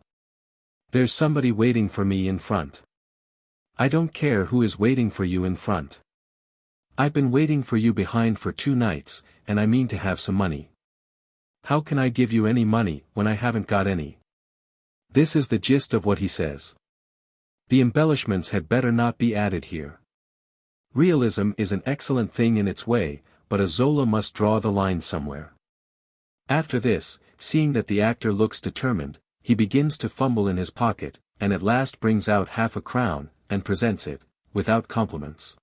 There's somebody waiting for me in front." "I don't care who is waiting for you in front. I've been waiting for you behind for 2 nights, and I mean to have some money. How can I give you any money when I haven't got any?" This is the gist of what he says. The embellishments had better not be added here. Realism is an excellent thing in its way, but a Zola must draw the line somewhere. After this, seeing that the actor looks determined, he begins to fumble in his pocket, and at last brings out half-a-crown, and presents it, without compliments.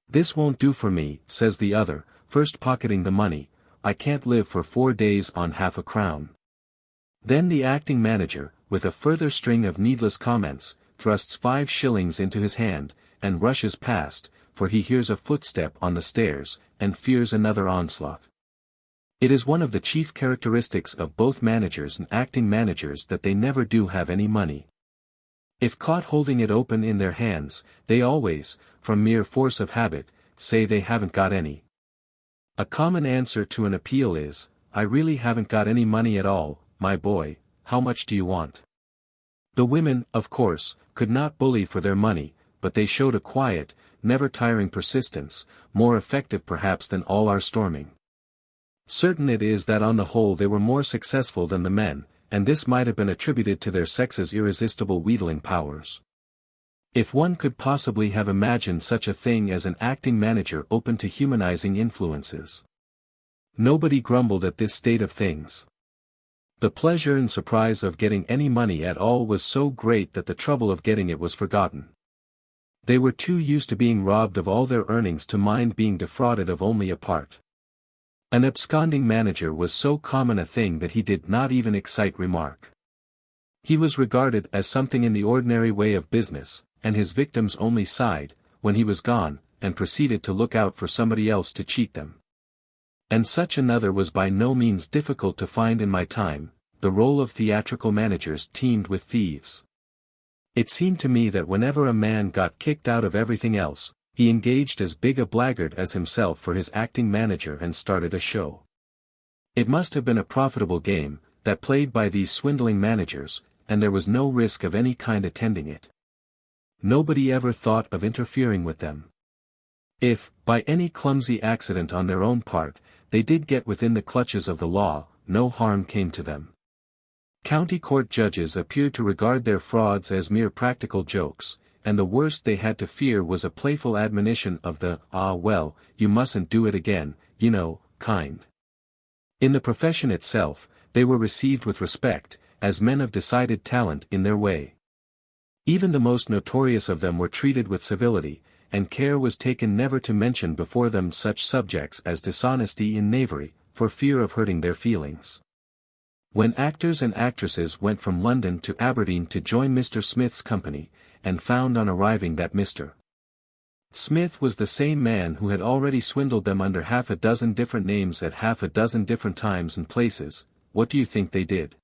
"This won't do for me," says the other, first pocketing the money, "I can't live for 4 days on half-a-crown." Then the acting manager, with a further string of needless comments, thrusts 5 shillings into his hand, and rushes past, for he hears a footstep on the stairs, and fears another onslaught. It is one of the chief characteristics of both managers and acting managers that they never do have any money. If caught holding it open in their hands, they always, from mere force of habit, say they haven't got any. A common answer to an appeal is, "I really haven't got any money at all, my boy, how much do you want?" The women, of course, could not bully for their money, but they showed a quiet, never-tiring persistence, more effective perhaps than all our storming. Certain it is that on the whole they were more successful than the men, and this might have been attributed to their sex's irresistible wheedling powers. If one could possibly have imagined such a thing as an acting manager open to humanizing influences. Nobody grumbled at this state of things. The pleasure and surprise of getting any money at all was so great that the trouble of getting it was forgotten. They were too used to being robbed of all their earnings to mind being defrauded of only a part. An absconding manager was so common a thing that he did not even excite remark. He was regarded as something in the ordinary way of business, and his victims only sighed, when he was gone, and proceeded to look out for somebody else to cheat them. And such another was by no means difficult to find in my time. The role of theatrical managers teemed with thieves. It seemed to me that whenever a man got kicked out of everything else, he engaged as big a blackguard as himself for his acting manager and started a show. It must have been a profitable game, that played by these swindling managers, and there was no risk of any kind attending it. Nobody ever thought of interfering with them. If, by any clumsy accident on their own part, they did get within the clutches of the law, no harm came to them. County court judges appeared to regard their frauds as mere practical jokes, and the worst they had to fear was a playful admonition of the, "Ah well, you mustn't do it again, you know," kind. In the profession itself, they were received with respect, as men of decided talent in their way. Even the most notorious of them were treated with civility, and care was taken never to mention before them such subjects as dishonesty in knavery, for fear of hurting their feelings. When actors and actresses went from London to Aberdeen to join Mr. Smith's company, and found on arriving that Mr. Smith was the same man who had already swindled them under half a dozen different names at half a dozen different times and places, what do you think they did?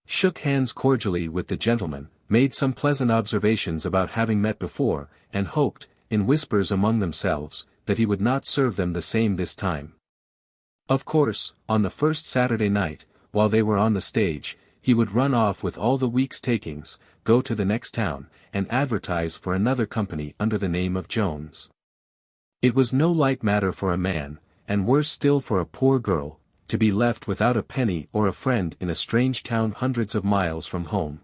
Shook hands cordially with the gentleman, made some pleasant observations about having met before, and hoped, in whispers among themselves, that he would not serve them the same this time. Of course, on the first Saturday night, while they were on the stage, he would run off with all the week's takings, go to the next town, and advertise for another company under the name of Jones. It was no light matter for a man, and worse still for a poor girl, to be left without a penny or a friend in a strange town hundreds of miles from home.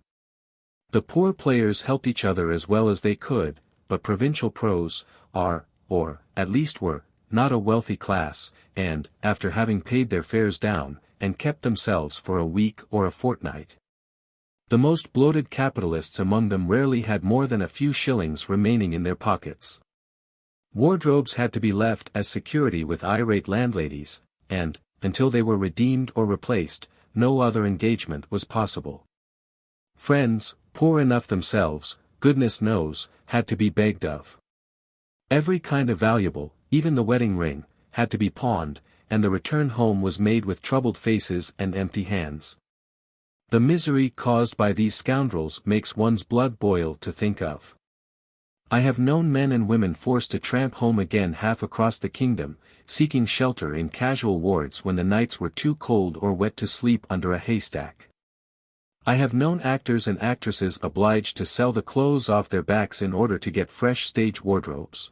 The poor players helped each other as well as they could, but provincial pros are, or, at least were, not a wealthy class, and, after having paid their fares down, and kept themselves for a week or a fortnight, the most bloated capitalists among them rarely had more than a few shillings remaining in their pockets. Wardrobes had to be left as security with irate landladies, and, until they were redeemed or replaced, no other engagement was possible. Friends, poor enough themselves, goodness knows, had to be begged of. Every kind of valuable, even the wedding ring, had to be pawned, and the return home was made with troubled faces and empty hands. The misery caused by these scoundrels makes one's blood boil to think of. I have known men and women forced to tramp home again half across the kingdom, seeking shelter in casual wards when the nights were too cold or wet to sleep under a haystack. I have known actors and actresses obliged to sell the clothes off their backs in order to get fresh stage wardrobes.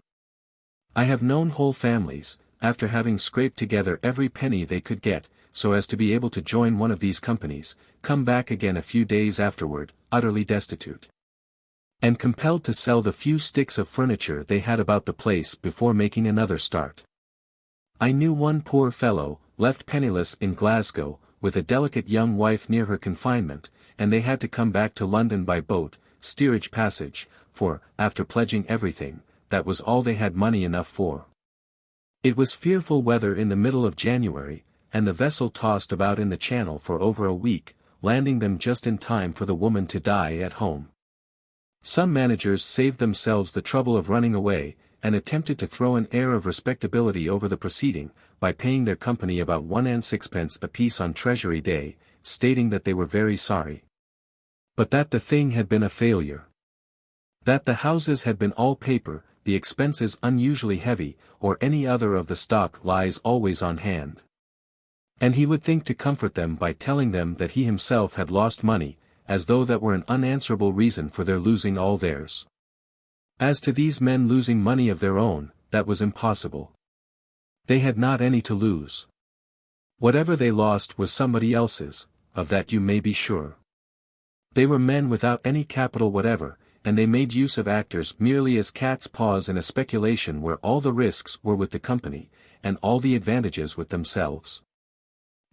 I have known whole families, after having scraped together every penny they could get, so as to be able to join one of these companies, come back again a few days afterward, utterly destitute, and compelled to sell the few sticks of furniture they had about the place before making another start. I knew one poor fellow, left penniless in Glasgow, with a delicate young wife near her confinement, and they had to come back to London by boat, steerage passage, for, after pledging everything, that was all they had money enough for. It was fearful weather in the middle of January, and the vessel tossed about in the channel for over a week, landing them just in time for the woman to die at home. Some managers saved themselves the trouble of running away, and attempted to throw an air of respectability over the proceeding, by paying their company about 1 and 6 apiece on Treasury Day, stating that they were very sorry. But that the thing had been a failure. That the houses had been all paper, the expenses unusually heavy, or any other of the stock lies always on hand. And he would think to comfort them by telling them that he himself had lost money, as though that were an unanswerable reason for their losing all theirs. As to these men losing money of their own, that was impossible. They had not any to lose. Whatever they lost was somebody else's, of that you may be sure. They were men without any capital whatever, and they made use of actors merely as cat's paws in a speculation where all the risks were with the company, and all the advantages with themselves.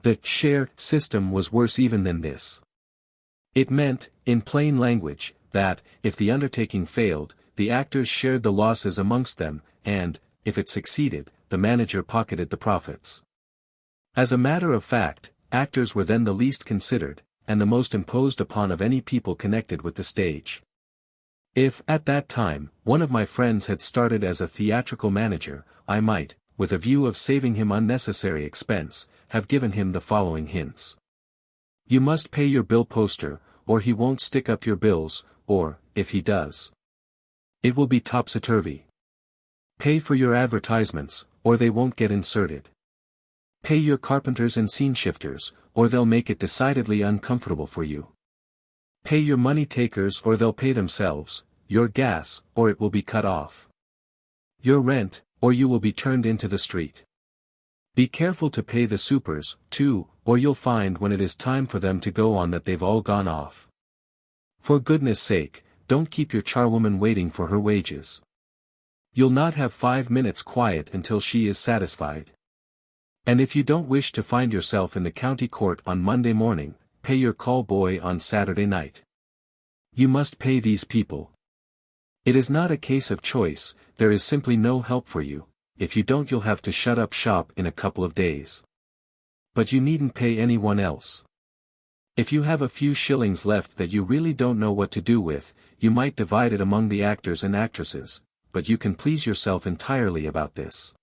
The share system was worse even than this. It meant, in plain language, that, if the undertaking failed, the actors shared the losses amongst them, and, if it succeeded, the manager pocketed the profits. As a matter of fact, actors were then the least considered, and the most imposed upon of any people connected with the stage. If, at that time, one of my friends had started as a theatrical manager, I might, with a view of saving him unnecessary expense, have given him the following hints. You must pay your bill poster, or he won't stick up your bills, or, if he does, it will be topsy-turvy. Pay for your advertisements, or they won't get inserted. Pay your carpenters and scene shifters, or they'll make it decidedly uncomfortable for you. Pay your money takers or they'll pay themselves, your gas, or it will be cut off. Your rent, or you will be turned into the street. Be careful to pay the supers, too, or you'll find when it is time for them to go on that they've all gone off. For goodness sake, don't keep your charwoman waiting for her wages. You'll not have 5 minutes quiet until she is satisfied. And if you don't wish to find yourself in the county court on Monday morning, pay your call boy on Saturday night. You must pay these people. It is not a case of choice, there is simply no help for you. If you don't you'll have to shut up shop in a couple of days. But you needn't pay anyone else. If you have a few shillings left that you really don't know what to do with, you might divide it among the actors and actresses, but you can please yourself entirely about this.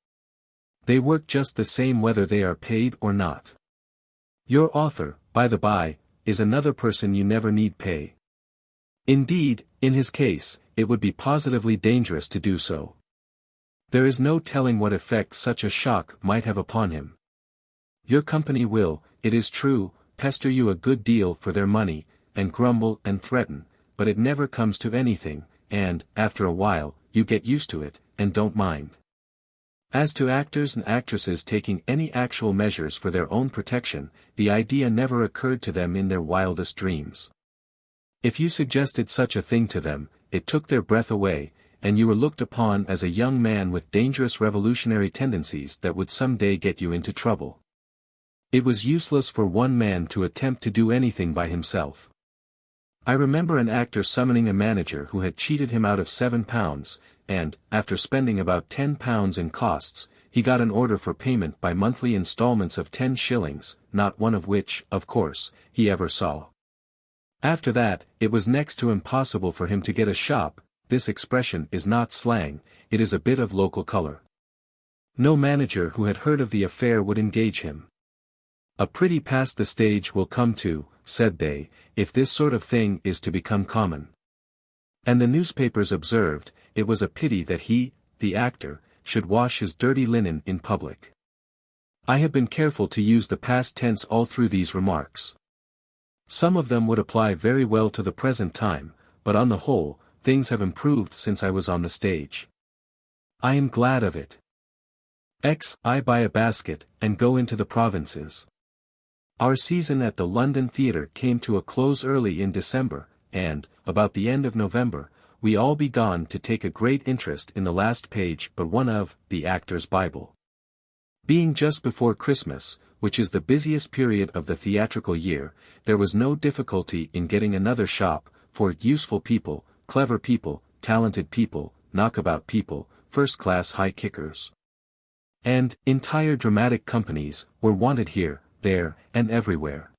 They work just the same whether they are paid or not. Your author, by the by, is another person you never need pay. Indeed, in his case, it would be positively dangerous to do so. There is no telling what effect such a shock might have upon him. Your company will, it is true, pester you a good deal for their money, and grumble and threaten, but it never comes to anything, and, after a while, you get used to it, and don't mind. As to actors and actresses taking any actual measures for their own protection, the idea never occurred to them in their wildest dreams. If you suggested such a thing to them, it took their breath away, and you were looked upon as a young man with dangerous revolutionary tendencies that would some day get you into trouble. It was useless for one man to attempt to do anything by himself. I remember an actor summoning a manager who had cheated him out of £7, and, after spending about £10 in costs, he got an order for payment by monthly installments of 10 shillings, not one of which, of course, he ever saw. After that, it was next to impossible for him to get a shop. This expression is not slang, it is a bit of local color. No manager who had heard of the affair would engage him. A pretty past the stage will come to, said they, if this sort of thing is to become common. And the newspapers observed, it was a pity that he, the actor, should wash his dirty linen in public. I have been careful to use the past tense all through these remarks. Some of them would apply very well to the present time, but on the whole, things have improved since I was on the stage. I am glad of it. I buy a basket, and go into the provinces. Our season at the London Theatre came to a close early in December, and, about the end of November, we all began to take a great interest in the last page but one of The Actor's Bible. Being just before Christmas, which is the busiest period of the theatrical year, there was no difficulty in getting another shop, for useful people, clever people, talented people, knockabout people, first-class high kickers. And entire dramatic companies were wanted here, there, and everywhere.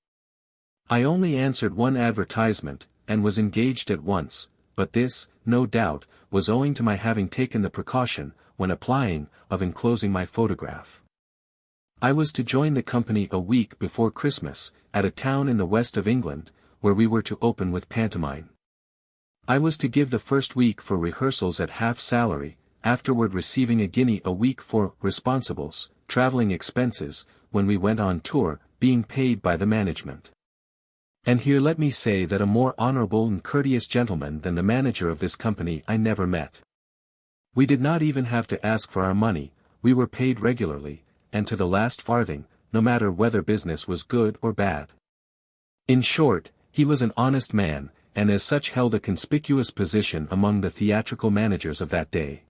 I only answered one advertisement, and was engaged at once, but this, no doubt, was owing to my having taken the precaution, when applying, of enclosing my photograph. I was to join the company a week before Christmas, at a town in the west of England, where we were to open with pantomime. I was to give the first week for rehearsals at half salary, afterward receiving a guinea a week for responsibles, traveling expenses, when we went on tour, being paid by the management. And here let me say that a more honorable and courteous gentleman than the manager of this company I never met. We did not even have to ask for our money, we were paid regularly, and to the last farthing, no matter whether business was good or bad. In short, he was an honest man, and as such held a conspicuous position among the theatrical managers of that day.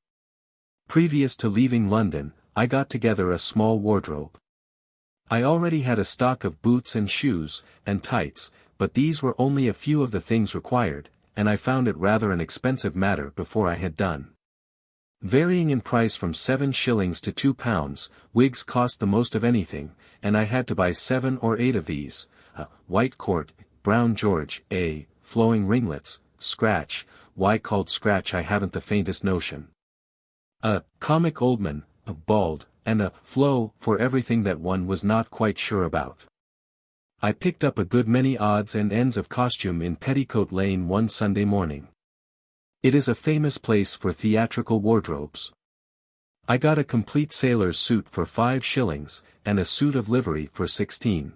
Previous to leaving London, I got together a small wardrobe. I already had a stock of boots and shoes, and tights, but these were only a few of the things required, and I found it rather an expensive matter before I had done. Varying in price from 7 shillings to £2, wigs cost the most of anything, and I had to buy 7 or 8 of these, white court, brown George, flowing ringlets, scratch, why called scratch I haven't the faintest notion. A comic old man, a bald, and a flow for everything that one was not quite sure about. I picked up a good many odds and ends of costume in Petticoat Lane one Sunday morning. It is a famous place for theatrical wardrobes. I got a complete sailor's suit for 5 shillings, and a suit of livery for 16.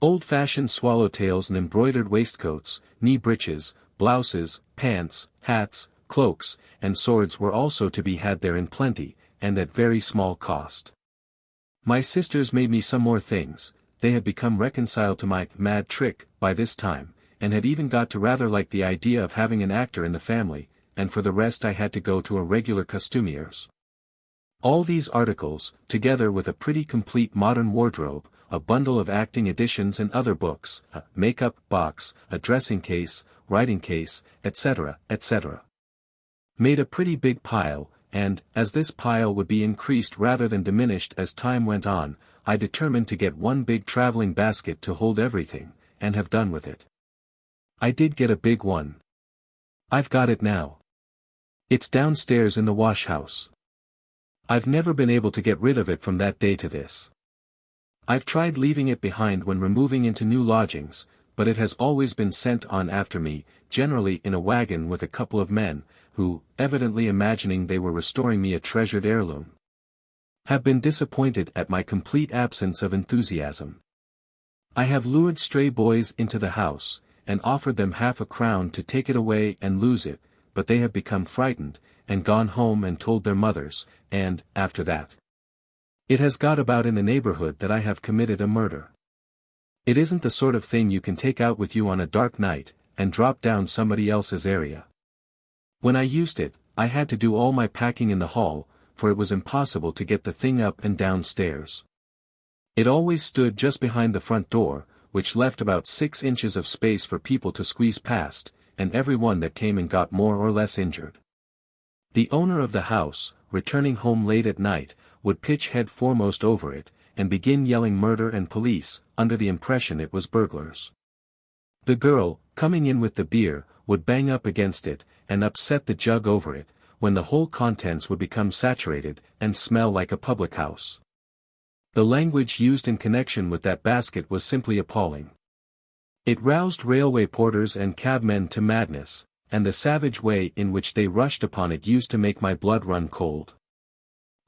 Old-fashioned swallowtails and embroidered waistcoats, knee breeches, blouses, pants, hats, cloaks, and swords were also to be had there in plenty, and at very small cost. My sisters made me some more things. They had become reconciled to my mad trick by this time, and had even got to rather like the idea of having an actor in the family, and for the rest I had to go to a regular costumier's. All these articles, together with a pretty complete modern wardrobe, a bundle of acting editions and other books, a make-up box, a dressing case, writing case, etc., etc., made a pretty big pile, and, as this pile would be increased rather than diminished as time went on, I determined to get one big traveling basket to hold everything, and have done with it. I did get a big one. I've got it now. It's downstairs in the wash-house. I've never been able to get rid of it from that day to this. I've tried leaving it behind when removing into new lodgings, but it has always been sent on after me, generally in a wagon with a couple of men, who, evidently imagining they were restoring me a treasured heirloom, have been disappointed at my complete absence of enthusiasm. I have lured stray boys into the house, and offered them £half-a-crown to take it away and lose it, but they have become frightened, and gone home and told their mothers, and, after that, it has got about in the neighborhood that I have committed a murder. It isn't the sort of thing you can take out with you on a dark night, and drop down somebody else's area. When I used it, I had to do all my packing in the hall, for it was impossible to get the thing up and down stairs. It always stood just behind the front door, which left about 6 inches of space for people to squeeze past, and every one that came in got more or less injured. The owner of the house, returning home late at night, would pitch head foremost over it, and begin yelling murder and police, under the impression it was burglars. The girl, coming in with the beer, would bang up against it, and upset the jug over it, when the whole contents would become saturated, and smell like a public house. The language used in connection with that basket was simply appalling. It roused railway porters and cabmen to madness, and the savage way in which they rushed upon it used to make my blood run cold.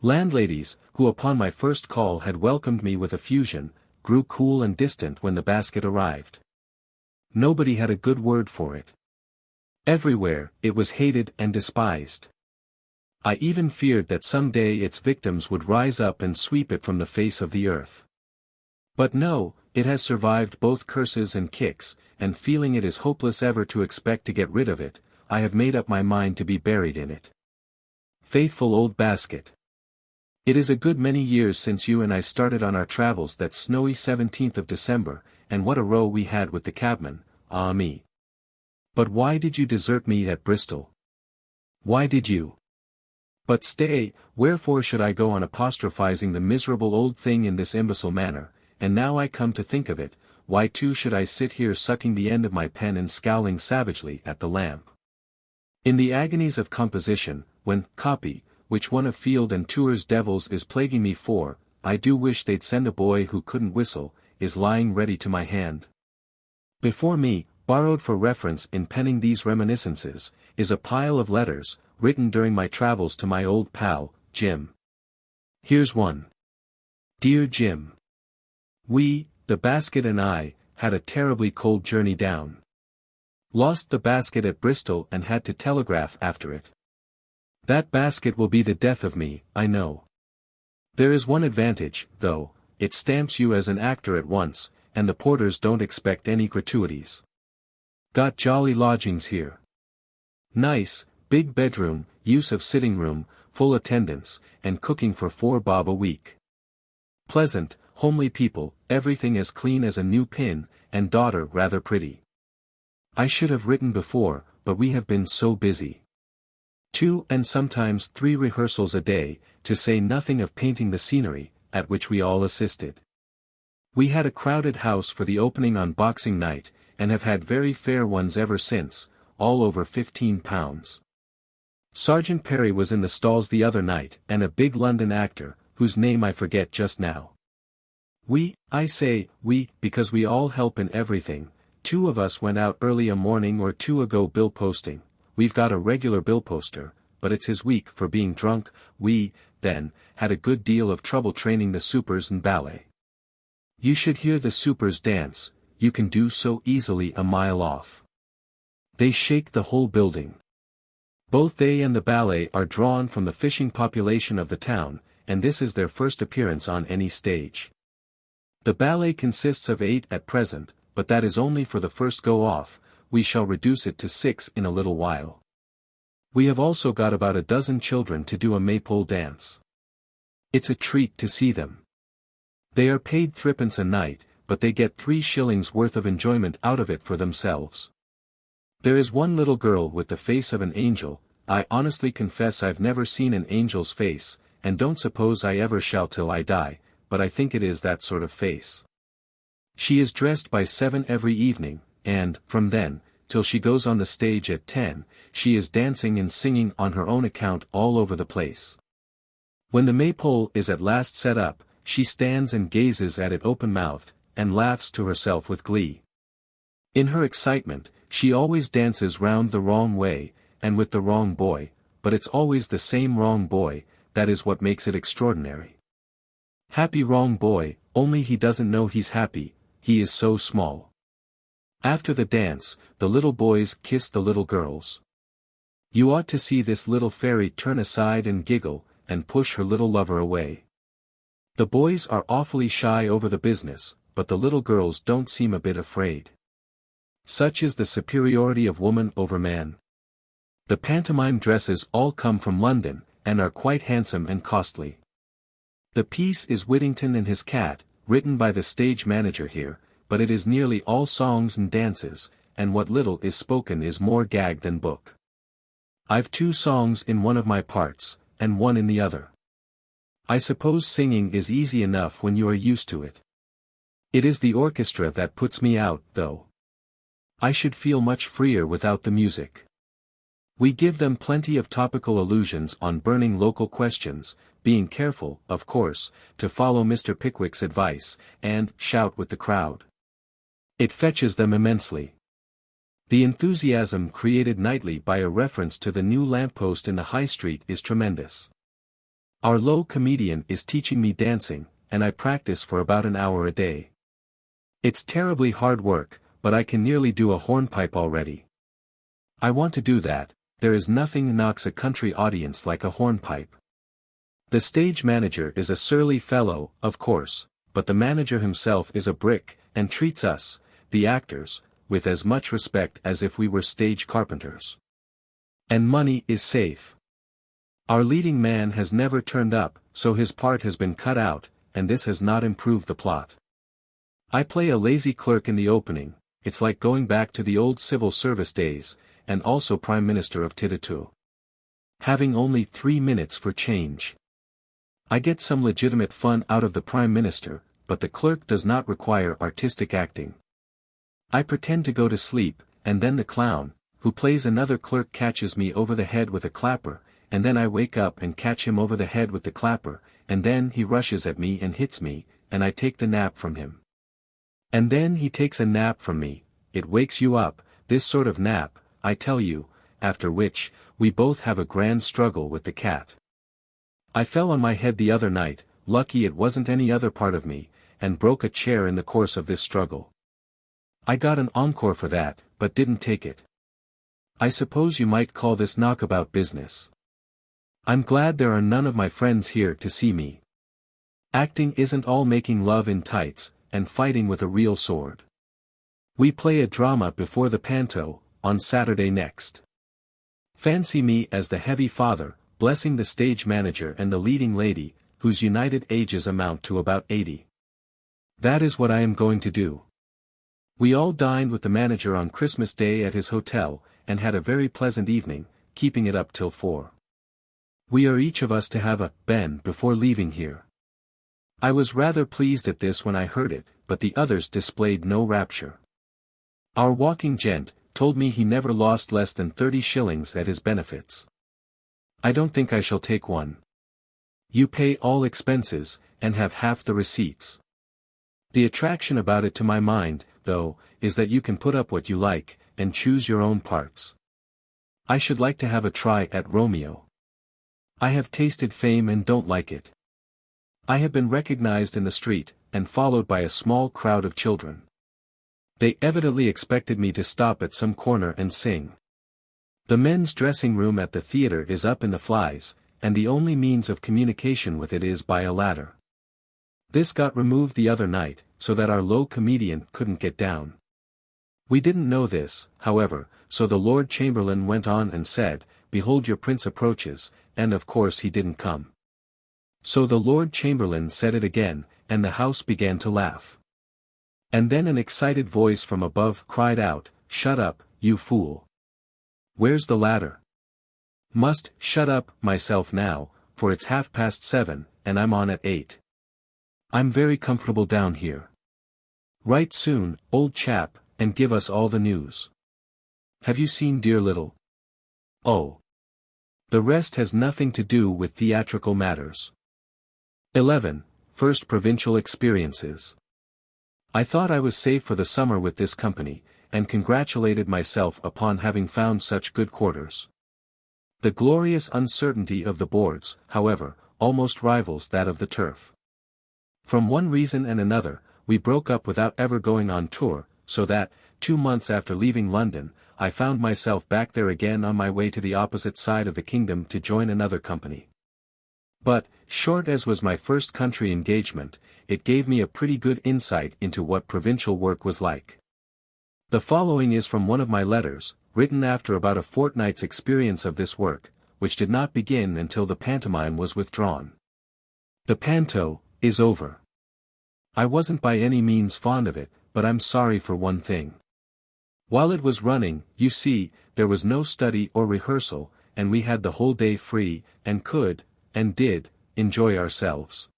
Landladies, who upon my first call had welcomed me with effusion, grew cool and distant when the basket arrived. Nobody had a good word for it. Everywhere, it was hated and despised. I even feared that some day its victims would rise up and sweep it from the face of the earth. But no, it has survived both curses and kicks, and feeling it is hopeless ever to expect to get rid of it, I have made up my mind to be buried in it. Faithful old basket! It is a good many years since you and I started on our travels that snowy 17th of December, and what a row we had with the cabman, ah me. But why did you desert me at Bristol? Why did you? But stay, wherefore should I go on apostrophizing the miserable old thing in this imbecile manner, and now I come to think of it, why too should I sit here sucking the end of my pen and scowling savagely at the lamp? In the agonies of composition, when copy, which one of Field and Tour's devils is plaguing me for, I do wish they'd send a boy who couldn't whistle, is lying ready to my hand. Before me, borrowed for reference in penning these reminiscences, is a pile of letters, written during my travels to my old pal, Jim. Here's one. Dear Jim. We, the basket and I, had a terribly cold journey down. Lost the basket at Bristol and had to telegraph after it. That basket will be the death of me, I know. There is one advantage, though, it stamps you as an actor at once, and the porters don't expect any gratuities. Got jolly lodgings here. Nice, big bedroom, use of sitting room, full attendance, and cooking for 4 bob a week. Pleasant, homely people, everything as clean as a new pin, and daughter rather pretty. I should have written before, but we have been so busy. 2 and sometimes 3 rehearsals a day, to say nothing of painting the scenery, at which we all assisted. We had a crowded house for the opening on Boxing Night, and have had very fair ones ever since, all over £15. Sergeant Perry was in the stalls the other night, and a big London actor, whose name I forget just now. I say we, because we all help in everything. 2 of us went out early a morning or 2 ago bill posting. We've got a regular bill poster, but it's his week for being drunk. We, then, had a good deal of trouble training the supers and ballet. You should hear the supers dance, you can do so easily a mile off. They shake the whole building. Both they and the ballet are drawn from the fishing population of the town, and this is their first appearance on any stage. The ballet consists of 8 at present, but that is only for the first go-off, we shall reduce it to 6 in a little while. We have also got about a dozen children to do a maypole dance. It's a treat to see them. They are paid 3d. a night, but they get 3 shillings worth of enjoyment out of it for themselves. There is one little girl with the face of an angel. I honestly confess I've never seen an angel's face, and don't suppose I ever shall till I die, but I think it is that sort of face. She is dressed by 7 every evening, and, from then, till she goes on the stage at 10, she is dancing and singing on her own account all over the place. When the maypole is at last set up, she stands and gazes at it open-mouthed, and laughs to herself with glee. In her excitement, she always dances round the wrong way, and with the wrong boy, but it's always the same wrong boy, that is what makes it extraordinary. Happy wrong boy, only he doesn't know he's happy, he is so small. After the dance, the little boys kiss the little girls. You ought to see this little fairy turn aside and giggle, and push her little lover away. The boys are awfully shy over the business, but the little girls don't seem a bit afraid. Such is the superiority of woman over man. The pantomime dresses all come from London, and are quite handsome and costly. The piece is Whittington and His Cat, written by the stage manager here, but it is nearly all songs and dances, and what little is spoken is more gag than book. I've 2 songs in one of my parts, and 1 in the other. I suppose singing is easy enough when you are used to it. It is the orchestra that puts me out, though. I should feel much freer without the music. We give them plenty of topical allusions on burning local questions, being careful, of course, to follow Mr. Pickwick's advice, and shout with the crowd. It fetches them immensely. The enthusiasm created nightly by a reference to the new lamppost in the High Street is tremendous. Our low comedian is teaching me dancing, and I practice for about an hour a day. It's terribly hard work, but I can nearly do a hornpipe already. I want to do that. There is nothing knocks a country audience like a hornpipe. The stage manager is a surly fellow, of course, but the manager himself is a brick, and treats us, the actors, with as much respect as if we were stage carpenters. And money is safe. Our leading man has never turned up, so his part has been cut out, and this has not improved the plot. I play a lazy clerk in the opening. It's like going back to the old civil service days, and also Prime Minister of XVIII. Having only 3 minutes for change. I get some legitimate fun out of the Prime Minister, but the clerk does not require artistic acting. I pretend to go to sleep, and then the clown, who plays another clerk, catches me over the head with a clapper, and then I wake up and catch him over the head with the clapper, and then he rushes at me and hits me, and I take the nap from him. And then he takes a nap from me. It wakes you up, this sort of nap, I tell you, after which, we both have a grand struggle with the cat. I fell on my head the other night, lucky it wasn't any other part of me, and broke a chair in the course of this struggle. I got an encore for that, but didn't take it. I suppose you might call this knockabout business. I'm glad there are none of my friends here to see me. Acting isn't all making love in tights, and fighting with a real sword. We play a drama before the panto, on Saturday next. Fancy me as the heavy father, blessing the stage manager and the leading lady, whose united ages amount to about 80. That is what I am going to do. We all dined with the manager on Christmas Day at his hotel, and had a very pleasant evening, keeping it up till 4. We are each of us to have a "ben" before leaving here. I was rather pleased at this when I heard it, but the others displayed no rapture. Our walking gent told me he never lost less than 30 shillings at his benefits. I don't think I shall take one. You pay all expenses, and have half the receipts. The attraction about it to my mind, though, is that you can put up what you like, and choose your own parts. I should like to have a try at Romeo. I have tasted fame and don't like it. I have been recognized in the street, and followed by a small crowd of children. They evidently expected me to stop at some corner and sing. The men's dressing room at the theater is up in the flies, and the only means of communication with it is by a ladder. This got removed the other night, so that our low comedian couldn't get down. We didn't know this, however, so the Lord Chamberlain went on and said, "Behold your prince approaches," and of course he didn't come. So the Lord Chamberlain said it again, and the house began to laugh. And then an excited voice from above cried out, "Shut up, you fool! Where's the ladder? Must shut up myself now, for it's 7:30, and I'm on at 8. I'm very comfortable down here. Write soon, old chap, and give us all the news. Have you seen dear little? Oh. The rest has nothing to do with theatrical matters." 11. First Provincial Experiences. I thought I was safe for the summer with this company, and congratulated myself upon having found such good quarters. The glorious uncertainty of the boards, however, almost rivals that of the turf. From one reason and another, we broke up without ever going on tour, so that, 2 months after leaving London, I found myself back there again on my way to the opposite side of the kingdom to join another company. But, short as was my first country engagement, it gave me a pretty good insight into what provincial work was like. The following is from one of my letters, written after about a fortnight's experience of this work, which did not begin until the pantomime was withdrawn. The panto is over. I wasn't by any means fond of it, but I'm sorry for one thing. While it was running, you see, there was no study or rehearsal, and we had the whole day free, and could, and did, enjoy ourselves.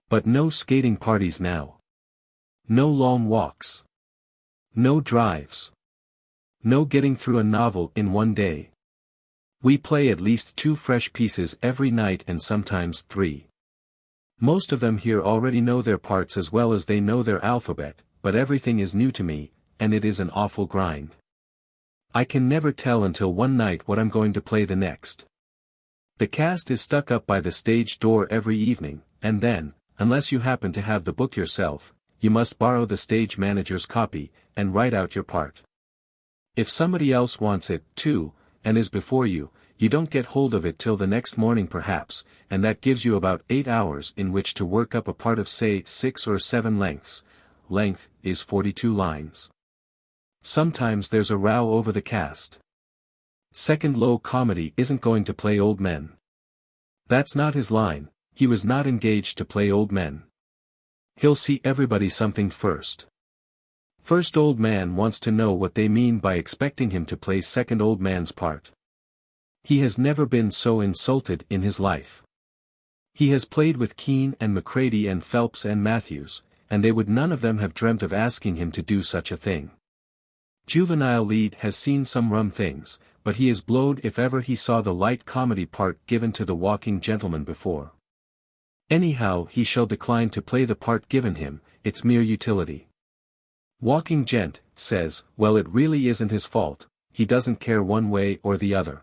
But no skating parties now. No long walks. No drives. No getting through a novel in one day. We play at least 2 fresh pieces every night and sometimes 3. Most of them here already know their parts as well as they know their alphabet, but everything is new to me, and it is an awful grind. I can never tell until one night what I'm going to play the next. The cast is stuck up by the stage door every evening, and then, unless you happen to have the book yourself, you must borrow the stage manager's copy, and write out your part. If somebody else wants it, too, and is before you, you don't get hold of it till the next morning perhaps, and that gives you about 8 hours in which to work up a part of say 6 or 7 lengths. Length is 42 lines. Sometimes there's a row over the cast. Second low comedy isn't going to play old men. That's not his line, he was not engaged to play old men. He'll see everybody something first. First old man wants to know what they mean by expecting him to play second old man's part. He has never been so insulted in his life. He has played with Keane and Macready and Phelps and Matthews, and they would none of them have dreamt of asking him to do such a thing. Juvenile lead has seen some rum things, but he is blowed if ever he saw the light comedy part given to the walking gentleman before. Anyhow he shall decline to play the part given him, it's mere utility. Walking gent says, well, it really isn't his fault, he doesn't care one way or the other.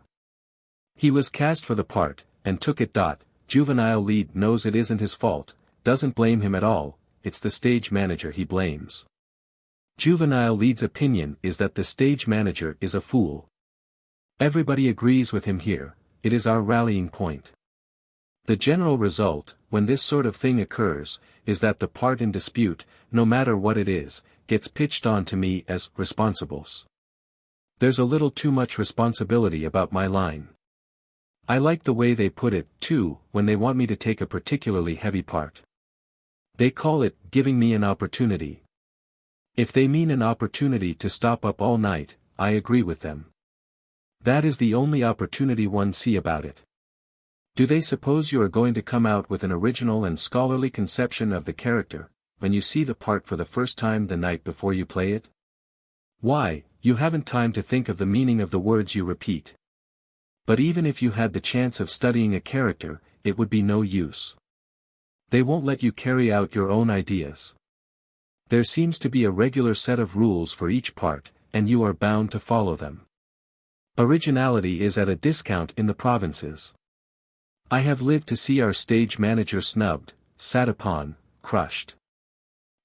He was cast for the part, and took it. Juvenile lead knows it isn't his fault, doesn't blame him at all, it's the stage manager he blames. Juvenile lead's opinion is that the stage manager is a fool. Everybody agrees with him here, it is our rallying point. The general result, when this sort of thing occurs, is that the part in dispute, no matter what it is, gets pitched on to me as responsibles. There's a little too much responsibility about my line. I like the way they put it, too, when they want me to take a particularly heavy part. They call it, giving me an opportunity. If they mean an opportunity to stop up all night, I agree with them. That is the only opportunity one see about it. Do they suppose you are going to come out with an original and scholarly conception of the character, when you see the part for the first time the night before you play it? Why, you haven't time to think of the meaning of the words you repeat. But even if you had the chance of studying a character, it would be no use. They won't let you carry out your own ideas. There seems to be a regular set of rules for each part, and you are bound to follow them. Originality is at a discount in the provinces. I have lived to see our stage manager snubbed, sat upon, crushed.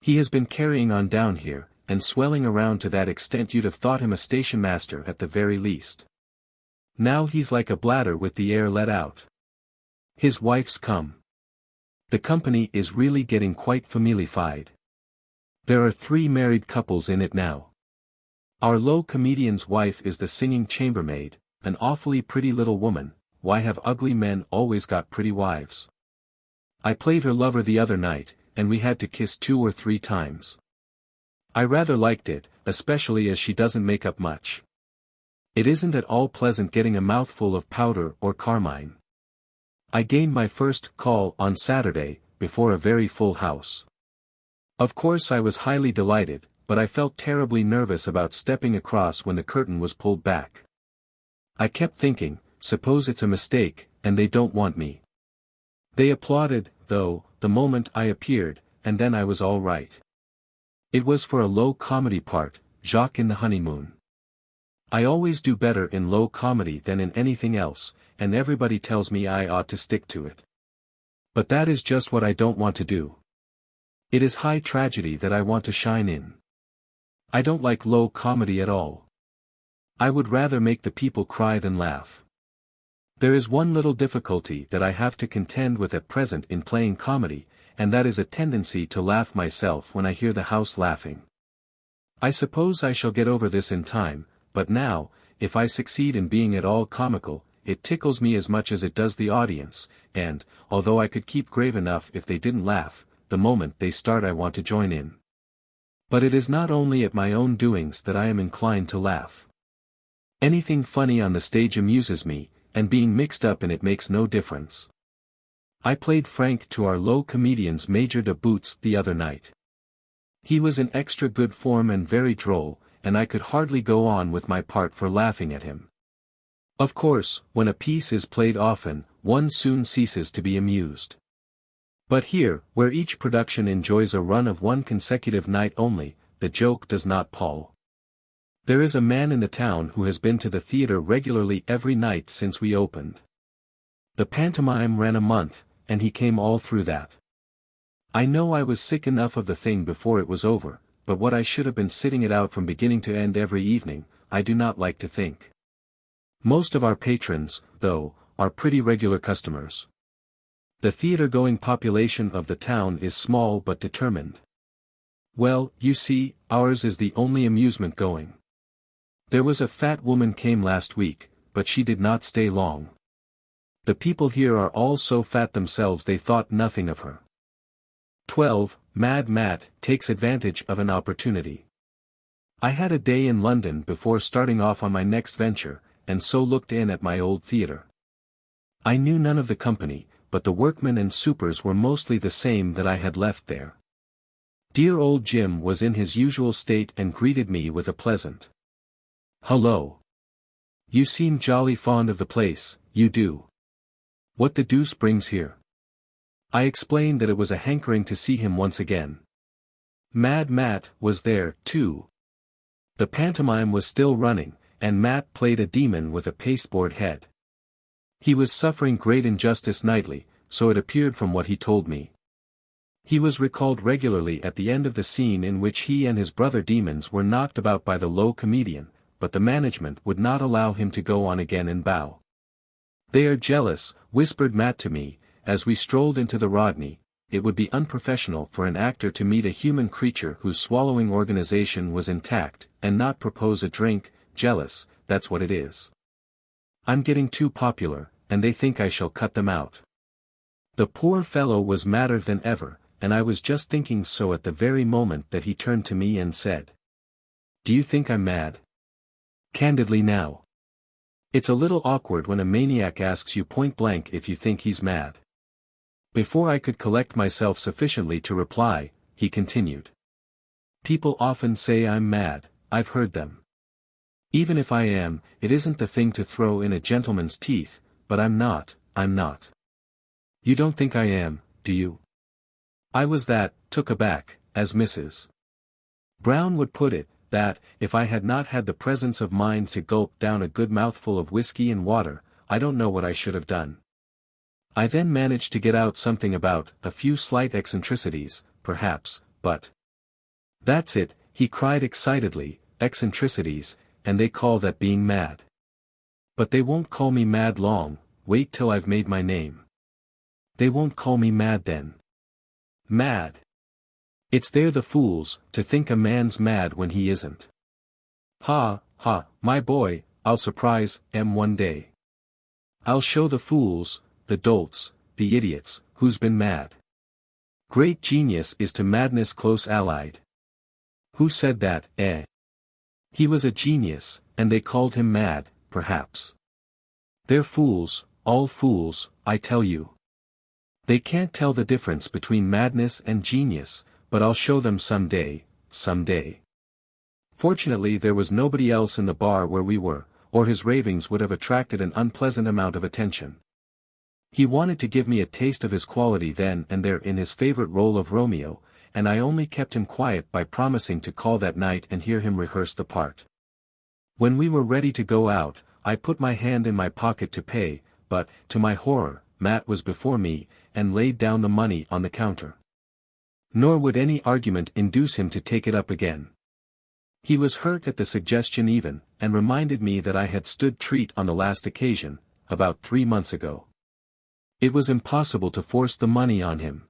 He has been carrying on down here, and swelling around to that extent you'd have thought him a station master at the very least. Now he's like a bladder with the air let out. His wife's come. The company is really getting quite familified. There are 3 married couples in it now. Our low comedian's wife is the singing chambermaid, an awfully pretty little woman. Why have ugly men always got pretty wives? I played her lover the other night, and we had to kiss 2 or 3 times. I rather liked it, especially as she doesn't make up much. It isn't at all pleasant getting a mouthful of powder or carmine. I gained my first call on Saturday, before a very full house. Of course I was highly delighted, but I felt terribly nervous about stepping across when the curtain was pulled back. I kept thinking, suppose it's a mistake, and they don't want me. They applauded, though, the moment I appeared, and then I was all right. It was for a low comedy part, Jacques in the Honeymoon. I always do better in low comedy than in anything else, and everybody tells me I ought to stick to it. But that is just what I don't want to do. It is high tragedy that I want to shine in. I don't like low comedy at all. I would rather make the people cry than laugh. There is one little difficulty that I have to contend with at present in playing comedy, and that is a tendency to laugh myself when I hear the house laughing. I suppose I shall get over this in time, but now, if I succeed in being at all comical, it tickles me as much as it does the audience, and, although I could keep grave enough if they didn't laugh, the moment they start I want to join in. But it is not only at my own doings that I am inclined to laugh. Anything funny on the stage amuses me, and being mixed up in it makes no difference. I played Frank to our low comedian's Major Deboo the other night. He was in extra good form and very droll, and I could hardly go on with my part for laughing at him. Of course, when a piece is played often, one soon ceases to be amused. But here, where each production enjoys a run of one consecutive night only, the joke does not pall. There is a man in the town who has been to the theatre regularly every night since we opened. The pantomime ran a month, and he came all through that. I know I was sick enough of the thing before it was over, but what I should have been sitting it out from beginning to end every evening, I do not like to think. Most of our patrons, though, are pretty regular customers. The theatre-going population of the town is small but determined. Well, you see, ours is the only amusement going. There was a fat woman came last week, but she did not stay long. The people here are all so fat themselves they thought nothing of her. 12. Mad Matt takes advantage of an opportunity. I had a day in London before starting off on my next venture, and so looked in at my old theatre. I knew none of the company, but the workmen and supers were mostly the same that I had left there. Dear old Jim was in his usual state and greeted me with a pleasant "Hello. You seem jolly fond of the place, you do. What the deuce brings here?" I explained that it was a hankering to see him once again. Mad Matt was there, too. The pantomime was still running, and Matt played a demon with a pasteboard head. He was suffering great injustice nightly, so it appeared from what he told me. He was recalled regularly at the end of the scene in which he and his brother demons were knocked about by the low comedian, but the management would not allow him to go on again and bow. "They are jealous," whispered Matt to me, as we strolled into the Rodney. It would be unprofessional for an actor to meet a human creature whose swallowing organization was intact, and not propose a drink. Jealous, that's what it is. I'm getting too popular, and they think I shall cut them out. The poor fellow was madder than ever, and I was just thinking so at the very moment that he turned to me and said, "Do you think I'm mad? Candidly now. It's a little awkward when a maniac asks you point blank if you think he's mad." Before I could collect myself sufficiently to reply, he continued. "People often say I'm mad, I've heard them. Even if I am, it isn't the thing to throw in a gentleman's teeth, but I'm not. You don't think I am, do you?" I was that, took aback, as Mrs. Brown would put it, that, if I had not had the presence of mind to gulp down a good mouthful of whiskey and water, I don't know what I should have done. I then managed to get out something about a few slight eccentricities, perhaps, but "That's it," he cried excitedly, "eccentricities, and they call that being mad. But they won't call me mad long, wait till I've made my name. They won't call me mad then. Mad. It's they're the fools, to think a man's mad when he isn't. Ha, ha, my boy, I'll surprise 'em one day. I'll show the fools, the dolts, the idiots, who's been mad. Great genius is to madness close allied. Who said that, eh? He was a genius, and they called him mad, perhaps. They're fools, all fools, I tell you. They can't tell the difference between madness and genius, but I'll show them some day, some day." Fortunately there was nobody else in the bar where we were, or his ravings would have attracted an unpleasant amount of attention. He wanted to give me a taste of his quality then and there in his favorite role of Romeo, and I only kept him quiet by promising to call that night and hear him rehearse the part. When we were ready to go out, I put my hand in my pocket to pay, but, to my horror, Matt was before me, and laid down the money on the counter. Nor would any argument induce him to take it up again. He was hurt at the suggestion even, and reminded me that I had stood treat on the last occasion, about 3 months ago. It was impossible to force the money on him.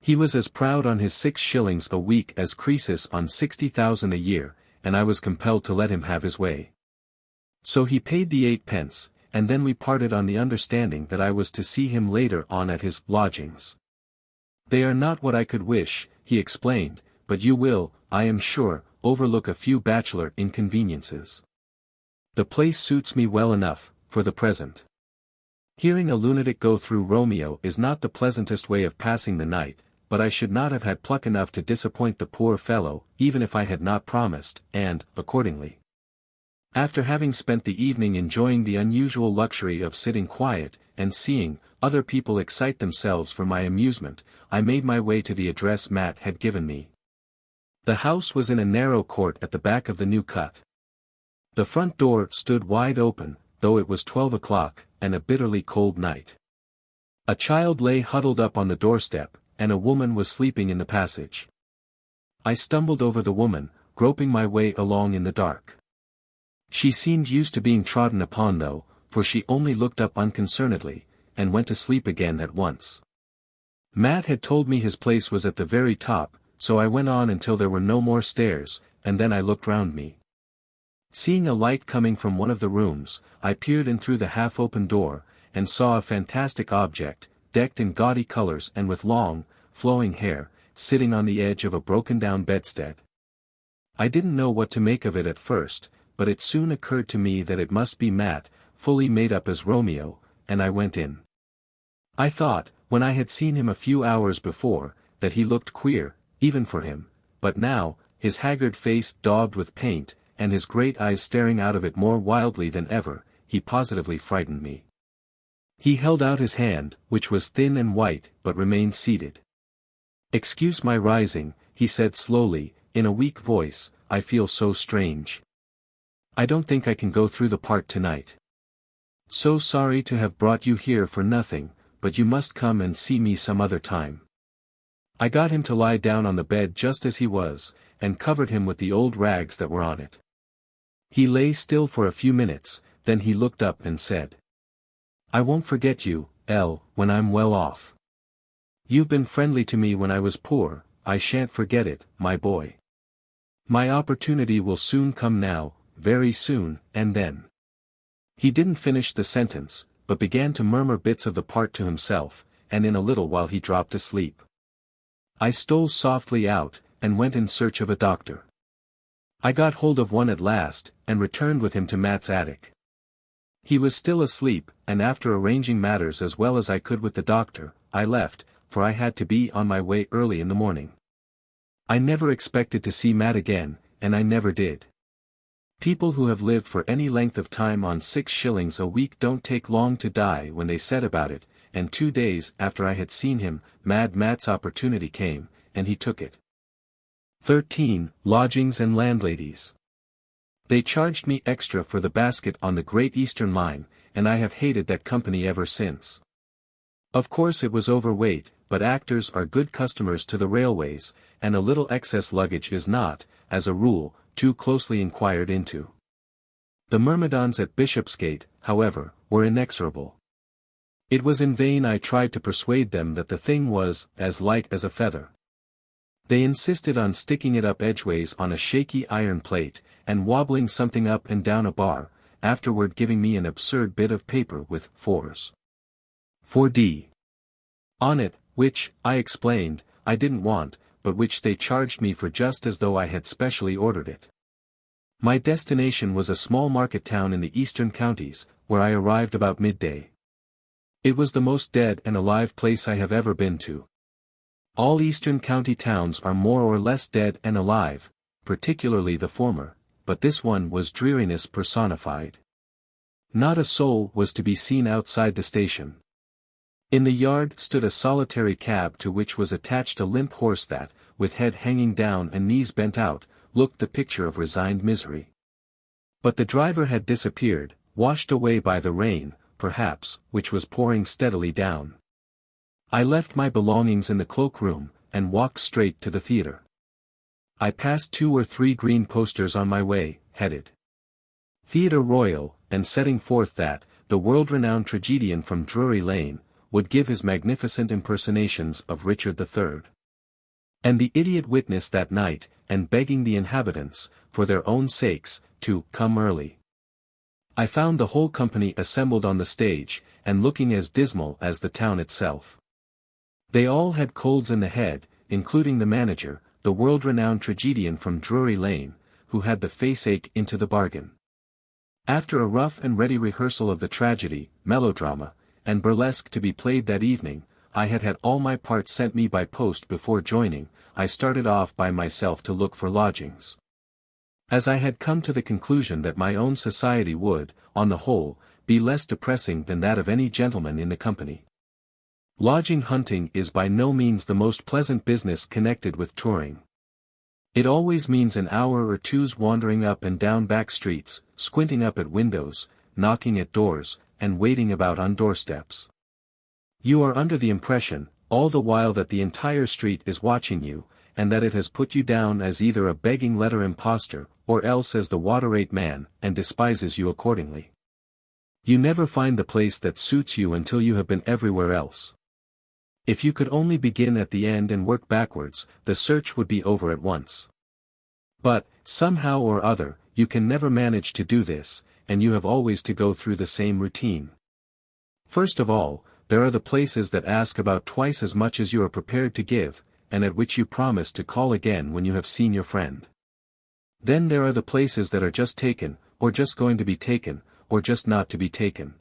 He was as proud on his 6 shillings a week as Croesus on 60,000 a year, and I was compelled to let him have his way. So he paid the 8 pence, and then we parted on the understanding that I was to see him later on at his lodgings. "They are not what I could wish," he explained, "but you will, I am sure, overlook a few bachelor inconveniences. The place suits me well enough, for the present. Hearing a lunatic go through Romeo is not the pleasantest way of passing the night, but I should not have had pluck enough to disappoint the poor fellow, even if I had not promised, and, accordingly, after having spent the evening enjoying the unusual luxury of sitting quiet, and seeing other people excite themselves for my amusement, I made my way to the address Matt had given me. The house was in a narrow court at the back of the new cut. The front door stood wide open, though it was 12 o'clock, and a bitterly cold night. A child lay huddled up on the doorstep, and a woman was sleeping in the passage. I stumbled over the woman, groping my way along in the dark. She seemed used to being trodden upon though, for she only looked up unconcernedly, and went to sleep again at once. Matt had told me his place was at the very top, so I went on until there were no more stairs, and then I looked round me. Seeing a light coming from one of the rooms, I peered in through the half-open door, and saw a fantastic object, decked in gaudy colors and with long, flowing hair, sitting on the edge of a broken-down bedstead. I didn't know what to make of it at first, but it soon occurred to me that it must be Matt, fully made up as Romeo, and I went in. I thought, when I had seen him a few hours before, that he looked queer, even for him, but now, his haggard face daubed with paint, and his great eyes staring out of it more wildly than ever, he positively frightened me. He held out his hand, which was thin and white, but remained seated. "Excuse my rising," he said slowly, in a weak voice, "I feel so strange. I don't think I can go through the part tonight. So sorry to have brought you here for nothing, but you must come and see me some other time." I got him to lie down on the bed just as he was, and covered him with the old rags that were on it. He lay still for a few minutes, then he looked up and said, "I won't forget you, Elle, when I'm well off. You've been friendly to me when I was poor, I shan't forget it, my boy. My opportunity will soon come now, very soon, and then." He didn't finish the sentence, but began to murmur bits of the part to himself, and in a little while he dropped asleep. I stole softly out, and went in search of a doctor. I got hold of one at last, and returned with him to Matt's attic. He was still asleep, and after arranging matters as well as I could with the doctor, I left, for I had to be on my way early in the morning. I never expected to see Matt again, and I never did. People who have lived for any length of time on 6 shillings a week don't take long to die when they set about it, and 2 days after I had seen him, Mad Matt's opportunity came, and he took it. 13. Lodgings and Landladies. They charged me extra for the basket on the Great Eastern Line, and I have hated that company ever since. Of course it was overweight, but actors are good customers to the railways, and a little excess luggage is not, as a rule, too closely inquired into. The myrmidons at Bishopsgate, however, were inexorable. It was in vain I tried to persuade them that the thing was as light as a feather. They insisted on sticking it up edgeways on a shaky iron plate, and wobbling something up and down a bar, afterward giving me an absurd bit of paper with 4D on it, which, I explained, I didn't want, but which they charged me for just as though I had specially ordered it. My destination was a small market town in the eastern counties, where I arrived about midday. It was the most dead and alive place I have ever been to. All eastern county towns are more or less dead and alive, particularly the former, but this one was dreariness personified. Not a soul was to be seen outside the station. In the yard stood a solitary cab to which was attached a limp horse that, with head hanging down and knees bent out, looked the picture of resigned misery. But the driver had disappeared, washed away by the rain, perhaps, which was pouring steadily down. I left my belongings in the cloakroom, and walked straight to the theatre. I passed 2 or 3 green posters on my way, headed Theatre Royal, and setting forth that, the world-renowned tragedian from Drury Lane, would give his magnificent impersonations of Richard III. And the idiot witness that night, and begging the inhabitants, for their own sakes, to come early. I found the whole company assembled on the stage, and looking as dismal as the town itself. They all had colds in the head, including the manager, the world-renowned tragedian from Drury Lane, who had the face-ache into the bargain. After a rough and ready rehearsal of the tragedy, melodrama, and burlesque to be played that evening, I had had all my parts sent me by post before joining. I started off by myself to look for lodgings. As I had come to the conclusion that my own society would, on the whole, be less depressing than that of any gentleman in the company. Lodging hunting is by no means the most pleasant business connected with touring. It always means an hour or two's wandering up and down back streets, squinting up at windows, knocking at doors, and waiting about on doorsteps. You are under the impression, all the while, that the entire street is watching you, and that it has put you down as either a begging letter impostor, or else as the water-rate man, and despises you accordingly. You never find the place that suits you until you have been everywhere else. If you could only begin at the end and work backwards, the search would be over at once. But, somehow or other, you can never manage to do this, and you have always to go through the same routine. First of all, there are the places that ask about twice as much as you are prepared to give, and at which you promise to call again when you have seen your friend. Then there are the places that are just taken, or just going to be taken, or just not to be taken.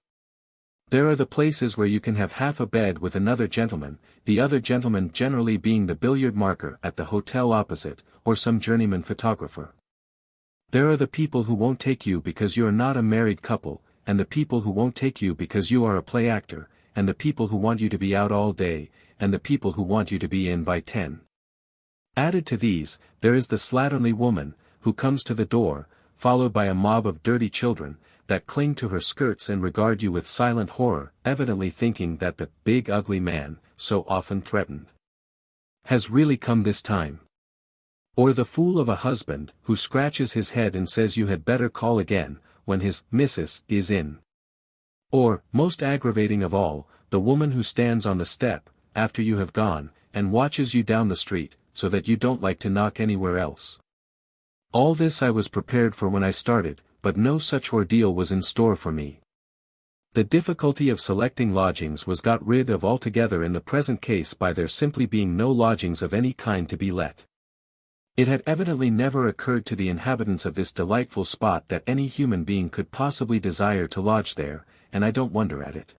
There are the places where you can have half a bed with another gentleman, the other gentleman generally being the billiard marker at the hotel opposite, or some journeyman photographer. There are the people who won't take you because you are not a married couple, and the people who won't take you because you are a play actor, and the people who want you to be out all day, and the people who want you to be in by 10. Added to these, there is the slatternly woman, who comes to the door, followed by a mob of dirty children, that cling to her skirts and regard you with silent horror, evidently thinking that the big ugly man, so often threatened, has really come this time. Or the fool of a husband, who scratches his head and says you had better call again, when his missus is in. Or, most aggravating of all, the woman who stands on the step, after you have gone, and watches you down the street, so that you don't like to knock anywhere else. All this I was prepared for when I started, but no such ordeal was in store for me. The difficulty of selecting lodgings was got rid of altogether in the present case by there simply being no lodgings of any kind to be let. It had evidently never occurred to the inhabitants of this delightful spot that any human being could possibly desire to lodge there, and I don't wonder at it.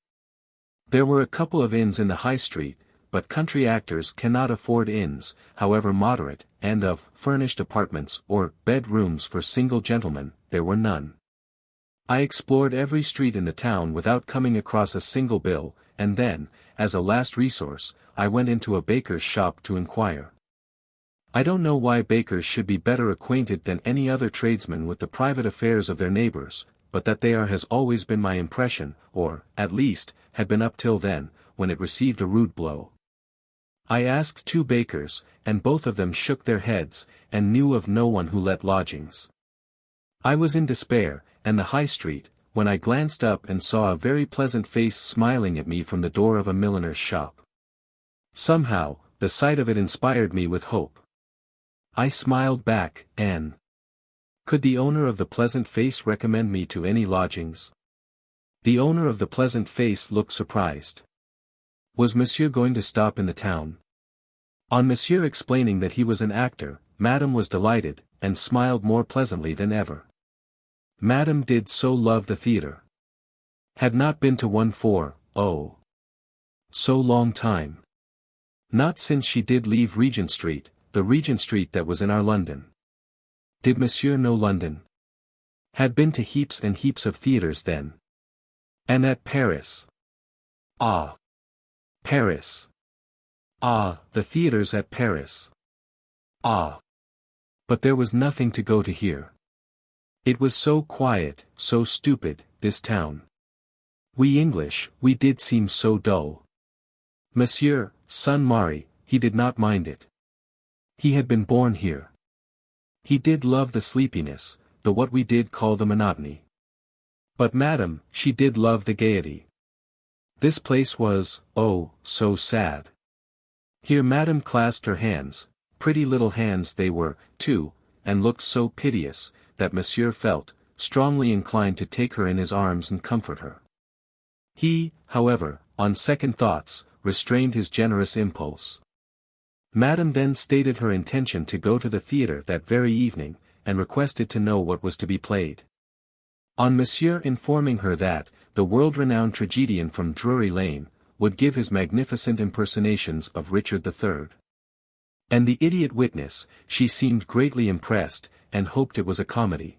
There were a couple of inns in the High Street, but country actors cannot afford inns, however moderate, and of furnished apartments or bedrooms for single gentlemen, there were none. I explored every street in the town without coming across a single bill, and then, as a last resource, I went into a baker's shop to inquire. I don't know why bakers should be better acquainted than any other tradesmen with the private affairs of their neighbors, but that they are has always been my impression, or, at least, had been up till then, when it received a rude blow. I asked 2 bakers, and both of them shook their heads, and knew of no one who let lodgings. I was in despair, and the High Street, when I glanced up and saw a very pleasant face smiling at me from the door of a milliner's shop. Somehow, the sight of it inspired me with hope. I smiled back, and could the owner of the pleasant face recommend me to any lodgings? The owner of the pleasant face looked surprised. Was Monsieur going to stop in the town? On Monsieur explaining that he was an actor, Madame was delighted, and smiled more pleasantly than ever. Madame did so love the theatre. Had not been to one for, oh, so long time. Not since she did leave Regent Street, the Regent Street that was in our London. Did Monsieur know London? Had been to heaps and heaps of theatres then. And at Paris. Ah! Paris. Ah, the theatres at Paris. Ah! But there was nothing to go to here. It was so quiet, so stupid, this town. We English, we did seem so dull. Monsieur, son Mari, he did not mind it. He had been born here. He did love the sleepiness, the what we did call the monotony. But Madame, she did love the gaiety. This place was, oh, so sad. Here Madame clasped her hands, pretty little hands they were, too, and looked so piteous, that Monsieur felt, strongly inclined to take her in his arms and comfort her. He, however, on second thoughts, restrained his generous impulse. Madame then stated her intention to go to the theatre that very evening, and requested to know what was to be played. On Monsieur informing her that, the world-renowned tragedian from Drury Lane, would give his magnificent impersonations of Richard III. And the idiot witness, she seemed greatly impressed, and hoped it was a comedy.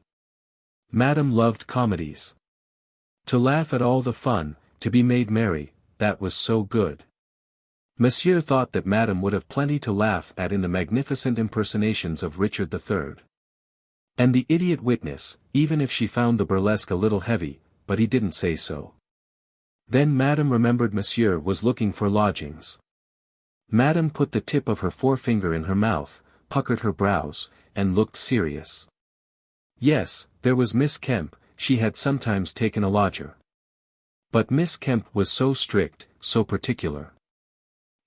Madame loved comedies. To laugh at all the fun, to be made merry, that was so good. Monsieur thought that Madame would have plenty to laugh at in the magnificent impersonations of Richard III. And the idiot witness, even if she found the burlesque a little heavy, but he didn't say so. Then Madame remembered Monsieur was looking for lodgings. Madame put the tip of her forefinger in her mouth, puckered her brows, and looked serious. Yes, there was Miss Kemp, she had sometimes taken a lodger. But Miss Kemp was so strict, so particular.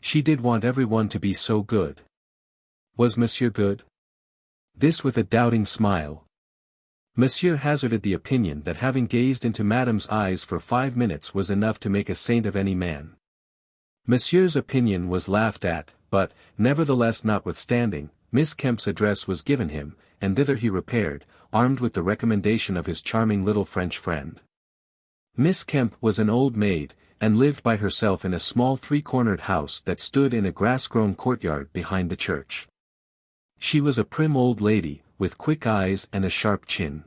She did want everyone to be so good. Was Monsieur good? This with a doubting smile. Monsieur hazarded the opinion that having gazed into Madame's eyes for 5 minutes was enough to make a saint of any man. Monsieur's opinion was laughed at, but, nevertheless notwithstanding, Miss Kemp's address was given him, and thither he repaired, armed with the recommendation of his charming little French friend. Miss Kemp was an old maid, and lived by herself in a small 3-cornered house that stood in a grass-grown courtyard behind the church. She was a prim old lady, with quick eyes and a sharp chin.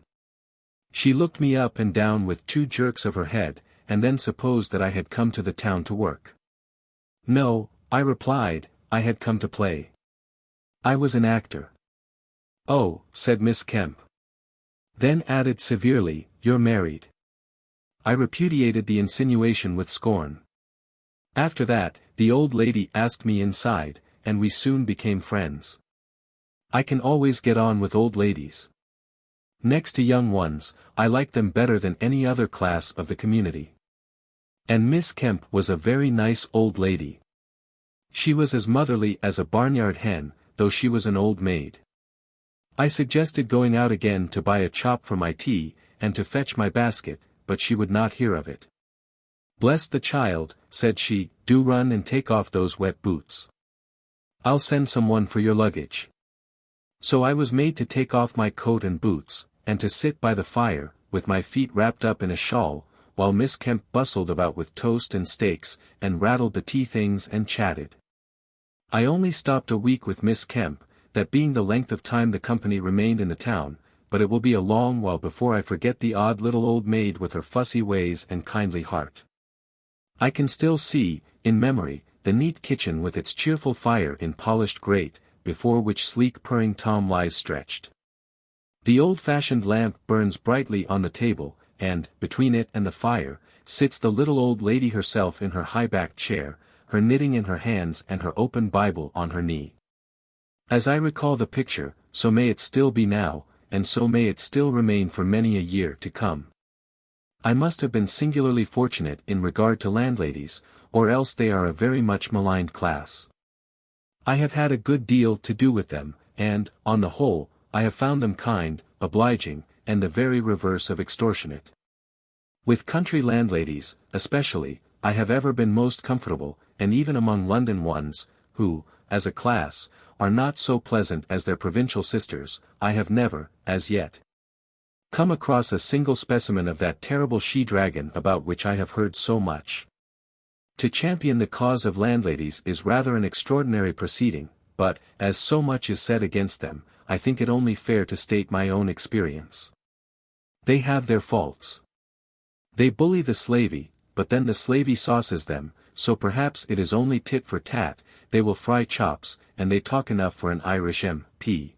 She looked me up and down with 2 jerks of her head, and then supposed that I had come to the town to work. No, I replied, I had come to play. I was an actor. Oh, said Miss Kemp. Then added severely, you're married. I repudiated the insinuation with scorn. After that, the old lady asked me inside, and we soon became friends. I can always get on with old ladies. Next to young ones, I like them better than any other class of the community. And Miss Kemp was a very nice old lady. She was as motherly as a barnyard hen, though she was an old maid. I suggested going out again to buy a chop for my tea, and to fetch my basket, but she would not hear of it. Bless the child, said she, do run and take off those wet boots. I'll send someone for your luggage. So I was made to take off my coat and boots, and to sit by the fire, with my feet wrapped up in a shawl, while Miss Kemp bustled about with toast and steaks, and rattled the tea things and chatted. I only stopped a week with Miss Kemp, that being the length of time the company remained in the town, but it will be a long while before I forget the odd little old maid with her fussy ways and kindly heart. I can still see, in memory, the neat kitchen with its cheerful fire in polished grate, before which sleek purring Tom lies stretched. The old-fashioned lamp burns brightly on the table, and, between it and the fire, sits the little old lady herself in her high-backed chair, her knitting in her hands and her open Bible on her knee. As I recall the picture, so may it still be now, and so may it still remain for many a year to come. I must have been singularly fortunate in regard to landladies, or else they are a very much maligned class. I have had a good deal to do with them, and, on the whole, I have found them kind, obliging, and the very reverse of extortionate. With country landladies, especially, I have ever been most comfortable, and even among London ones, who, as a class, are not so pleasant as their provincial sisters, I have never, as yet, come across a single specimen of that terrible she-dragon about which I have heard so much. To champion the cause of landladies is rather an extraordinary proceeding, but, as so much is said against them, I think it only fair to state my own experience. They have their faults. They bully the slavey, but then the slavey sauces them, so perhaps it is only tit for tat, they will fry chops, and they talk enough for an Irish M.P.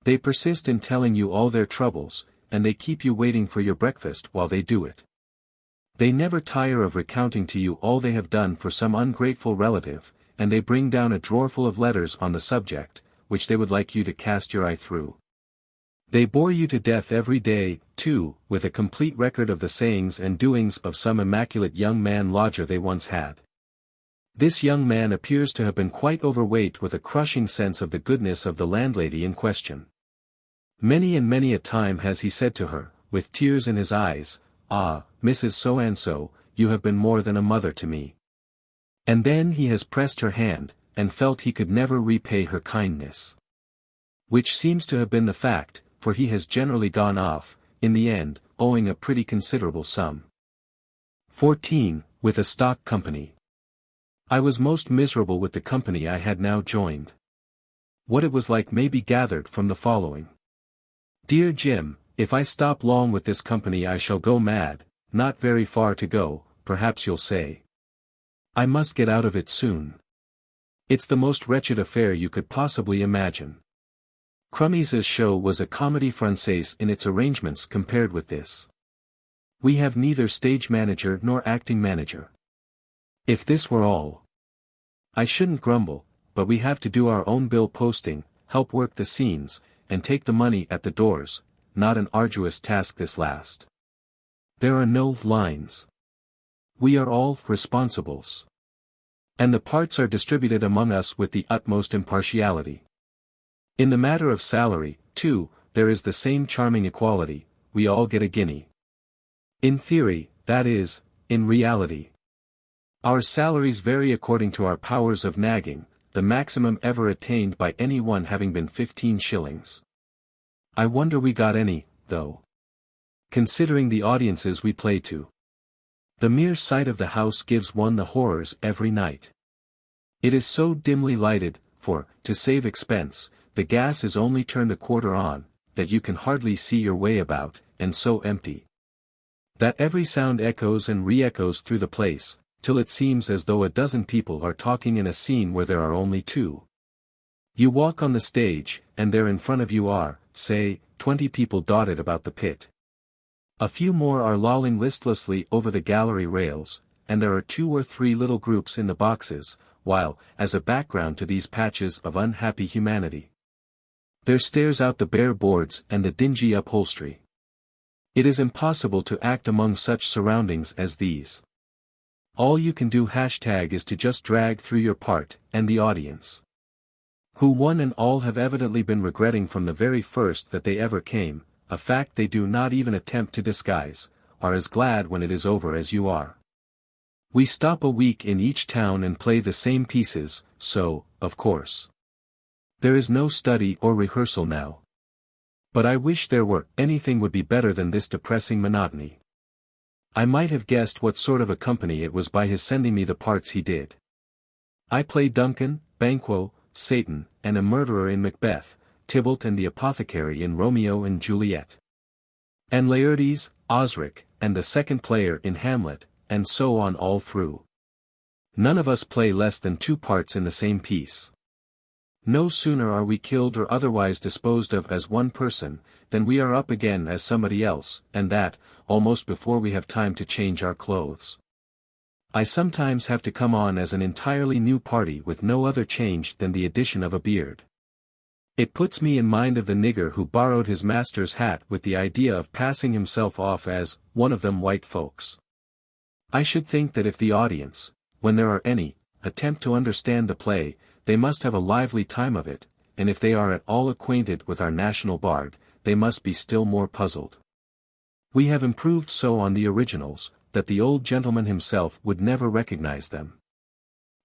They persist in telling you all their troubles, and they keep you waiting for your breakfast while they do it. They never tire of recounting to you all they have done for some ungrateful relative, and they bring down a drawerful of letters on the subject, which they would like you to cast your eye through. They bore you to death every day, too, with a complete record of the sayings and doings of some immaculate young man lodger they once had. This young man appears to have been quite overweight with a crushing sense of the goodness of the landlady in question. Many and many a time has he said to her, with tears in his eyes, "Ah, Mrs. So-and-so, you have been more than a mother to me." And then he has pressed her hand, and felt he could never repay her kindness. Which seems to have been the fact, for he has generally gone off, in the end, owing a pretty considerable sum. 14. With a stock company. I was most miserable with the company I had now joined. What it was like may be gathered from the following. Dear Jim, if I stop long with this company I shall go mad, not very far to go, perhaps you'll say. I must get out of it soon. It's the most wretched affair you could possibly imagine. Crummies' show was a comédie française in its arrangements compared with this. We have neither stage manager nor acting manager. If this were all, I shouldn't grumble, but we have to do our own bill posting, help work the scenes, and take the money at the doors, not an arduous task this last. There are no lines. We are all responsibles. And the parts are distributed among us with the utmost impartiality. In the matter of salary, too, there is the same charming equality, we all get a guinea. In theory, that is, in reality. Our salaries vary according to our powers of nagging, the maximum ever attained by anyone having been 15 shillings. I wonder we got any, though. Considering the audiences we play to. The mere sight of the house gives one the horrors every night. It is so dimly lighted, for, to save expense, the gas is only turned a quarter on, that you can hardly see your way about, and so empty. That every sound echoes and re-echoes through the place, till it seems as though a dozen people are talking in a scene where there are only two. You walk on the stage, and there in front of you are, say, 20 people dotted about the pit. A few more are lolling listlessly over the gallery rails, and there are 2 or 3 little groups in the boxes, while, as a background to these patches of unhappy humanity, there stares out the bare boards and the dingy upholstery. It is impossible to act among such surroundings as these. All you can do is to just drag through your part, and the audience, who one and all have evidently been regretting from the very first that they ever came, a fact they do not even attempt to disguise, are as glad when it is over as you are. We stop a week in each town and play the same pieces, so, of course, there is no study or rehearsal now. But I wish there were. Anything would be better than this depressing monotony. I might have guessed what sort of a company it was by his sending me the parts he did. I play Duncan, Banquo, Satan, and a murderer in Macbeth, Tybalt and the apothecary in Romeo and Juliet, and Laertes, Osric, and the second player in Hamlet, and so on all through. None of us play less than 2 parts in the same piece. No sooner are we killed or otherwise disposed of as one person, than we are up again as somebody else, and that, almost before we have time to change our clothes. I sometimes have to come on as an entirely new party with no other change than the addition of a beard. It puts me in mind of the nigger who borrowed his master's hat with the idea of passing himself off as one of them white folks. I should think that if the audience, when there are any, attempt to understand the play, they must have a lively time of it, and if they are at all acquainted with our national bard, they must be still more puzzled. We have improved so on the originals, that the old gentleman himself would never recognize them.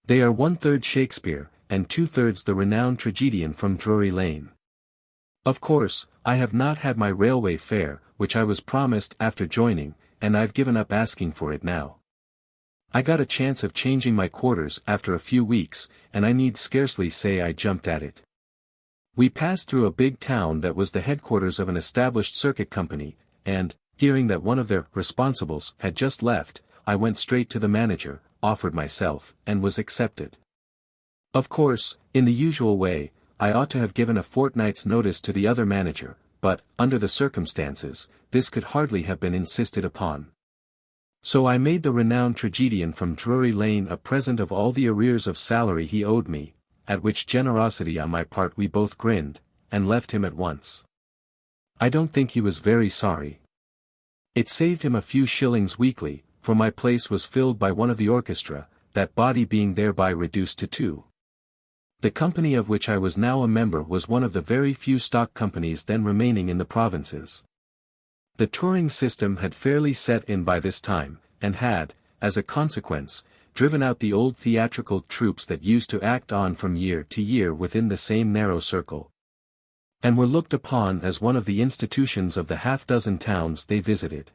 They are 1/3 Shakespeare, and 2/3 the renowned tragedian from Drury Lane. Of course, I have not had my railway fare, which I was promised after joining, and I've given up asking for it now. I got a chance of changing my quarters after a few weeks, and I need scarcely say I jumped at it. We passed through a big town that was the headquarters of an established circuit company, and, hearing that one of their responsibles had just left, I went straight to the manager, offered myself, and was accepted. Of course, in the usual way, I ought to have given a fortnight's notice to the other manager, but, under the circumstances, this could hardly have been insisted upon. So I made the renowned tragedian from Drury Lane a present of all the arrears of salary he owed me, at which generosity on my part we both grinned, and left him at once. I don't think he was very sorry. It saved him a few shillings weekly, for my place was filled by one of the orchestra, that body being thereby reduced to 2. The company of which I was now a member was one of the very few stock companies then remaining in the provinces. The touring system had fairly set in by this time, and had, as a consequence, driven out the old theatrical troupes that used to act on from year to year within the same narrow circle, and were looked upon as one of the institutions of the half-dozen towns they visited.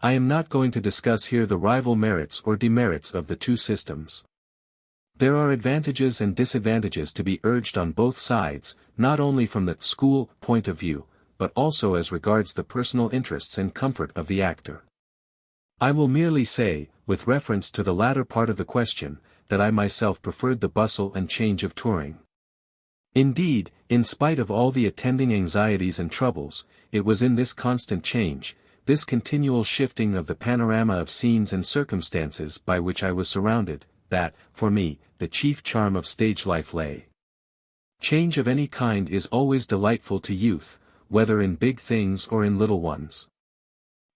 I am not going to discuss here the rival merits or demerits of the 2 systems. There are advantages and disadvantages to be urged on both sides, not only from the school point of view, but also as regards the personal interests and comfort of the actor. I will merely say, with reference to the latter part of the question, that I myself preferred the bustle and change of touring. Indeed, in spite of all the attending anxieties and troubles, it was in this constant change, this continual shifting of the panorama of scenes and circumstances by which I was surrounded, that, for me, the chief charm of stage life lay. Change of any kind is always delightful to youth, whether in big things or in little ones.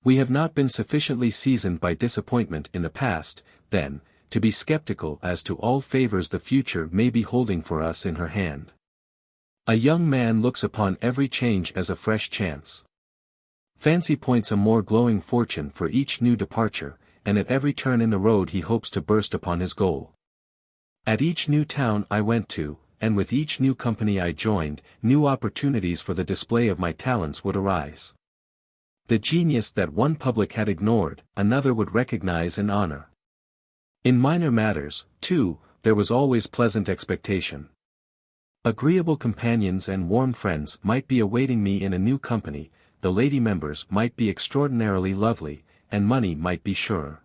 We have not been sufficiently seasoned by disappointment in the past, then, to be skeptical as to all favors the future may be holding for us in her hand. A young man looks upon every change as a fresh chance. Fancy points a more glowing fortune for each new departure, and at every turn in the road he hopes to burst upon his goal. At each new town I went to, and with each new company I joined, new opportunities for the display of my talents would arise. The genius that one public had ignored, another would recognize and honor. In minor matters, too, there was always pleasant expectation. Agreeable companions and warm friends might be awaiting me in a new company, the lady members might be extraordinarily lovely, and money might be sure.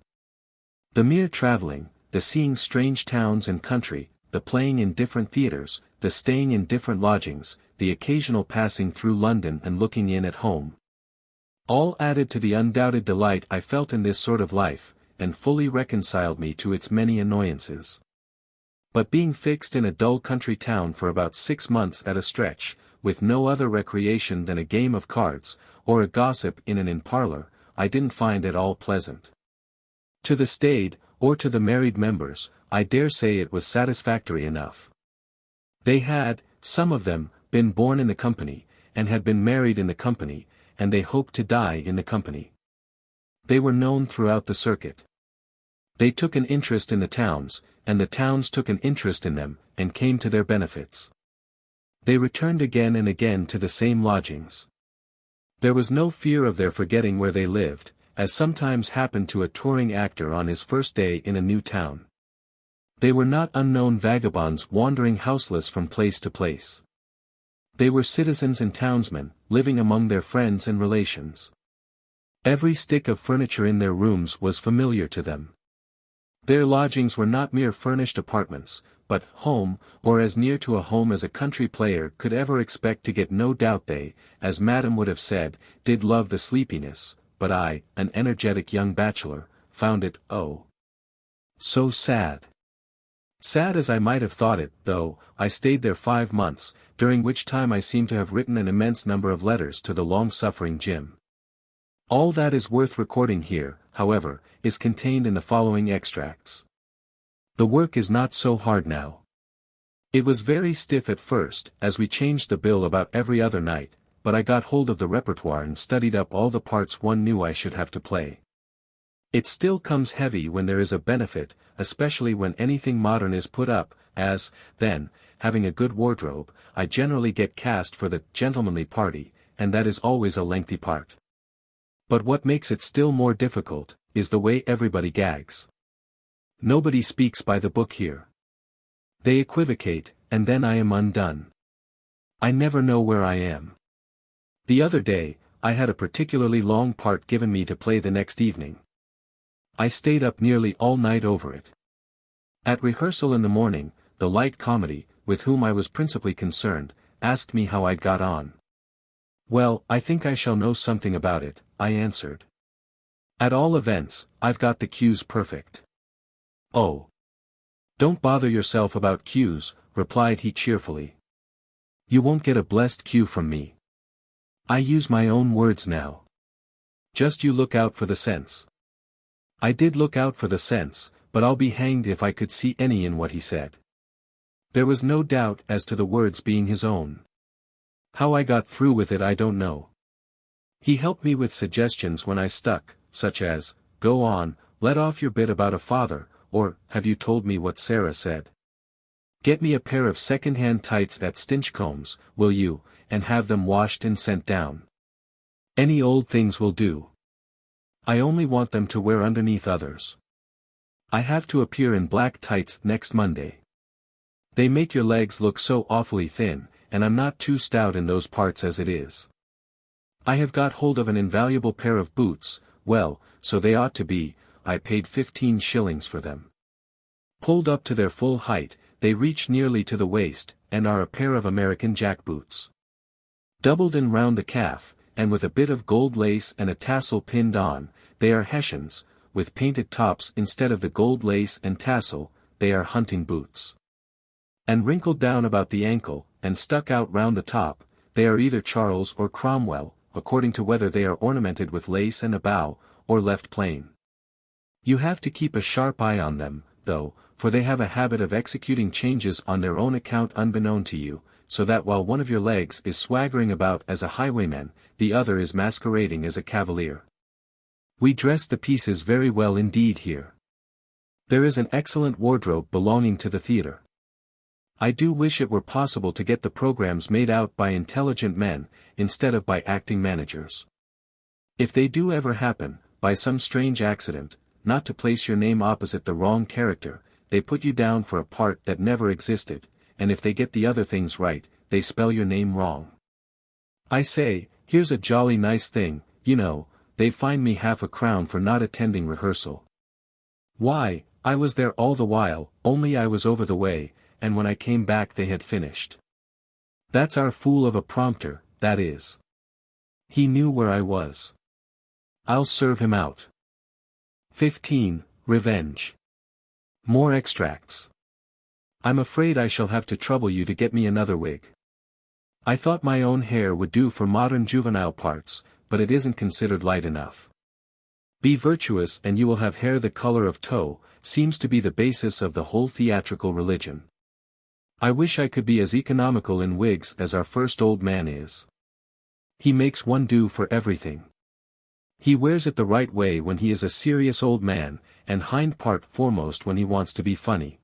The mere traveling, the seeing strange towns and country, the playing in different theatres, the staying in different lodgings, the occasional passing through London and looking in at home, all added to the undoubted delight I felt in this sort of life, and fully reconciled me to its many annoyances. But being fixed in a dull country town for about 6 months at a stretch, with no other recreation than a game of cards, or a gossip in an inn parlour, I didn't find it all pleasant. To the staid, or to the married members, I dare say it was satisfactory enough. They had, some of them, been born in the company, and had been married in the company, and they hoped to die in the company. They were known throughout the circuit. They took an interest in the towns, and the towns took an interest in them, and came to their benefits. They returned again and again to the same lodgings. There was no fear of their forgetting where they lived, as sometimes happened to a touring actor on his first day in a new town. They were not unknown vagabonds wandering houseless from place to place. They were citizens and townsmen, living among their friends and relations. Every stick of furniture in their rooms was familiar to them. Their lodgings were not mere furnished apartments, but home, or as near to a home as a country player could ever expect to get. No doubt they, as Madame would have said, did love the sleepiness, but I, an energetic young bachelor, found it, oh, so sad. Sad as I might have thought it, though, I stayed there 5 months, during which time I seem to have written an immense number of letters to the long-suffering Jim. All that is worth recording here, however, is contained in the following extracts. The work is not so hard now. It was very stiff at first, as we changed the bill about every other night, but I got hold of the repertoire and studied up all the parts one knew I should have to play. It still comes heavy when there is a benefit, especially when anything modern is put up, as, then, having a good wardrobe, I generally get cast for the gentlemanly party, and that is always a lengthy part. But what makes it still more difficult, is the way everybody gags. Nobody speaks by the book here. They equivocate, and then I am undone. I never know where I am. The other day, I had a particularly long part given me to play the next evening. I stayed up nearly all night over it. At rehearsal in the morning, the light comedy, with whom I was principally concerned, asked me how I'd got on. Well, I think I shall know something about it, I answered. At all events, I've got the cues perfect. Oh. Don't bother yourself about cues, replied he cheerfully. You won't get a blessed cue from me. I use my own words now. Just you look out for the sense. I did look out for the sense, but I'll be hanged if I could see any in what he said. There was no doubt as to the words being his own. How I got through with it I don't know. He helped me with suggestions when I stuck, such as, go on, let off your bit about a father, or, have you told me what Sarah said? Get me a pair of second-hand tights at Stinchcomb's, will you, and have them washed and sent down. Any old things will do. I only want them to wear underneath others. I have to appear in black tights next Monday. They make your legs look so awfully thin, and I'm not too stout in those parts as it is. I have got hold of an invaluable pair of boots, well, so they ought to be, I paid 15 shillings for them. Pulled up to their full height, they reach nearly to the waist, and are a pair of American jack-boots. Doubled in round the calf, and with a bit of gold lace and a tassel pinned on, they are Hessians, with painted tops instead of the gold lace and tassel, they are hunting boots. And wrinkled down about the ankle, and stuck out round the top, they are either Charles or Cromwell, according to whether they are ornamented with lace and a bow, or left plain. You have to keep a sharp eye on them, though, for they have a habit of executing changes on their own account unbeknown to you, so that while one of your legs is swaggering about as a highwayman, the other is masquerading as a cavalier. We dress the pieces very well indeed here. There is an excellent wardrobe belonging to the theatre. I do wish it were possible to get the programs made out by intelligent men, instead of by acting managers. If they do ever happen, by some strange accident, not to place your name opposite the wrong character, they put you down for a part that never existed, and if they get the other things right, they spell your name wrong. I say, here's a jolly nice thing, you know, they fined me £50 for not attending rehearsal. Why, I was there all the while, only I was over the way, and when I came back they had finished. That's our fool of a prompter, that is. He knew where I was. I'll serve him out. 15. Revenge. More extracts. I'm afraid I shall have to trouble you to get me another wig. I thought my own hair would do for modern juvenile parts, but it isn't considered light enough. Be virtuous and you will have hair the color of tow, seems to be the basis of the whole theatrical religion. I wish I could be as economical in wigs as our first old man is. He makes one do for everything. He wears it the right way when he is a serious old man, and hind part foremost when he wants to be funny.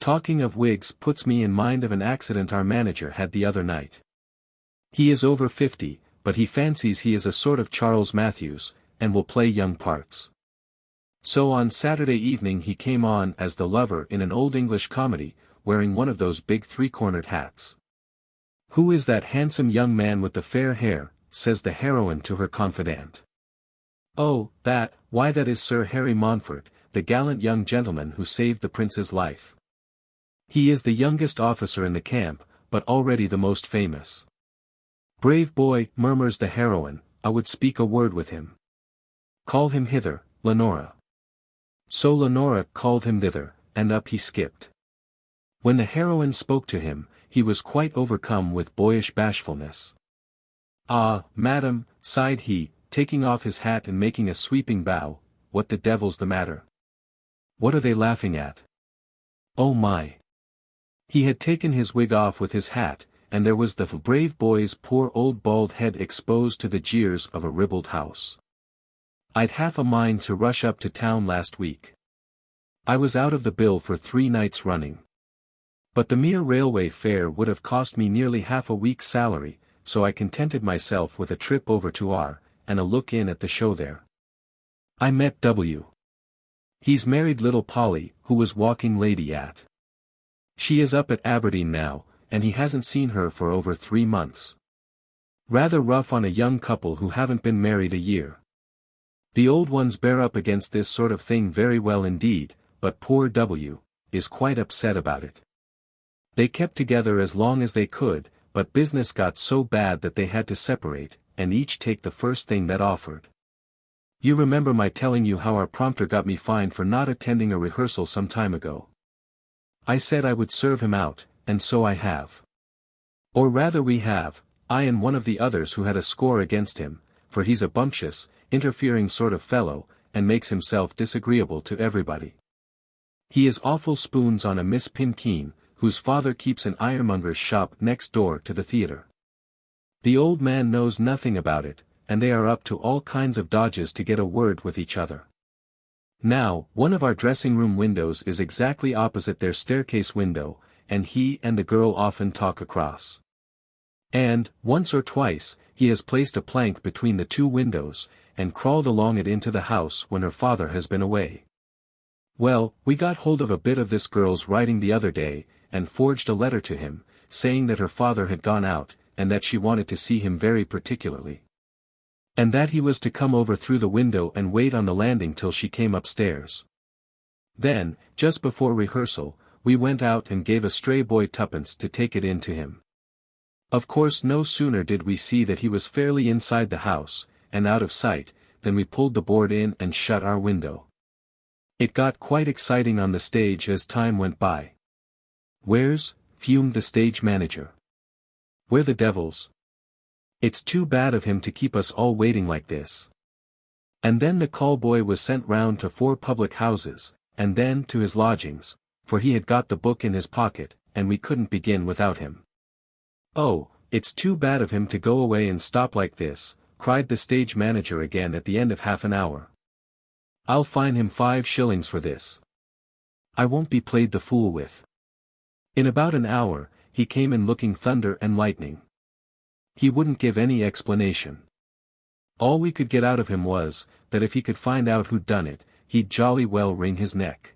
Talking of wigs puts me in mind of an accident our manager had the other night. He is over 50, but he fancies he is a sort of Charles Matthews, and will play young parts. So on Saturday evening he came on as the lover in an old English comedy, wearing one of those big three-cornered hats. "Who is that handsome young man with the fair hair?" says the heroine to her confidant. "Oh, why that is Sir Harry Montfort, the gallant young gentleman who saved the prince's life. He is the youngest officer in the camp, but already the most famous." "Brave boy," murmurs the heroine, "I would speak a word with him." "Call him hither, Lenora." So Lenora called him thither, and up he skipped. When the heroine spoke to him, he was quite overcome with boyish bashfulness. "Ah, madam," sighed he, taking off his hat and making a sweeping bow, "what the devil's the matter? What are they laughing at? Oh my!" He had taken his wig off with his hat, and there was the brave boy's poor old bald head exposed to the jeers of a ribald house. "I'd half a mind to rush up to town last week. I was out of the bill for 3 nights running. But the mere railway fare would have cost me nearly half a week's salary, so I contented myself with a trip over to R, and a look in at the show there. I met W. He's married little Polly, who was walking lady at. She is up at Aberdeen now, and he hasn't seen her for over 3 months. Rather rough on a young couple who haven't been married a year. The old ones bear up against this sort of thing very well indeed, but poor W. is quite upset about it. They kept together as long as they could, but business got so bad that they had to separate, and each take the first thing that offered. You remember my telling you how our prompter got me fined for not attending a rehearsal some time ago. I said I would serve him out, and so I have. Or rather we have, I and one of the others who had a score against him, for he's a bumptious, interfering sort of fellow, and makes himself disagreeable to everybody. He is awful spoons on a Miss Pinkeen, whose father keeps an ironmonger's shop next door to the theatre. The old man knows nothing about it, and they are up to all kinds of dodges to get a word with each other. Now, one of our dressing-room windows is exactly opposite their staircase window, and he and the girl often talk across. And, once or twice, he has placed a plank between the 2 windows, and crawled along it into the house when her father has been away. Well, we got hold of a bit of this girl's writing the other day, and forged a letter to him, saying that her father had gone out, and that she wanted to see him very particularly. And that he was to come over through the window and wait on the landing till she came upstairs. Then, just before rehearsal, we went out and gave a stray boy 2pence to take it in to him. Of course no sooner did we see that he was fairly inside the house, and out of sight, than we pulled the board in and shut our window. It got quite exciting on the stage as time went by. "Where's," fumed the stage manager. "Where the devil's? It's too bad of him to keep us all waiting like this." And then the call boy was sent round to 4 public houses, and then to his lodgings, for he had got the book in his pocket, and we couldn't begin without him. "Oh, it's too bad of him to go away and stop like this," cried the stage manager again at the end of half an hour. "I'll fine him 5 shillings for this. I won't be played the fool with." In about an hour, he came in looking thunder and lightning. He wouldn't give any explanation. All we could get out of him was, that if he could find out who'd done it, he'd jolly well wring his neck.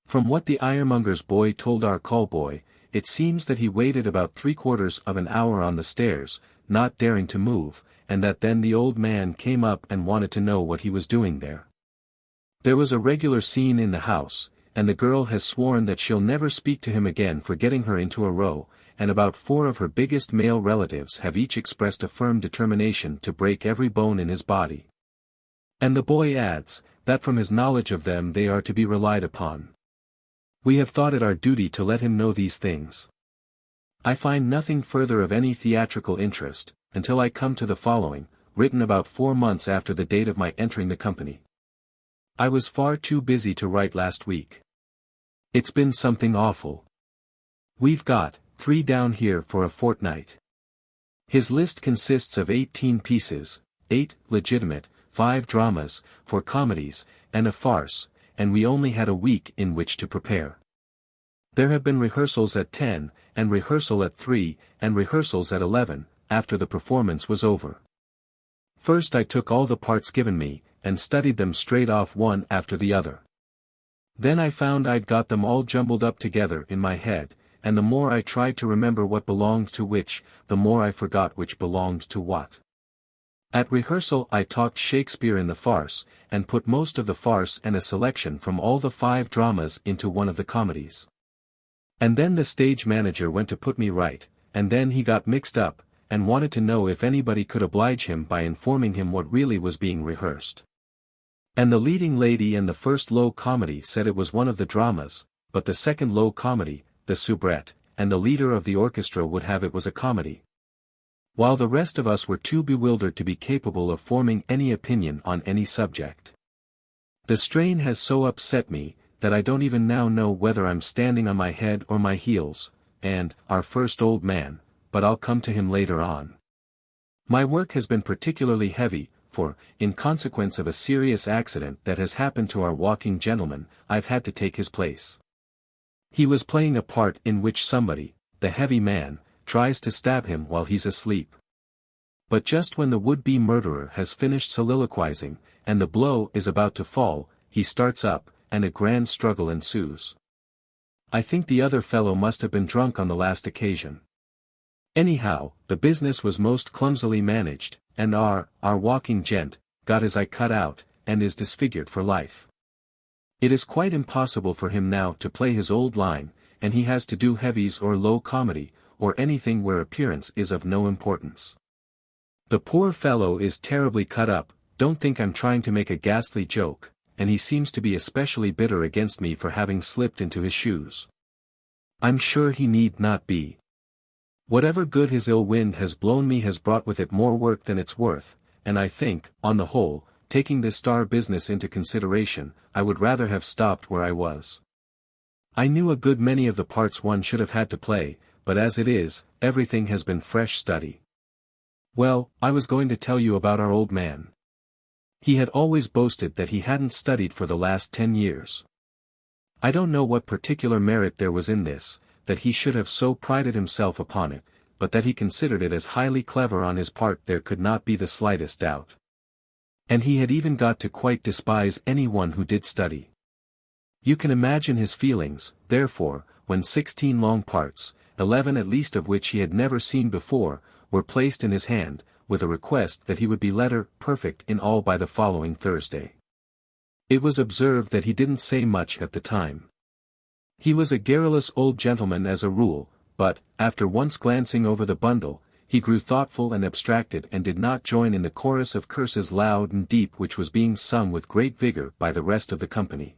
From what the ironmonger's boy told our call boy, it seems that he waited about 3/4 of an hour on the stairs, not daring to move, and that then the old man came up and wanted to know what he was doing there. There was a regular scene in the house, and the girl has sworn that she'll never speak to him again for getting her into a row, and about 4 of her biggest male relatives have each expressed a firm determination to break every bone in his body. And the boy adds, that from his knowledge of them they are to be relied upon. We have thought it our duty to let him know these things. I find nothing further of any theatrical interest, until I come to the following, written about 4 months after the date of my entering the company. I was far too busy to write last week. It's been something awful. We've got 3 down here for a fortnight. His list consists of 18 pieces, 8 legitimate, 5 dramas, 4 comedies, and a farce, and we only had a week in which to prepare. There have been rehearsals at 10, and rehearsal at 3, and rehearsals at 11, after the performance was over. First I took all the parts given me, and studied them straight off one after the other. Then I found I'd got them all jumbled up together in my head, and the more I tried to remember what belonged to which, the more I forgot which belonged to what. At rehearsal I talked Shakespeare in the farce, and put most of the farce and a selection from all the 5 dramas into one of the comedies. And then the stage manager went to put me right, and then he got mixed up, and wanted to know if anybody could oblige him by informing him what really was being rehearsed. And the leading lady in the first low comedy said it was one of the dramas, but the second low comedy, the soubrette, and the leader of the orchestra would have it was a comedy. While the rest of us were too bewildered to be capable of forming any opinion on any subject. The strain has so upset me, that I don't even now know whether I'm standing on my head or my heels, and, our first old man, but I'll come to him later on. My work has been particularly heavy, for, in consequence of a serious accident that has happened to our walking gentleman, I've had to take his place. He was playing a part in which somebody, the heavy man, tries to stab him while he's asleep. But just when the would-be murderer has finished soliloquizing, and the blow is about to fall, he starts up, and a grand struggle ensues. I think the other fellow must have been drunk on the last occasion. Anyhow, the business was most clumsily managed, and our walking gent, got his eye cut out, and is disfigured for life. It is quite impossible for him now to play his old line, and he has to do heavies or low comedy, or anything where appearance is of no importance. The poor fellow is terribly cut up, don't think I'm trying to make a ghastly joke, and he seems to be especially bitter against me for having slipped into his shoes. I'm sure he need not be. Whatever good his ill wind has blown me has brought with it more work than it's worth, and I think, on the whole, taking this star business into consideration, I would rather have stopped where I was. I knew a good many of the parts one should have had to play, but as it is, everything has been fresh study. Well, I was going to tell you about our old man. He had always boasted that he hadn't studied for the last 10 years. I don't know what particular merit there was in this, that he should have so prided himself upon it, but that he considered it as highly clever on his part there could not be the slightest doubt. And he had even got to quite despise anyone who did study. You can imagine his feelings, therefore, when 16 long parts, 11 at least of which he had never seen before, were placed in his hand, with a request that he would be letter perfect in all by the following Thursday. It was observed that he didn't say much at the time. He was a garrulous old gentleman as a rule, but, after once glancing over the bundle, he grew thoughtful and abstracted and did not join in the chorus of curses loud and deep which was being sung with great vigor by the rest of the company.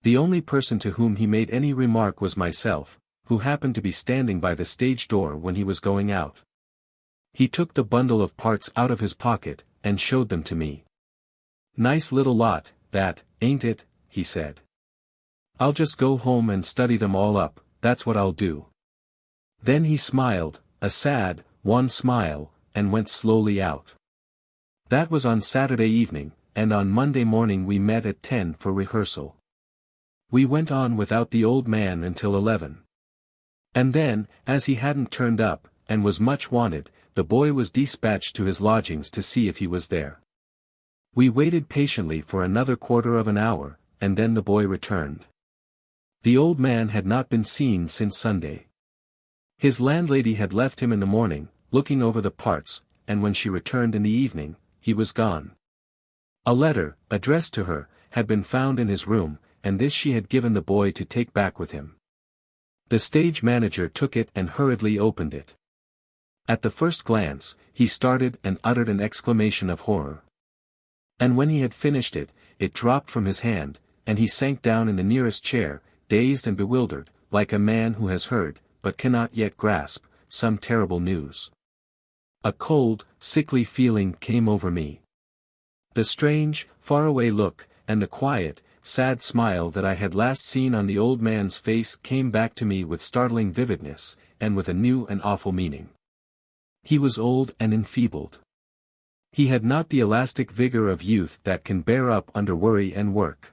The only person to whom he made any remark was myself, who happened to be standing by the stage door when he was going out. He took the bundle of parts out of his pocket, and showed them to me. "Nice little lot, that, ain't it?" he said. "I'll just go home and study them all up, that's what I'll do." Then he smiled, a sad, wan smile, and went slowly out. That was on Saturday evening, and on Monday morning we met at 10 for rehearsal. We went on without the old man until 11. And then, as he hadn't turned up, and was much wanted, the boy was dispatched to his lodgings to see if he was there. We waited patiently for another quarter of an hour, and then the boy returned. The old man had not been seen since Sunday. His landlady had left him in the morning, looking over the parts, and when she returned in the evening, he was gone. A letter, addressed to her, had been found in his room, and this she had given the boy to take back with him. The stage manager took it and hurriedly opened it. At the first glance, he started and uttered an exclamation of horror. And when he had finished it, it dropped from his hand, and he sank down in the nearest chair, dazed and bewildered, like a man who has heard, but cannot yet grasp, some terrible news. A cold, sickly feeling came over me. The strange, faraway look, and the quiet, sad smile that I had last seen on the old man's face came back to me with startling vividness, and with a new and awful meaning. He was old and enfeebled. He had not the elastic vigor of youth that can bear up under worry and work.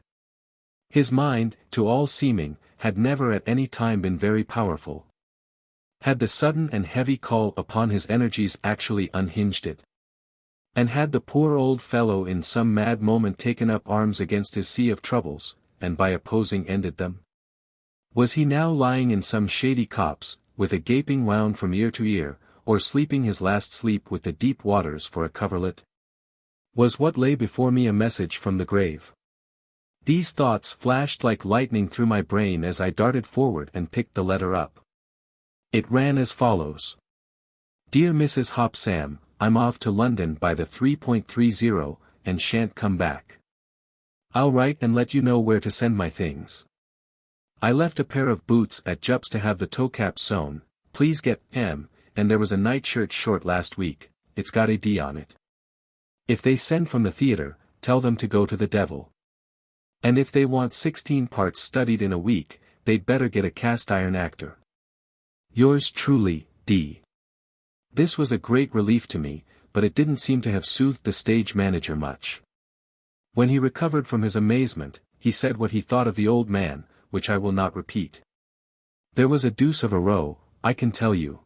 His mind, to all seeming, had never at any time been very powerful. Had the sudden and heavy call upon his energies actually unhinged it? And had the poor old fellow in some mad moment taken up arms against his sea of troubles, and by opposing ended them? Was he now lying in some shady copse, with a gaping wound from ear to ear, or sleeping his last sleep with the deep waters for a coverlet? Was what lay before me a message from the grave? These thoughts flashed like lightning through my brain as I darted forward and picked the letter up. It ran as follows. Dear Mrs. Hop Sam, I'm off to London by the 3.30, and shan't come back. I'll write and let you know where to send my things. I left a pair of boots at Jupp's to have the toe cap sewn, please get M, and there was a nightshirt short last week, it's got a D on it. If they send from the theatre, tell them to go to the devil. And if they want 16 parts studied in a week, they'd better get a cast-iron actor. Yours truly, D. This was a great relief to me, but it didn't seem to have soothed the stage manager much. When he recovered from his amazement, he said what he thought of the old man, which I will not repeat. There was a deuce of a row, I can tell you.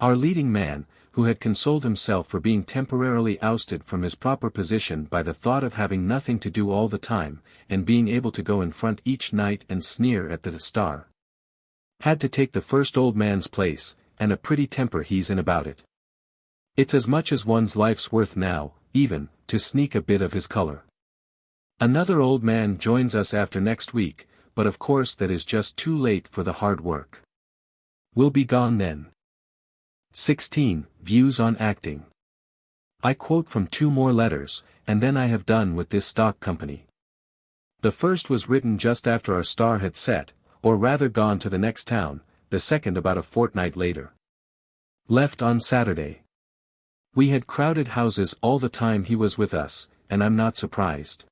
Our leading man, who had consoled himself for being temporarily ousted from his proper position by the thought of having nothing to do all the time, and being able to go in front each night and sneer at the star, had to take the first old man's place, and a pretty temper he's in about it. It's as much as one's life's worth now, even, to sneak a bit of his color. Another old man joins us after next week, but of course that is just too late for the hard work. We'll be gone then. 16. Views on acting. I quote from 2 more letters, and then I have done with this stock company. The first was written just after our star had set, or rather gone to the next town, the second about a fortnight later. Left on Saturday. We had crowded houses all the time he was with us, and I'm not surprised.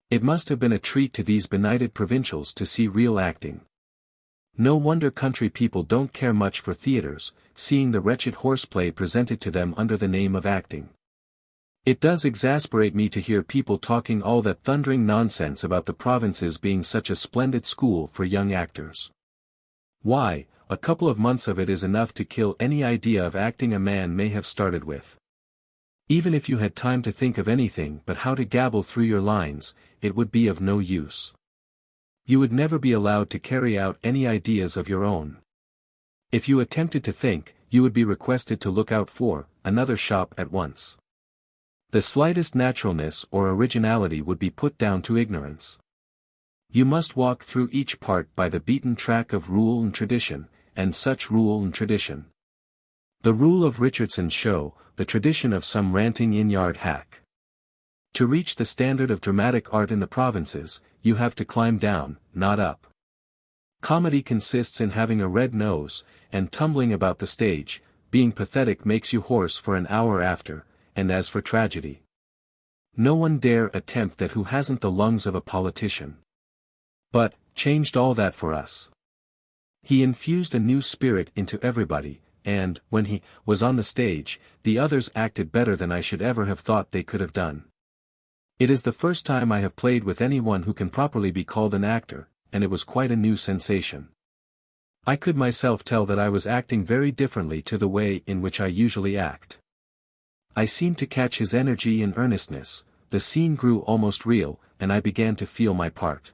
It must have been a treat to these benighted provincials to see real acting. No wonder country people don't care much for theatres, seeing the wretched horseplay presented to them under the name of acting. It does exasperate me to hear people talking all that thundering nonsense about the provinces being such a splendid school for young actors. Why, a couple of months of it is enough to kill any idea of acting a man may have started with. Even if you had time to think of anything but how to gabble through your lines, it would be of no use. You would never be allowed to carry out any ideas of your own. If you attempted to think, you would be requested to look out for another shop at once. The slightest naturalness or originality would be put down to ignorance. You must walk through each part by the beaten track of rule and tradition, and such rule and tradition. The rule of Richardson's show, the tradition of some ranting inn-yard hack. To reach the standard of dramatic art in the provinces, you have to climb down, not up. Comedy consists in having a red nose, and tumbling about the stage, being pathetic makes you hoarse for an hour after, and as for tragedy, no one dare attempt that who hasn't the lungs of a politician. But, changed all that for us. He infused a new spirit into everybody, and, when he was on the stage, the others acted better than I should ever have thought they could have done. It is the first time I have played with anyone who can properly be called an actor, and it was quite a new sensation. I could myself tell that I was acting very differently to the way in which I usually act. I seemed to catch his energy and earnestness, the scene grew almost real, and I began to feel my part.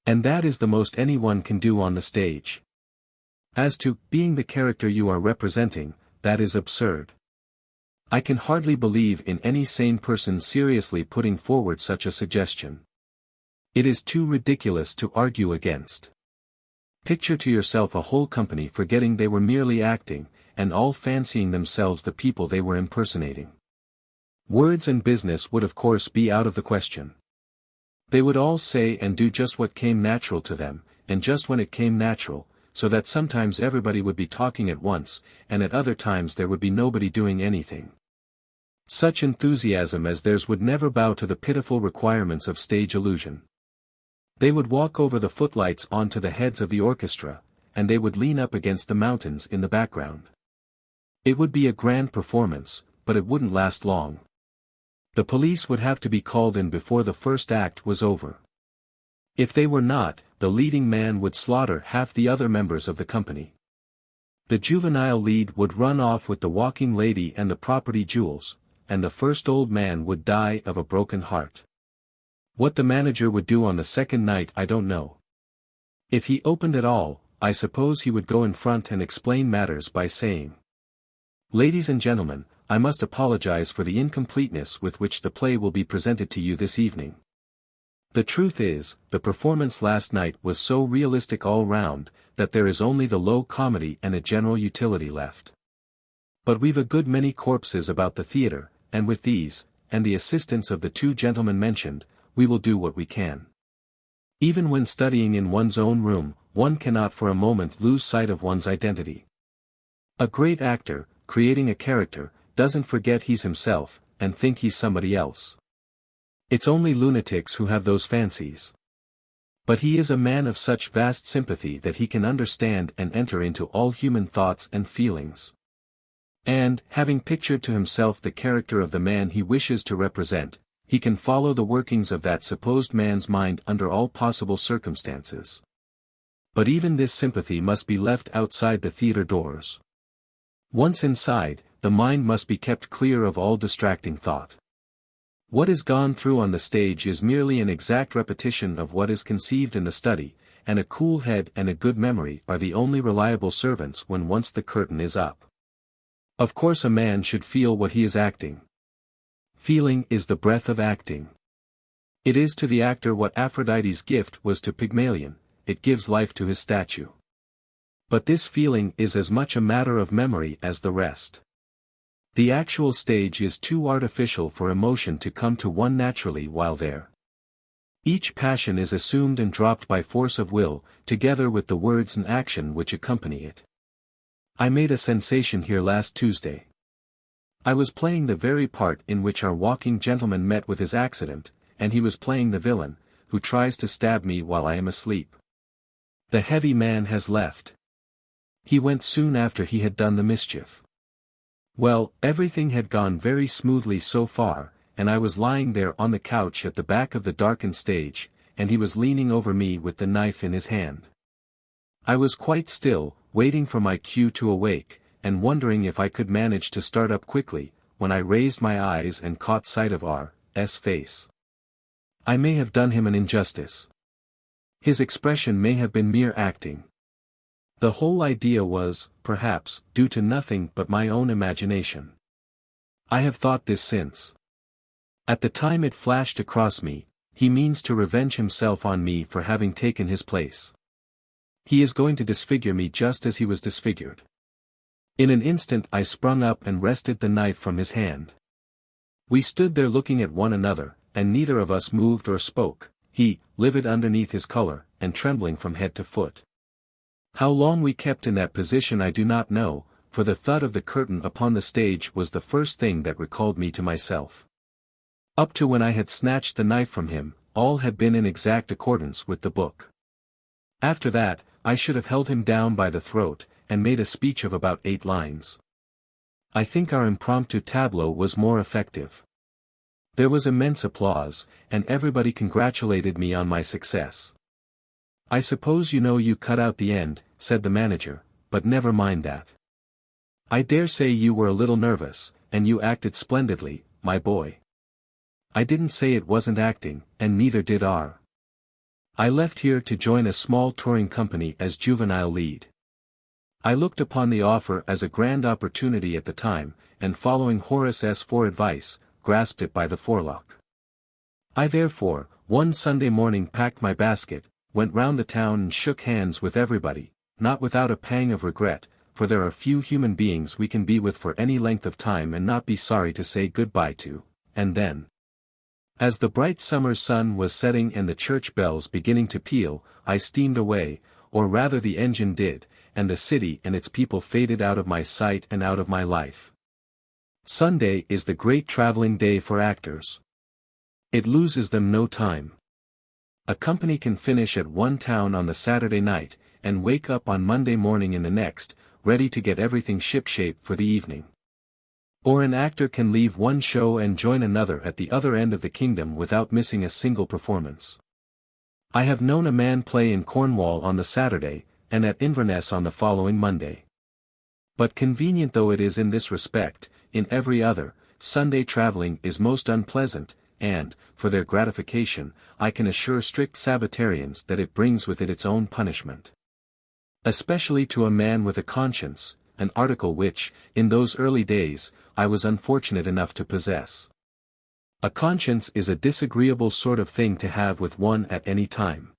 And that is the most anyone can do on the stage. As to being the character you are representing, that is absurd. I can hardly believe in any sane person seriously putting forward such a suggestion. It is too ridiculous to argue against. Picture to yourself a whole company forgetting they were merely acting, and all fancying themselves the people they were impersonating. Words and business would of course be out of the question. They would all say and do just what came natural to them, and just when it came natural, so that sometimes everybody would be talking at once, and at other times there would be nobody doing anything. Such enthusiasm as theirs would never bow to the pitiful requirements of stage illusion. They would walk over the footlights onto the heads of the orchestra, and they would lean up against the mountains in the background. It would be a grand performance, but it wouldn't last long. The police would have to be called in before the first act was over. If they were not, the leading man would slaughter half the other members of the company. The juvenile lead would run off with the walking lady and the property jewels, and the first old man would die of a broken heart. What the manager would do on the second night I don't know. If he opened at all, I suppose he would go in front and explain matters by saying, "Ladies and gentlemen, I must apologize for the incompleteness with which the play will be presented to you this evening. The truth is, the performance last night was so realistic all round, that there is only the low comedy and a general utility left. But we've a good many corpses about the theatre, and with these, and the assistance of the two gentlemen mentioned, we will do what we can. Even when studying in one's own room, one cannot for a moment lose sight of one's identity. A great actor, creating a character, doesn't forget he's himself, and think he's somebody else. It's only lunatics who have those fancies. But he is a man of such vast sympathy that he can understand and enter into all human thoughts and feelings. And, having pictured to himself the character of the man he wishes to represent, he can follow the workings of that supposed man's mind under all possible circumstances. But even this sympathy must be left outside the theatre doors. Once inside, the mind must be kept clear of all distracting thought. What is gone through on the stage is merely an exact repetition of what is conceived in the study, and a cool head and a good memory are the only reliable servants when once the curtain is up. Of course a man should feel what he is acting. Feeling is the breath of acting. It is to the actor what Aphrodite's gift was to Pygmalion, it gives life to his statue. But this feeling is as much a matter of memory as the rest. The actual stage is too artificial for emotion to come to one naturally while there. Each passion is assumed and dropped by force of will, together with the words and action which accompany it. I made a sensation here last Tuesday. I was playing the very part in which our walking gentleman met with his accident, and he was playing the villain, who tries to stab me while I am asleep. The heavy man has left. He went soon after he had done the mischief. Well, everything had gone very smoothly so far, and I was lying there on the couch at the back of the darkened stage, and he was leaning over me with the knife in his hand. I was quite still, waiting for my cue to awake, and wondering if I could manage to start up quickly, when I raised my eyes and caught sight of R.'s face. I may have done him an injustice. His expression may have been mere acting. The whole idea was, perhaps, due to nothing but my own imagination. I have thought this since. At the time it flashed across me, he means to revenge himself on me for having taken his place. He is going to disfigure me just as he was disfigured. In an instant I sprung up and wrested the knife from his hand. We stood there looking at one another, and neither of us moved or spoke, he, livid underneath his color, and trembling from head to foot. How long we kept in that position I do not know, for the thud of the curtain upon the stage was the first thing that recalled me to myself. Up to when I had snatched the knife from him, all had been in exact accordance with the book. After that, I should have held him down by the throat, and made a speech of about 8 lines. I think our impromptu tableau was more effective. There was immense applause, and everybody congratulated me on my success. "I suppose you cut out the end," said the manager, "but never mind that. I dare say you were a little nervous, and you acted splendidly, my boy." I didn't say it wasn't acting, and neither did R. I left here to join a small touring company as juvenile lead. I looked upon the offer as a grand opportunity at the time, and following Horace S.'s advice, grasped it by the forelock. I therefore, one Sunday morning packed my basket, went round the town and shook hands with everybody, not without a pang of regret, for there are few human beings we can be with for any length of time and not be sorry to say good-bye to, and then, as the bright summer sun was setting and the church bells beginning to peal, I steamed away, or rather the engine did, and the city and its people faded out of my sight and out of my life. Sunday is the great traveling day for actors. It loses them no time. A company can finish at one town on the Saturday night, and wake up on Monday morning in the next, ready to get everything shipshape for the evening. Or an actor can leave one show and join another at the other end of the kingdom without missing a single performance. I have known a man play in Cornwall on the Saturday, and at Inverness on the following Monday. But convenient though it is in this respect, in every other, Sunday travelling is most unpleasant, and, for their gratification, I can assure strict Sabbatarians that it brings with it its own punishment. Especially to a man with a conscience, an article which, in those early days, I was unfortunate enough to possess. A conscience is a disagreeable sort of thing to have with one at any time.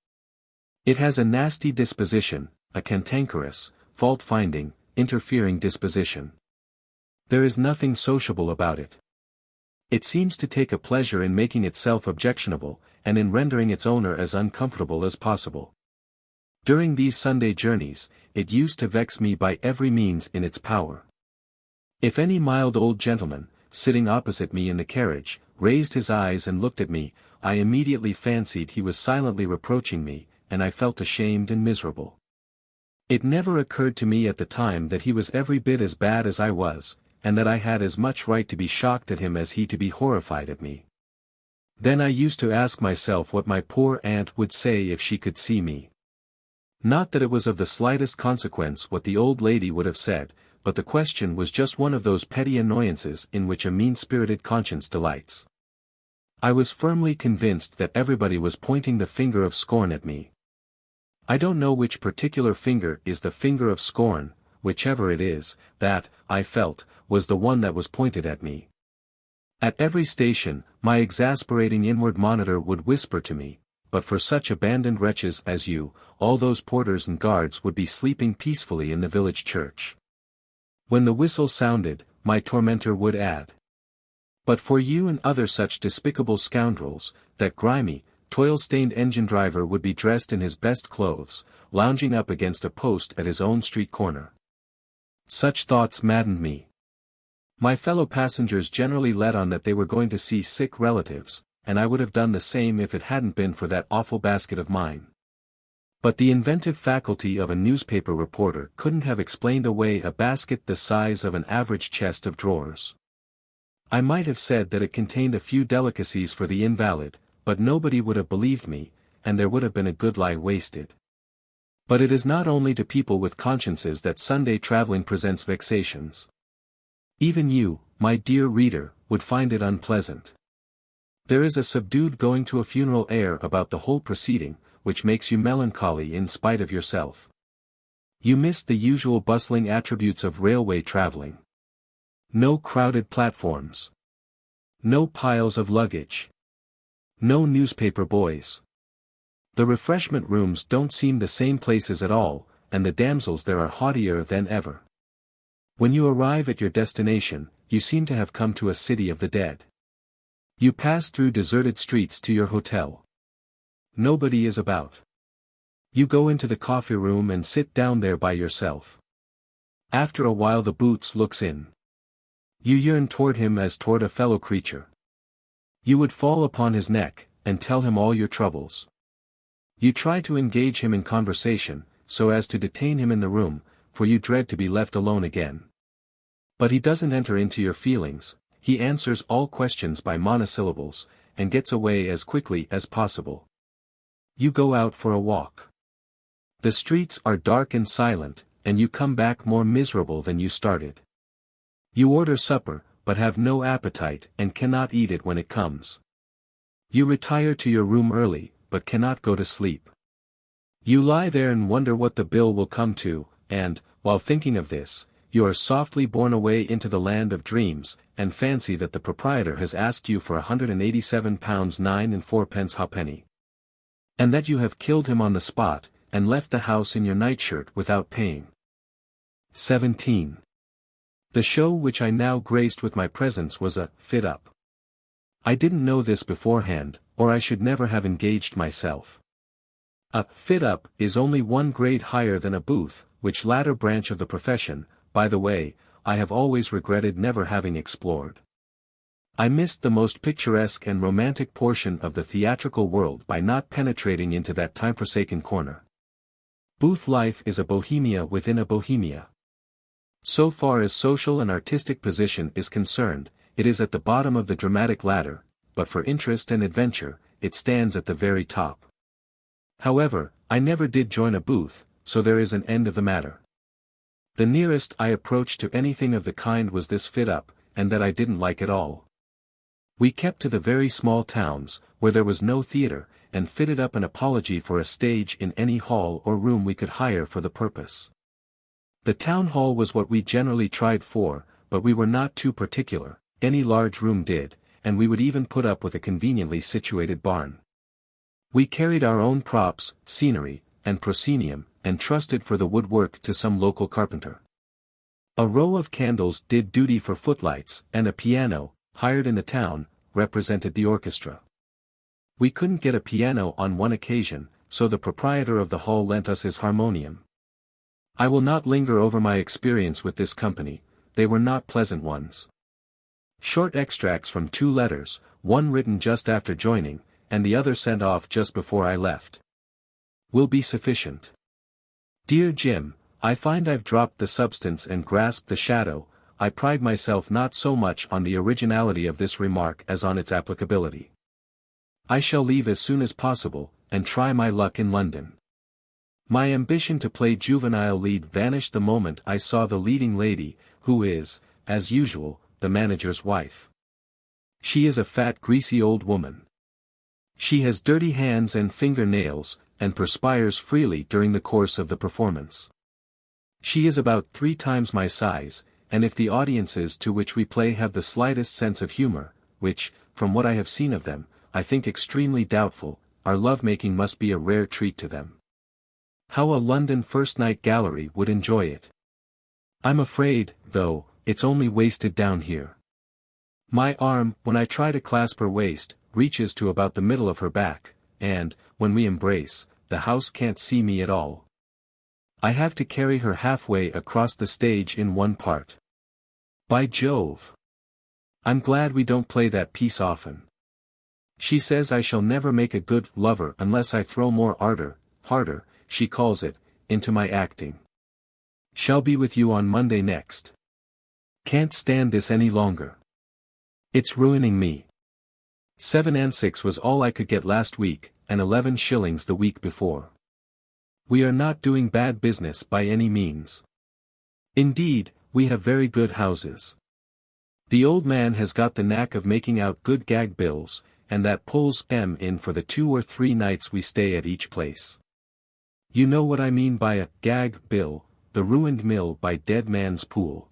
It has a nasty disposition, a cantankerous, fault-finding, interfering disposition. There is nothing sociable about it. It seems to take a pleasure in making itself objectionable, and in rendering its owner as uncomfortable as possible. During these Sunday journeys, it used to vex me by every means in its power. If any mild old gentleman, sitting opposite me in the carriage, raised his eyes and looked at me, I immediately fancied he was silently reproaching me, and I felt ashamed and miserable. It never occurred to me at the time that he was every bit as bad as I was, and that I had as much right to be shocked at him as he to be horrified at me. Then I used to ask myself what my poor aunt would say if she could see me. Not that it was of the slightest consequence what the old lady would have said, but the question was just one of those petty annoyances in which a mean-spirited conscience delights. I was firmly convinced that everybody was pointing the finger of scorn at me. I don't know which particular finger is the finger of scorn, whichever it is, that, I felt, was the one that was pointed at me. At every station, my exasperating inward monitor would whisper to me, "But for such abandoned wretches as you, all those porters and guards would be sleeping peacefully in the village church." When the whistle sounded, my tormentor would add, "But for you and other such despicable scoundrels, that grimy, toil-stained engine driver would be dressed in his best clothes, lounging up against a post at his own street corner." Such thoughts maddened me. My fellow passengers generally let on that they were going to see sick relatives, and I would have done the same if it hadn't been for that awful basket of mine. But the inventive faculty of a newspaper reporter couldn't have explained away a basket the size of an average chest of drawers. I might have said that it contained a few delicacies for the invalid, but nobody would have believed me, and there would have been a good lie wasted. But it is not only to people with consciences that Sunday traveling presents vexations. Even you, my dear reader, would find it unpleasant. There is a subdued going to a funeral air about the whole proceeding, which makes you melancholy in spite of yourself. You miss the usual bustling attributes of railway traveling. No crowded platforms. No piles of luggage. No newspaper boys. The refreshment rooms don't seem the same places at all, and the damsels there are haughtier than ever. When you arrive at your destination, you seem to have come to a city of the dead. You pass through deserted streets to your hotel. Nobody is about. You go into the coffee room and sit down there by yourself. After a while the boots looks in. You yearn toward him as toward a fellow creature. You would fall upon his neck, and tell him all your troubles. You try to engage him in conversation, so as to detain him in the room, for you dread to be left alone again. But he doesn't enter into your feelings, he answers all questions by monosyllables, and gets away as quickly as possible. You go out for a walk. The streets are dark and silent, and you come back more miserable than you started. You order supper, but have no appetite and cannot eat it when it comes. You retire to your room early, but cannot go to sleep. You lie there and wonder what the bill will come to, and, while thinking of this, you are softly borne away into the land of dreams, and fancy that the proprietor has asked you for £187 9 and 4 halfpenny. And that you have killed him on the spot, and left the house in your nightshirt without paying. 17. The show which I now graced with my presence was a fit-up. I didn't know this beforehand, or I should never have engaged myself. A fit-up is only one grade higher than a booth, which latter branch of the profession, by the way, I have always regretted never having explored. I missed the most picturesque and romantic portion of the theatrical world by not penetrating into that time-forsaken corner. Booth life is a bohemia within a bohemia. So far as social and artistic position is concerned, it is at the bottom of the dramatic ladder, but for interest and adventure, it stands at the very top. However, I never did join a booth, so there is an end of the matter. The nearest I approached to anything of the kind was this fit-up, and that I didn't like at all. We kept to the very small towns, where there was no theatre, and fitted up an apology for a stage in any hall or room we could hire for the purpose. The town hall was what we generally tried for, but we were not too particular, any large room did, and we would even put up with a conveniently situated barn. We carried our own props, scenery, and proscenium, and trusted for the woodwork to some local carpenter. A row of candles did duty for footlights, and a piano, hired in the town, represented the orchestra. We couldn't get a piano on one occasion, so the proprietor of the hall lent us his harmonium. I will not linger over my experience with this company, they were not pleasant ones. Short extracts from 2 letters, one written just after joining, and the other sent off just before I left, will be sufficient. Dear Jim, I find I've dropped the substance and grasped the shadow. I pride myself not so much on the originality of this remark as on its applicability. I shall leave as soon as possible, and try my luck in London. My ambition to play juvenile lead vanished the moment I saw the leading lady, who is, as usual, the manager's wife. She is a fat greasy old woman. She has dirty hands and finger-nails, and perspires freely during the course of the performance. She is about 3 times my size, and if the audiences to which we play have the slightest sense of humor, which, from what I have seen of them, I think extremely doubtful, our love-making must be a rare treat to them. How a London first-night gallery would enjoy it. I'm afraid, though, it's only wasted down here. My arm, when I try to clasp her waist, reaches to about the middle of her back, and, when we embrace, the house can't see me at all. I have to carry her halfway across the stage in one part. By Jove! I'm glad we don't play that piece often. She says I shall never make a good lover unless I throw more ardor, harder, she calls it, into my acting. Shall be with you on Monday next. Can't stand this any longer. It's ruining me. 7 and 6 was all I could get last week, and 11 shillings the week before. We are not doing bad business by any means. Indeed, we have very good houses. The old man has got the knack of making out good gag bills, and that pulls M in for the 2 or 3 nights we stay at each place. You know what I mean by a gag bill, the ruined mill by Dead Man's Pool.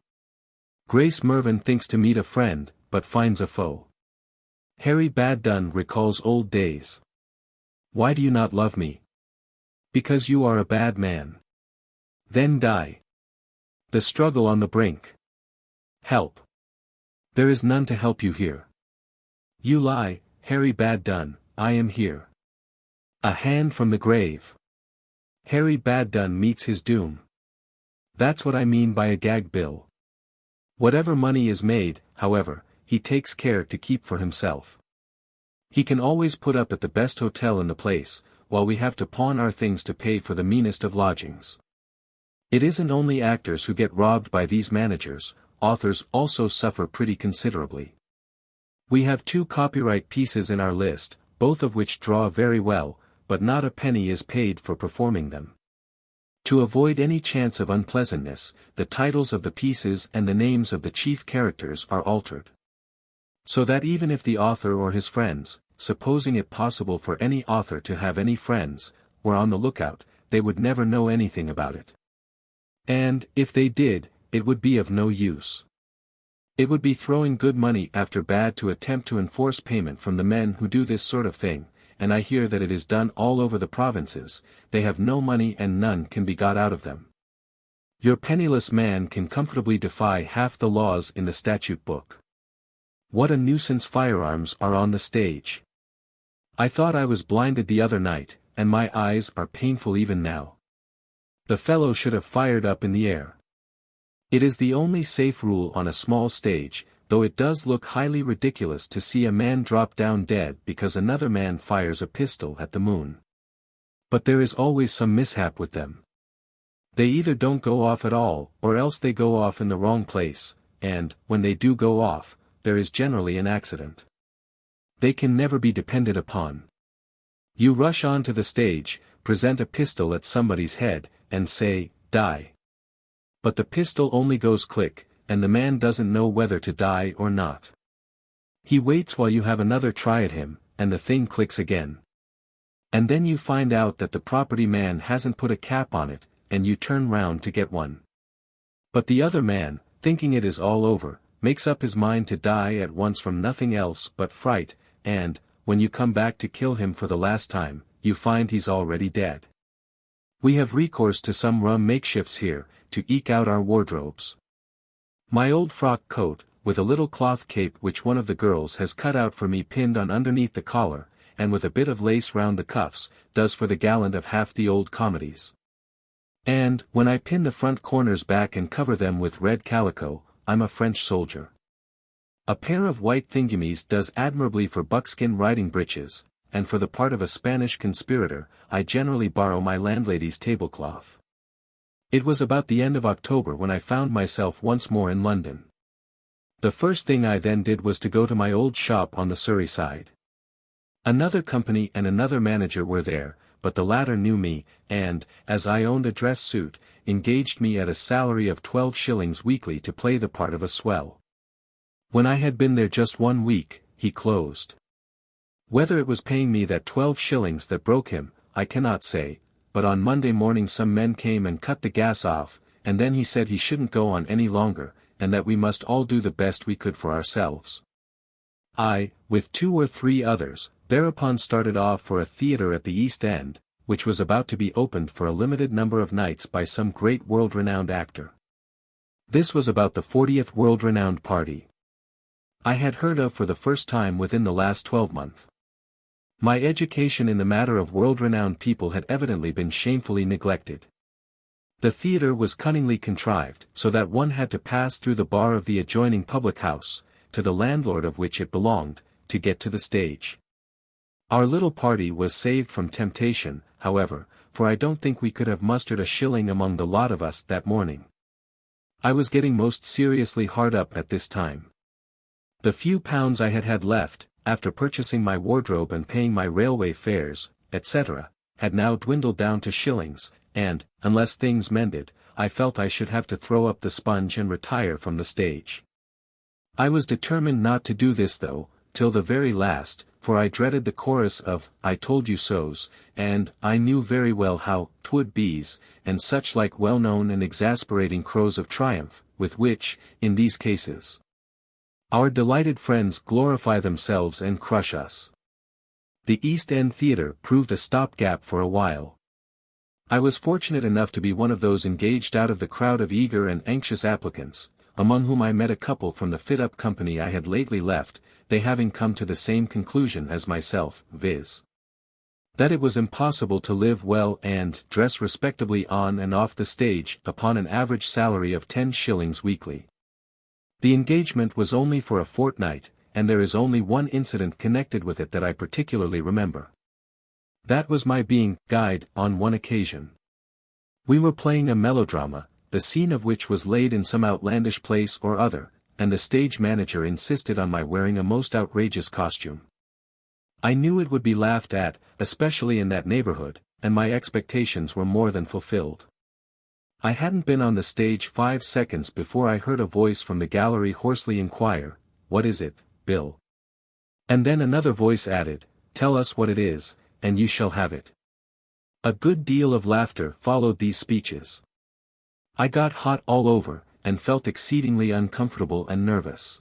Grace Mervyn thinks to meet a friend, but finds a foe. Harry Baddun recalls old days. Why do you not love me? Because you are a bad man. Then die. The struggle on the brink. Help. There is none to help you here. You lie, Harry Baddun, I am here. A hand from the grave. Harry Baddun meets his doom. That's what I mean by a gag bill. Whatever money is made, however, he takes care to keep for himself. He can always put up at the best hotel in the place, while we have to pawn our things to pay for the meanest of lodgings. It isn't only actors who get robbed by these managers, authors also suffer pretty considerably. We have 2 copyright pieces in our list, both of which draw very well, but not a penny is paid for performing them. To avoid any chance of unpleasantness, the titles of the pieces and the names of the chief characters are altered. So that even if the author or his friends, supposing it possible for any author to have any friends, were on the lookout, they would never know anything about it. And, if they did, it would be of no use. It would be throwing good money after bad to attempt to enforce payment from the men who do this sort of thing, and I hear that it is done all over the provinces. They have no money and none can be got out of them. Your penniless man can comfortably defy half the laws in the statute book. What a nuisance firearms are on the stage. I thought I was blinded the other night, and my eyes are painful even now. The fellow should have fired up in the air. It is the only safe rule on a small stage, though it does look highly ridiculous to see a man drop down dead because another man fires a pistol at the moon. But there is always some mishap with them. They either don't go off at all, or else they go off in the wrong place, and, when they do go off, there is generally an accident. They can never be depended upon. You rush onto the stage, present a pistol at somebody's head, and say, "Die." But the pistol only goes click, and the man doesn't know whether to die or not. He waits while you have another try at him, and the thing clicks again. And then you find out that the property man hasn't put a cap on it, and you turn round to get one. But the other man, thinking it is all over, makes up his mind to die at once from nothing else but fright, and, when you come back to kill him for the last time, you find he's already dead. We have recourse to some rum makeshifts here, to eke out our wardrobes. My old frock coat, with a little cloth cape which one of the girls has cut out for me pinned on underneath the collar, and with a bit of lace round the cuffs, does for the gallant of half the old comedies. And, when I pin the front corners back and cover them with red calico, I'm a French soldier. A pair of white thingamies does admirably for buckskin riding breeches, and for the part of a Spanish conspirator, I generally borrow my landlady's tablecloth. It was about the end of October when I found myself once more in London. The first thing I then did was to go to my old shop on the Surrey side. Another company and another manager were there, but the latter knew me, and, as I owned a dress suit, engaged me at a salary of 12 shillings weekly to play the part of a swell. When I had been there just 1 week, he closed. Whether it was paying me that 12 shillings that broke him, I cannot say, but on Monday morning some men came and cut the gas off, and then he said he shouldn't go on any longer, and that we must all do the best we could for ourselves. I, with 2 or 3 others, thereupon started off for a theatre at the East End, which was about to be opened for a limited number of nights by some great world-renowned actor. This was about the 40th world-renowned party I had heard of for the first time within the last 12-month. My education in the matter of world-renowned people had evidently been shamefully neglected. The theatre was cunningly contrived, so that one had to pass through the bar of the adjoining public house, to the landlord of which it belonged, to get to the stage. Our little party was saved from temptation, however, for I don't think we could have mustered a shilling among the lot of us that morning. I was getting most seriously hard up at this time. The few pounds I had had left, after purchasing my wardrobe and paying my railway fares, etc., had now dwindled down to shillings, and, unless things mended, I felt I should have to throw up the sponge and retire from the stage. I was determined not to do this though, till the very last, for I dreaded the chorus of "I told you so's," and I knew very well how "'twould be's," and such like well-known and exasperating crows of triumph, with which, in these cases, our delighted friends glorify themselves and crush us. The East End Theatre proved a stopgap for a while. I was fortunate enough to be one of those engaged out of the crowd of eager and anxious applicants, among whom I met a couple from the fit-up company I had lately left, they having come to the same conclusion as myself, viz. that it was impossible to live well and dress respectably on and off the stage upon an average salary of 10 shillings weekly. The engagement was only for a fortnight, and there is only one incident connected with it that I particularly remember. That was my being guide on one occasion. We were playing a melodrama, the scene of which was laid in some outlandish place or other, and the stage manager insisted on my wearing a most outrageous costume. I knew it would be laughed at, especially in that neighborhood, and my expectations were more than fulfilled. I hadn't been on the stage 5 seconds before I heard a voice from the gallery hoarsely inquire, "What is it, Bill?" And then another voice added, "Tell us what it is, and you shall have it." A good deal of laughter followed these speeches. I got hot all over, and felt exceedingly uncomfortable and nervous.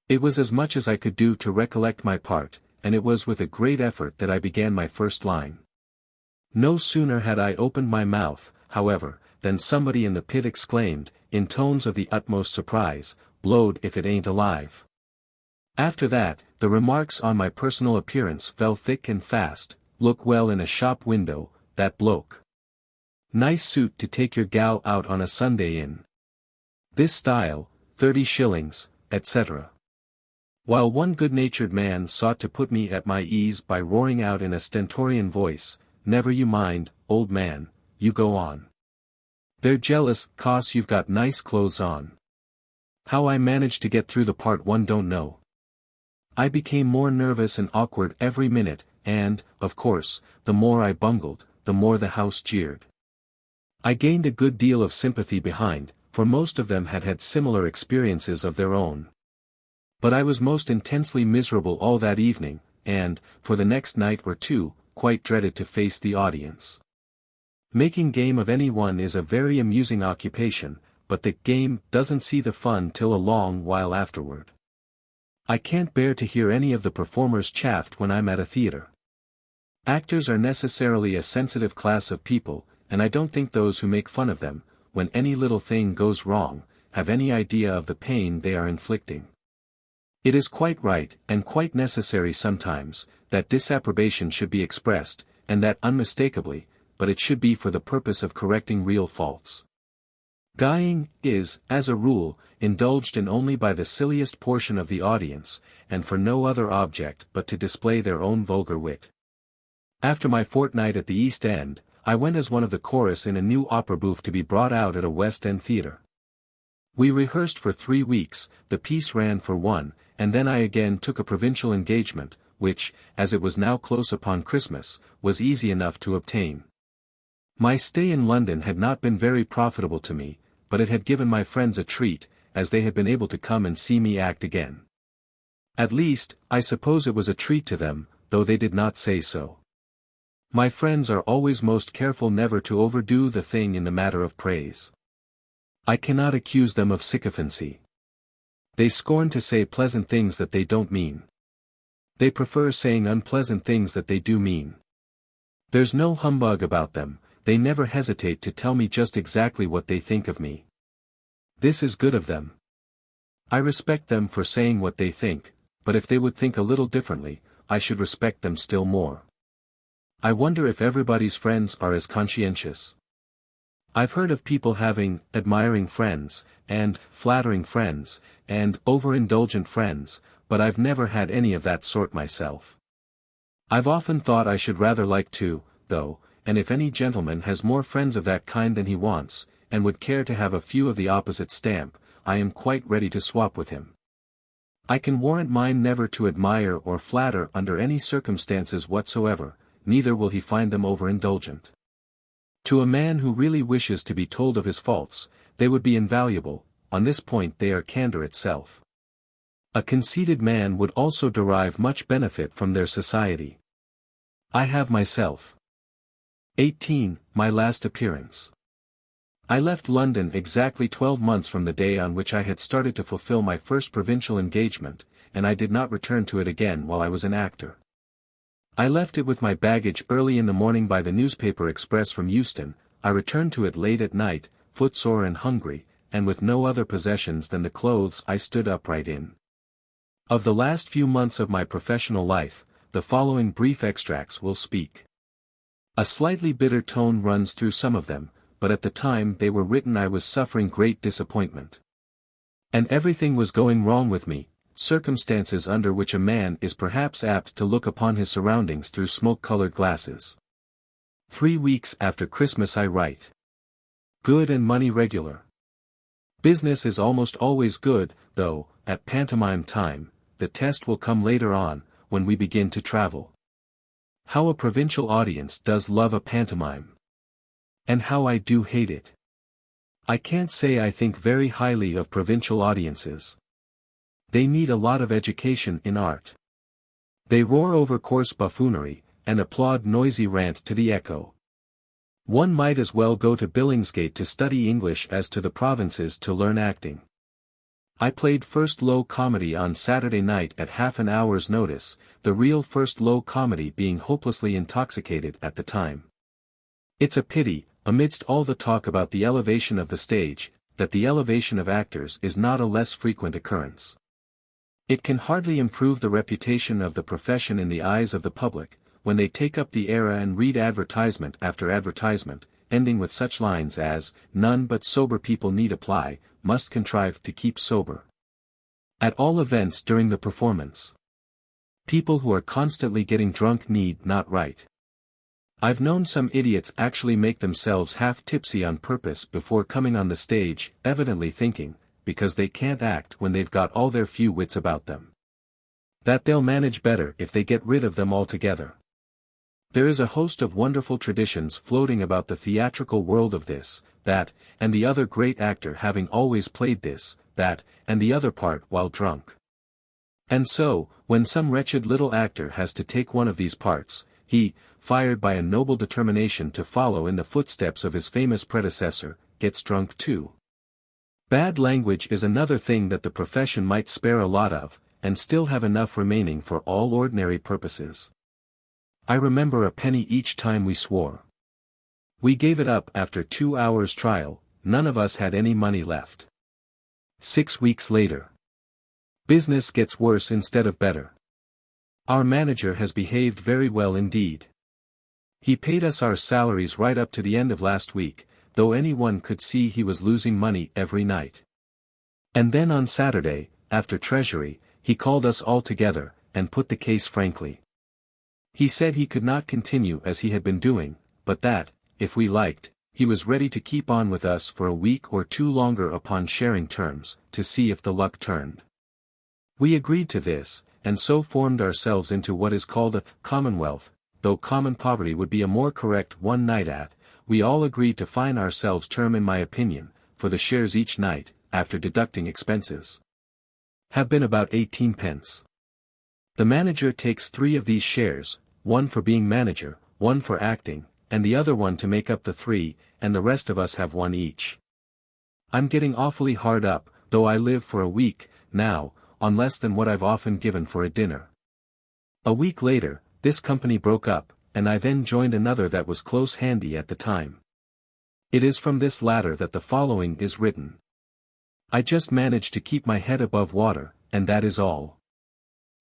It was as much as I could do to recollect my part, and it was with a great effort that I began my first line. No sooner had I opened my mouth, however, than somebody in the pit exclaimed, in tones of the utmost surprise, "Blowed if it ain't alive." After that, the remarks on my personal appearance fell thick and fast. "Look well in a shop window, that bloke. Nice suit to take your gal out on a Sunday in. This style, 30 shillings, etc." While one good-natured man sought to put me at my ease by roaring out in a stentorian voice, "Never you mind, old man, you go on. They're jealous 'cause you've got nice clothes on." How I managed to get through the part one don't know. I became more nervous and awkward every minute, and, of course, the more I bungled, the more the house jeered. I gained a good deal of sympathy behind, for most of them had had similar experiences of their own. But I was most intensely miserable all that evening, and, for the next night or two, quite dreaded to face the audience. Making game of anyone is a very amusing occupation, but the game doesn't see the fun till a long while afterward. I can't bear to hear any of the performers chaffed when I'm at a theater. Actors are necessarily a sensitive class of people, and I don't think those who make fun of them, when any little thing goes wrong, have any idea of the pain they are inflicting. It is quite right, and quite necessary sometimes, that disapprobation should be expressed, and that unmistakably, but it should be for the purpose of correcting real faults. Guying is, as a rule, indulged in only by the silliest portion of the audience, and for no other object but to display their own vulgar wit. After my fortnight at the East End, I went as one of the chorus in a new opera bouffe to be brought out at a West End theatre. We rehearsed for 3 weeks, the piece ran for 1, and then I again took a provincial engagement, which, as it was now close upon Christmas, was easy enough to obtain. My stay in London had not been very profitable to me, but it had given my friends a treat, as they had been able to come and see me act again. At least, I suppose it was a treat to them, though they did not say so. My friends are always most careful never to overdo the thing in the matter of praise. I cannot accuse them of sycophancy. They scorn to say pleasant things that they don't mean. They prefer saying unpleasant things that they do mean. There's no humbug about them, they never hesitate to tell me just exactly what they think of me. This is good of them. I respect them for saying what they think, but if they would think a little differently, I should respect them still more. I wonder if everybody's friends are as conscientious. I've heard of people having admiring friends, and flattering friends, and overindulgent friends, but I've never had any of that sort myself. I've often thought I should rather like to, though, and if any gentleman has more friends of that kind than he wants, and would care to have a few of the opposite stamp, I am quite ready to swap with him. I can warrant mine never to admire or flatter under any circumstances whatsoever, neither will he find them overindulgent. To a man who really wishes to be told of his faults, they would be invaluable, on this point they are candor itself. A conceited man would also derive much benefit from their society. I have myself. 18. My last appearance. I left London exactly 12 months from the day on which I had started to fulfill my first provincial engagement, and I did not return to it again while I was an actor. I left it with my baggage early in the morning by the newspaper express from Euston. I returned to it late at night, footsore and hungry, and with no other possessions than the clothes I stood upright in. Of the last few months of my professional life, the following brief extracts will speak. A slightly bitter tone runs through some of them, but at the time they were written I was suffering great disappointment. And everything was going wrong with me, circumstances under which a man is perhaps apt to look upon his surroundings through smoke-colored glasses. 3 weeks after Christmas I write. Good and money regular. Business is almost always good, though, at pantomime time, the test will come later on, when we begin to travel. How a provincial audience does love a pantomime. And how I do hate it. I can't say I think very highly of provincial audiences. They need a lot of education in art. They roar over coarse buffoonery, and applaud noisy rant to the echo. One might as well go to Billingsgate to study English as to the provinces to learn acting. I played first low comedy on Saturday night at half an hour's notice, the real first low comedy being hopelessly intoxicated at the time. It's a pity, amidst all the talk about the elevation of the stage, that the elevation of actors is not a less frequent occurrence. It can hardly improve the reputation of the profession in the eyes of the public, when they take up the era and read advertisement after advertisement, ending with such lines as, "None but sober people need apply, must contrive to keep sober." At all events during the performance. People who are constantly getting drunk need not write. I've known some idiots actually make themselves half tipsy on purpose before coming on the stage, evidently thinking, because they can't act when they've got all their few wits about them, that they'll manage better if they get rid of them altogether. There is a host of wonderful traditions floating about the theatrical world of this, that, and the other great actor having always played this, that, and the other part while drunk. And so, when some wretched little actor has to take one of these parts, he, fired by a noble determination to follow in the footsteps of his famous predecessor, gets drunk too. Bad language is another thing that the profession might spare a lot of, and still have enough remaining for all ordinary purposes. I remember a penny each time we swore. We gave it up after 2 hours' trial, none of us had any money left. 6 weeks later. Business gets worse instead of better. Our manager has behaved very well indeed. He paid us our salaries right up to the end of last week, though anyone could see he was losing money every night. And then on Saturday, after Treasury, he called us all together, and put the case frankly. He said he could not continue as he had been doing, but that, if we liked, he was ready to keep on with us for a week or two longer upon sharing terms, to see if the luck turned. We agreed to this, and so formed ourselves into what is called a commonwealth, though common poverty would be a more correct one night at. We all agreed to fine ourselves term in my opinion, for the shares each night, after deducting expenses, have been about 18 pence. The manager takes 3 of these shares, one for being manager, one for acting, and the other one to make up the 3, and the rest of us have 1 each. I'm getting awfully hard up, though I live for a week, now, on less than what I've often given for a dinner. A week later, this company broke up, and I then joined another that was close handy at the time. It is from this latter that the following is written. I just managed to keep my head above water, and that is all.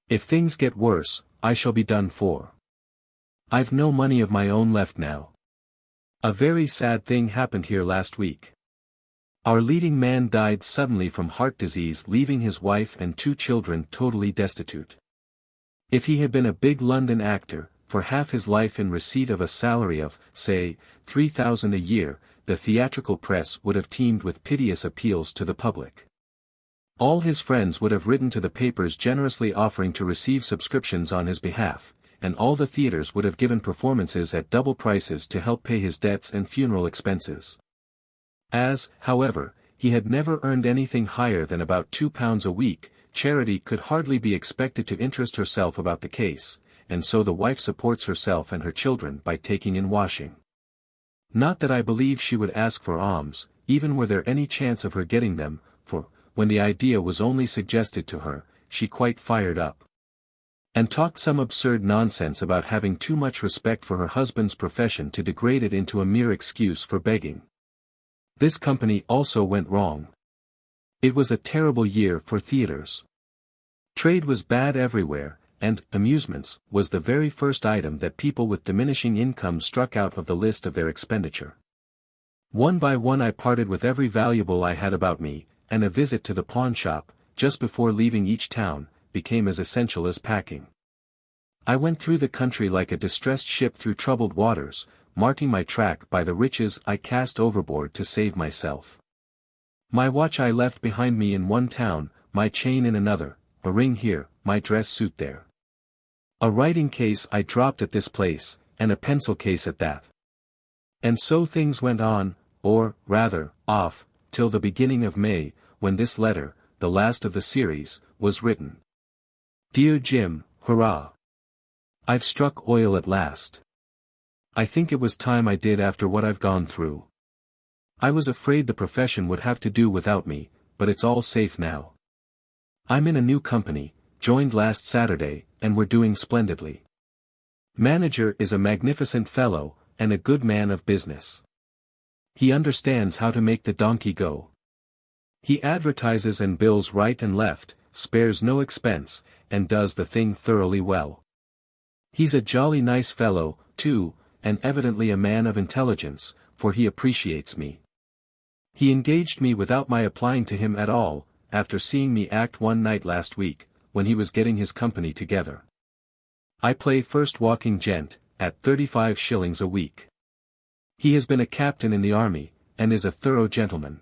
If things get worse, I shall be done for. I've no money of my own left now. A very sad thing happened here last week. Our leading man died suddenly from heart disease, leaving his wife and 2 children totally destitute. If he had been a big London actor, for half his life in receipt of a salary of, say, 3,000 a year, the theatrical press would have teemed with piteous appeals to the public. All his friends would have written to the papers generously offering to receive subscriptions on his behalf, and all the theatres would have given performances at double prices to help pay his debts and funeral expenses. As, however, he had never earned anything higher than about £2 a week, Charity could hardly be expected to interest herself about the case, and so the wife supports herself and her children by taking in washing. Not that I believe she would ask for alms, even were there any chance of her getting them, for, when the idea was only suggested to her, she quite fired up, and talked some absurd nonsense about having too much respect for her husband's profession to degrade it into a mere excuse for begging. This company also went wrong. It was a terrible year for theaters. Trade was bad everywhere, and amusements was the very first item that people with diminishing income struck out of the list of their expenditure. One by one I parted with every valuable I had about me, and a visit to the pawn shop, just before leaving each town, became as essential as packing. I went through the country like a distressed ship through troubled waters, marking my track by the riches I cast overboard to save myself. My watch I left behind me in one town, my chain in another, a ring here, my dress suit there. A writing case I dropped at this place, and a pencil case at that. And so things went on, or, rather, off, till the beginning of May, when this letter, the last of the series, was written. Dear Jim, hurrah! I've struck oil at last. I think it was time I did after what I've gone through. I was afraid the profession would have to do without me, but it's all safe now. I'm in a new company, joined last Saturday, and we're doing splendidly. Manager is a magnificent fellow, and a good man of business. He understands how to make the donkey go. He advertises and bills right and left, spares no expense, and does the thing thoroughly well. He's a jolly nice fellow, too, and evidently a man of intelligence, for he appreciates me. He engaged me without my applying to him at all, after seeing me act one night last week, when he was getting his company together. I play first walking gent, at 35 shillings a week. He has been a captain in the army, and is a thorough gentleman.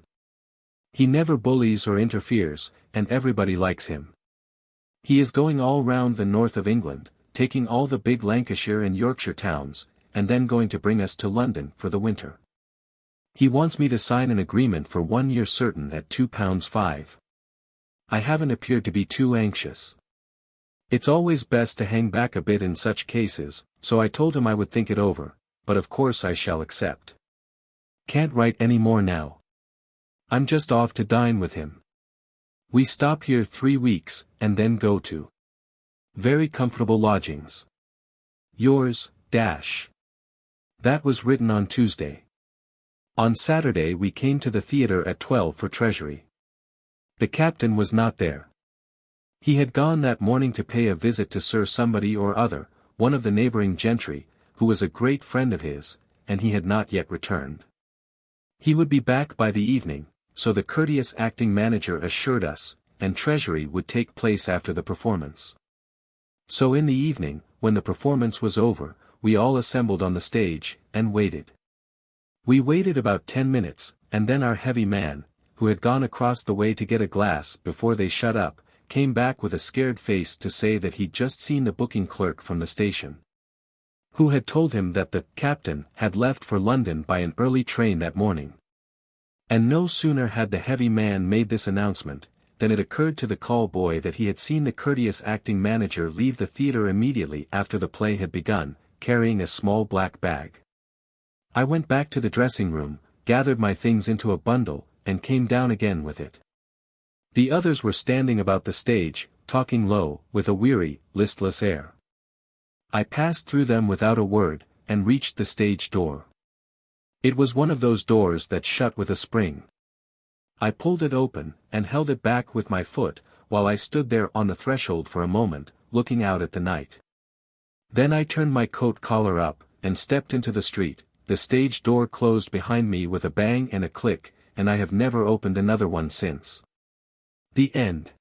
He never bullies or interferes, and everybody likes him. He is going all round the north of England, taking all the big Lancashire and Yorkshire towns, and then going to bring us to London for the winter. He wants me to sign an agreement for 1 year certain at £2.5. I haven't appeared to be too anxious. It's always best to hang back a bit in such cases, so I told him I would think it over, but of course I shall accept. Can't write any more now. I'm just off to dine with him. We stop here 3 weeks, and then go to very comfortable lodgings. Yours, Dash. That was written on Tuesday. On Saturday we came to the theatre at 12 for Treasury. The captain was not there. He had gone that morning to pay a visit to Sir Somebody or other, one of the neighbouring gentry, who was a great friend of his, and he had not yet returned. He would be back by the evening, so the courteous acting manager assured us, and Treasury would take place after the performance. So in the evening, when the performance was over, we all assembled on the stage, and waited. We waited about 10 minutes, and then our heavy man, who had gone across the way to get a glass before they shut up, came back with a scared face to say that he'd just seen the booking clerk from the station, who had told him that the captain had left for London by an early train that morning. And no sooner had the heavy man made this announcement, than it occurred to the call boy that he had seen the courteous acting manager leave the theatre immediately after the play had begun, carrying a small black bag. I went back to the dressing room, gathered my things into a bundle, and came down again with it. The others were standing about the stage, talking low, with a weary, listless air. I passed through them without a word, and reached the stage door. It was one of those doors that shut with a spring. I pulled it open, and held it back with my foot, while I stood there on the threshold for a moment, looking out at the night. Then I turned my coat collar up, and stepped into the street. The stage door closed behind me with a bang and a click, and I have never opened another one since. The end.